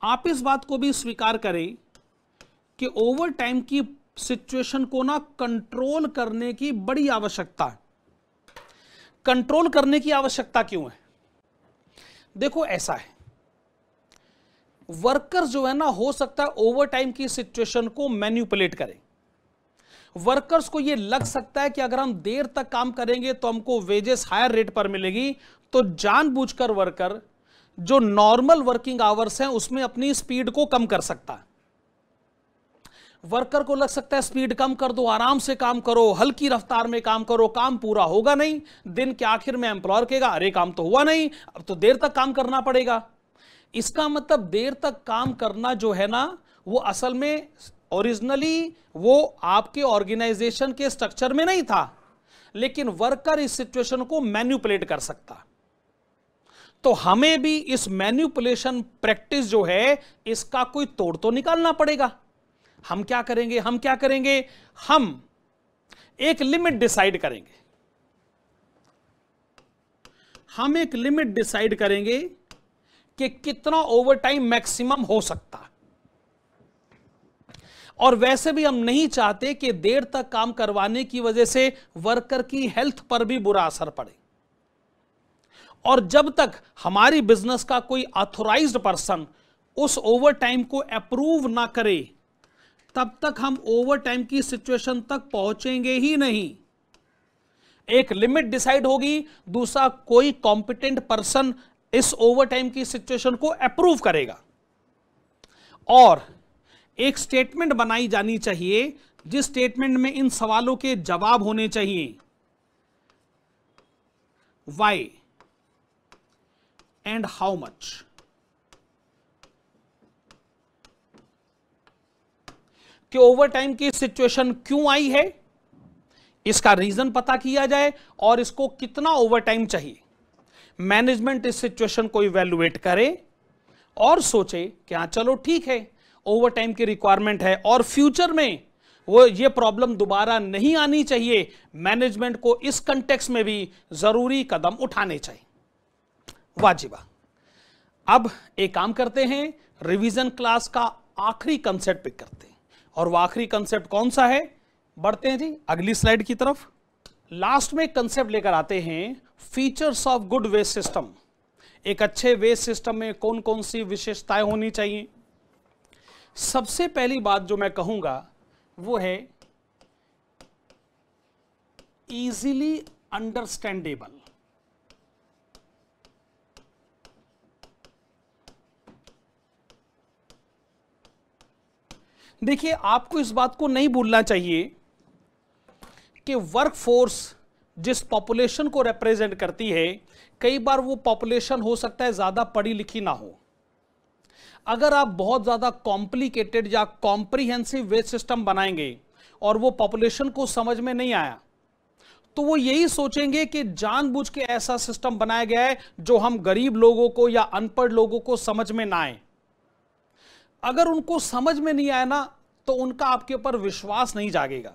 आप इस बात को भी स्वीकार करें कि ओवर टाइम की सिचुएशन को ना कंट्रोल करने की बड़ी आवश्यकता है। कंट्रोल करने की आवश्यकता क्यों है? देखो ऐसा है, वर्कर्स जो है ना, हो सकता है ओवर टाइम की सिचुएशन को मैनिपुलेट करें। वर्कर्स को यह लग सकता है कि अगर हम देर तक काम करेंगे तो हमको वेजेस हायर रेट पर मिलेगी, तो जानबूझकर वर्कर जो नॉर्मल वर्किंग आवर्स हैं उसमें अपनी स्पीड को कम कर सकता है। वर्कर को लग सकता है स्पीड कम कर दो, आराम से काम करो, हल्की रफ्तार में काम करो, काम पूरा होगा नहीं। दिन के आखिर में एम्प्लॉयर कहेगा अरे काम तो हुआ नहीं, अब तो देर तक काम करना पड़ेगा। इसका मतलब देर तक काम करना जो है ना, वो असल में ओरिजिनली वो आपके ऑर्गेनाइजेशन के स्ट्रक्चर में नहीं था, लेकिन वर्कर इस सिचुएशन को मैनिपुलेट कर सकता। तो हमें भी इस मैनिपुलेशन प्रैक्टिस जो है इसका कोई तोड़ तो निकालना पड़ेगा। हम क्या करेंगे? हम एक लिमिट डिसाइड करेंगे। हम एक लिमिट डिसाइड करेंगे कि कितना ओवरटाइम मैक्सिमम हो सकता है। और वैसे भी हम नहीं चाहते कि देर तक काम करवाने की वजह से वर्कर की हेल्थ पर भी बुरा असर पड़े। और जब तक हमारी बिजनेस का कोई ऑथोराइज्ड पर्सन उस ओवरटाइम को अप्रूव ना करे, तब तक हम ओवरटाइम की सिचुएशन तक पहुंचेंगे ही नहीं। एक लिमिट डिसाइड होगी, दूसरा कोई कॉम्पिटेंट पर्सन इस ओवरटाइम की सिचुएशन को अप्रूव करेगा, और एक स्टेटमेंट बनाई जानी चाहिए जिस स्टेटमेंट में इन सवालों के जवाब होने चाहिए। Why and how much. कि ओवरटाइम की सिचुएशन क्यों आई है, इसका रीजन पता किया जाए और इसको कितना ओवरटाइम चाहिए। मैनेजमेंट इस सिचुएशन को इवैल्यूएट करे और सोचे कि हाँ चलो ठीक है, ओवरटाइम की रिक्वायरमेंट है और फ्यूचर में वो ये प्रॉब्लम दोबारा नहीं आनी चाहिए। मैनेजमेंट को इस कंटेक्स्ट में भी जरूरी कदम उठाने चाहिए। वाजिबा। अब एक काम करते हैं, रिवीजन क्लास का आखिरी कंसेप्ट पिक करते हैं, और वो आखिरी कंसेप्ट कौन सा है? बढ़ते हैं जी अगली स्लाइड की तरफ। लास्ट में कंसेप्ट लेकर आते हैं, features of good waste system. एक अच्छे वेस्ट सिस्टम में कौन कौन सी विशेषताएं होनी चाहिए। सबसे पहली बात जो मैं कहूंगा वो है इजीली अंडरस्टैंडेबल। देखिए, आपको इस बात को नहीं भूलना चाहिए कि वर्कफोर्स जिस पॉपुलेशन को रिप्रेजेंट करती है, कई बार वो पॉपुलेशन हो सकता है ज्यादा पढ़ी लिखी ना हो। अगर आप बहुत ज्यादा कॉम्प्लिकेटेड या कॉम्प्रिहेंसिव वेस्ट सिस्टम बनाएंगे और वो पॉपुलेशन को समझ में नहीं आया, तो वो यही सोचेंगे कि जानबूझ के ऐसा सिस्टम बनाया गया है जो हम गरीब लोगों को या अनपढ़ लोगों को समझ में ना आए। अगर उनको समझ में नहीं आया ना, तो उनका आपके ऊपर विश्वास नहीं जागेगा,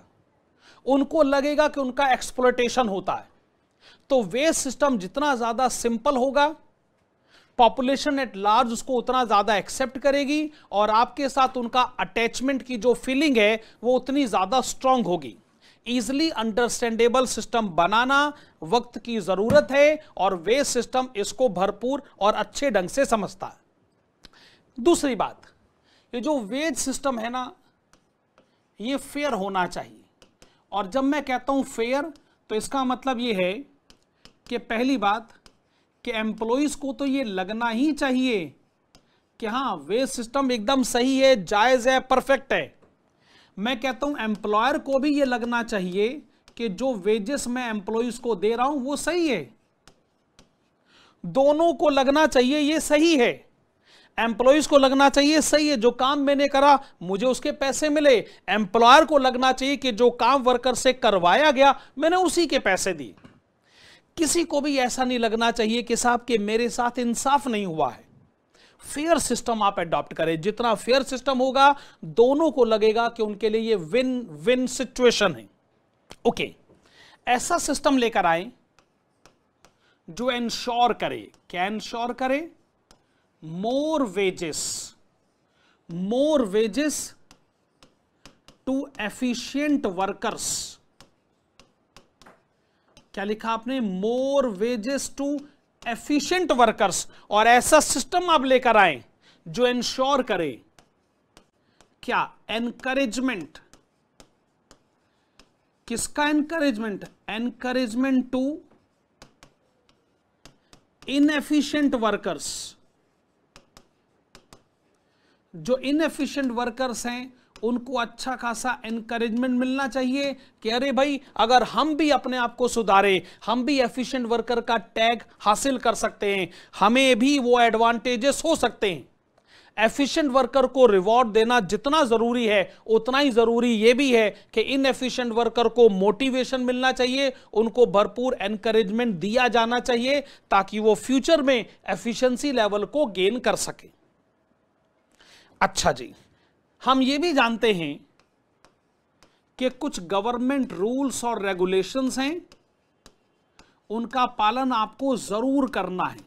उनको लगेगा कि उनका एक्सप्लॉयटेशन होता है। तो वेस्ट सिस्टम जितना ज्यादा सिंपल होगा, पॉपुलेशन एट लार्ज उसको उतना ज्यादा एक्सेप्ट करेगी, और आपके साथ उनका अटैचमेंट की जो फीलिंग है वो उतनी ज्यादा स्ट्रांग होगी। इजिली अंडरस्टैंडेबल सिस्टम बनाना वक्त की जरूरत है, और वेस्ट सिस्टम इसको भरपूर और अच्छे ढंग से समझता है। दूसरी बात, ये जो वेज सिस्टम है ना, ये फेयर होना चाहिए। और जब मैं कहता हूं फेयर, तो इसका मतलब ये है कि पहली बात कि एम्प्लॉइज को तो ये लगना ही चाहिए कि हाँ वेज सिस्टम एकदम सही है, जायज है, परफेक्ट है। मैं कहता हूं एम्प्लॉयर को भी ये लगना चाहिए कि जो वेजेस मैं एम्प्लॉइज को दे रहा हूं वो सही है। दोनों को लगना चाहिए ये सही है। एम्प्लॉइज को लगना चाहिए सही है, जो काम मैंने करा मुझे उसके पैसे मिले। एम्प्लॉयर को लगना चाहिए कि जो काम वर्कर से करवाया गया मैंने उसी के पैसे दिए। किसी को भी ऐसा नहीं लगना चाहिए कि साहब कि मेरे साथ इंसाफ नहीं हुआ है। फेयर सिस्टम आप अडॉप्ट करें, जितना फेयर सिस्टम होगा दोनों को लगेगा कि उनके लिए ये विन विन सिचुएशन है। ओके, ऐसा सिस्टम लेकर आए जो इंश्योर करे, क्या इंश्योर करे? मोर वेजेस टू एफिशिएंट वर्कर्स। क्या लिखा आपने? मोर वेजेस टू एफिशिएंट वर्कर्स। और ऐसा सिस्टम आप लेकर आए जो इंश्योर करे क्या? एनकरेजमेंट। किसका encouragement? Encouragement to inefficient workers. जो इनएफिशिएंट वर्कर्स हैं उनको अच्छा खासा एनकरेजमेंट मिलना चाहिए कि अरे भाई, अगर हम भी अपने आप को सुधारे, हम भी एफिशिएंट वर्कर का टैग हासिल कर सकते हैं, हमें भी वो एडवांटेजेस हो सकते हैं। एफिशिएंट वर्कर को रिवॉर्ड देना जितना जरूरी है उतना ही जरूरी यह भी है कि इनएफिशिएंट वर्कर को मोटिवेशन मिलना चाहिए, उनको भरपूर एनकरेजमेंट दिया जाना चाहिए ताकि वो फ्यूचर में एफिशिएंसी लेवल को गेन कर सके। अच्छा जी, हम ये भी जानते हैं कि कुछ गवर्नमेंट रूल्स और रेगुलेशंस हैं, उनका पालन आपको जरूर करना है।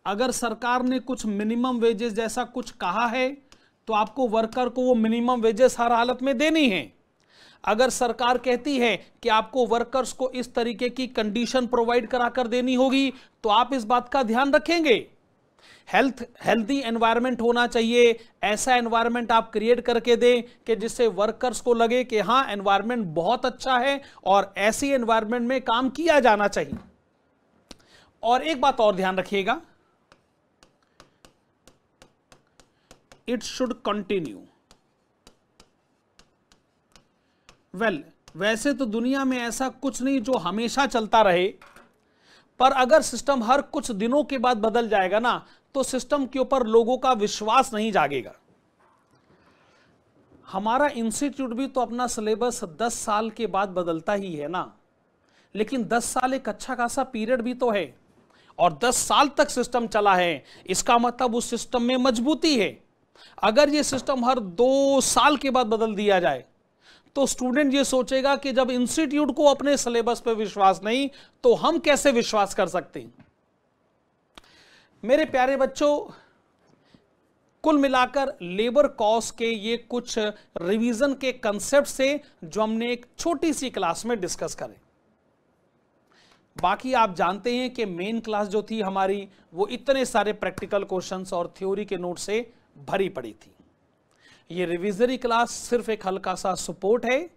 अगर सरकार ने कुछ मिनिमम वेजेस जैसा कुछ कहा है तो आपको वर्कर को वो मिनिमम वेजेस हर हालत में देनी है। अगर सरकार कहती है कि आपको वर्कर्स को इस तरीके की कंडीशन प्रोवाइड कराकर देनी होगी तो आप इस बात का ध्यान रखेंगे। हेल्दी एनवायरनमेंट होना चाहिए, ऐसा एनवायरनमेंट आप क्रिएट करके दें कि जिससे वर्कर्स को लगे कि हां एनवायरनमेंट बहुत अच्छा है और ऐसी एनवायरनमेंट में काम किया जाना चाहिए। और एक बात और ध्यान रखिएगा, इट शुड कंटिन्यू। वैसे तो दुनिया में ऐसा कुछ नहीं जो हमेशा चलता रहे, पर अगर सिस्टम हर कुछ दिनों के बाद बदल जाएगा ना तो सिस्टम के ऊपर लोगों का विश्वास नहीं जागेगा। हमारा इंस्टीट्यूट भी तो अपना सिलेबस 10 साल के बाद बदलता ही है ना, लेकिन 10 साल एक अच्छा खासा पीरियड भी तो है और 10 साल तक सिस्टम चला है, इसका मतलब उस सिस्टम में मजबूती है। अगर ये सिस्टम हर 2 साल के बाद बदल दिया जाए तो स्टूडेंट ये सोचेगा कि जब इंस्टीट्यूट को अपने सिलेबस पर विश्वास नहीं तो हम कैसे विश्वास कर सकते हैं। मेरे प्यारे बच्चों, कुल मिलाकर लेबर कॉस्ट के ये कुछ रिवीजन के कंसेप्ट से जो हमने एक छोटी सी क्लास में डिस्कस करें। बाकी आप जानते हैं कि मेन क्लास जो थी हमारी वो इतने सारे प्रैक्टिकल क्वेश्चंस और थ्योरी के नोट से भरी पड़ी थी। ये रिविजरी क्लास सिर्फ एक हल्का सा सपोर्ट है।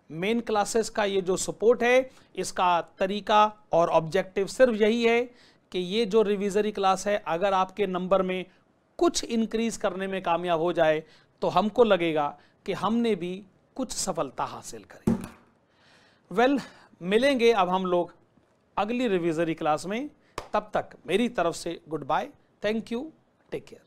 मेन क्लासेस का ये जो सपोर्ट है इसका तरीका और ऑब्जेक्टिव सिर्फ यही है कि ये जो रिविजरी क्लास है अगर आपके नंबर में कुछ इंक्रीज करने में कामयाब हो जाए तो हमको लगेगा कि हमने भी कुछ सफलता हासिल करी। मिलेंगे अब हम लोग अगली रिविजरी क्लास में। तब तक मेरी तरफ से goodbye, thank you, take care.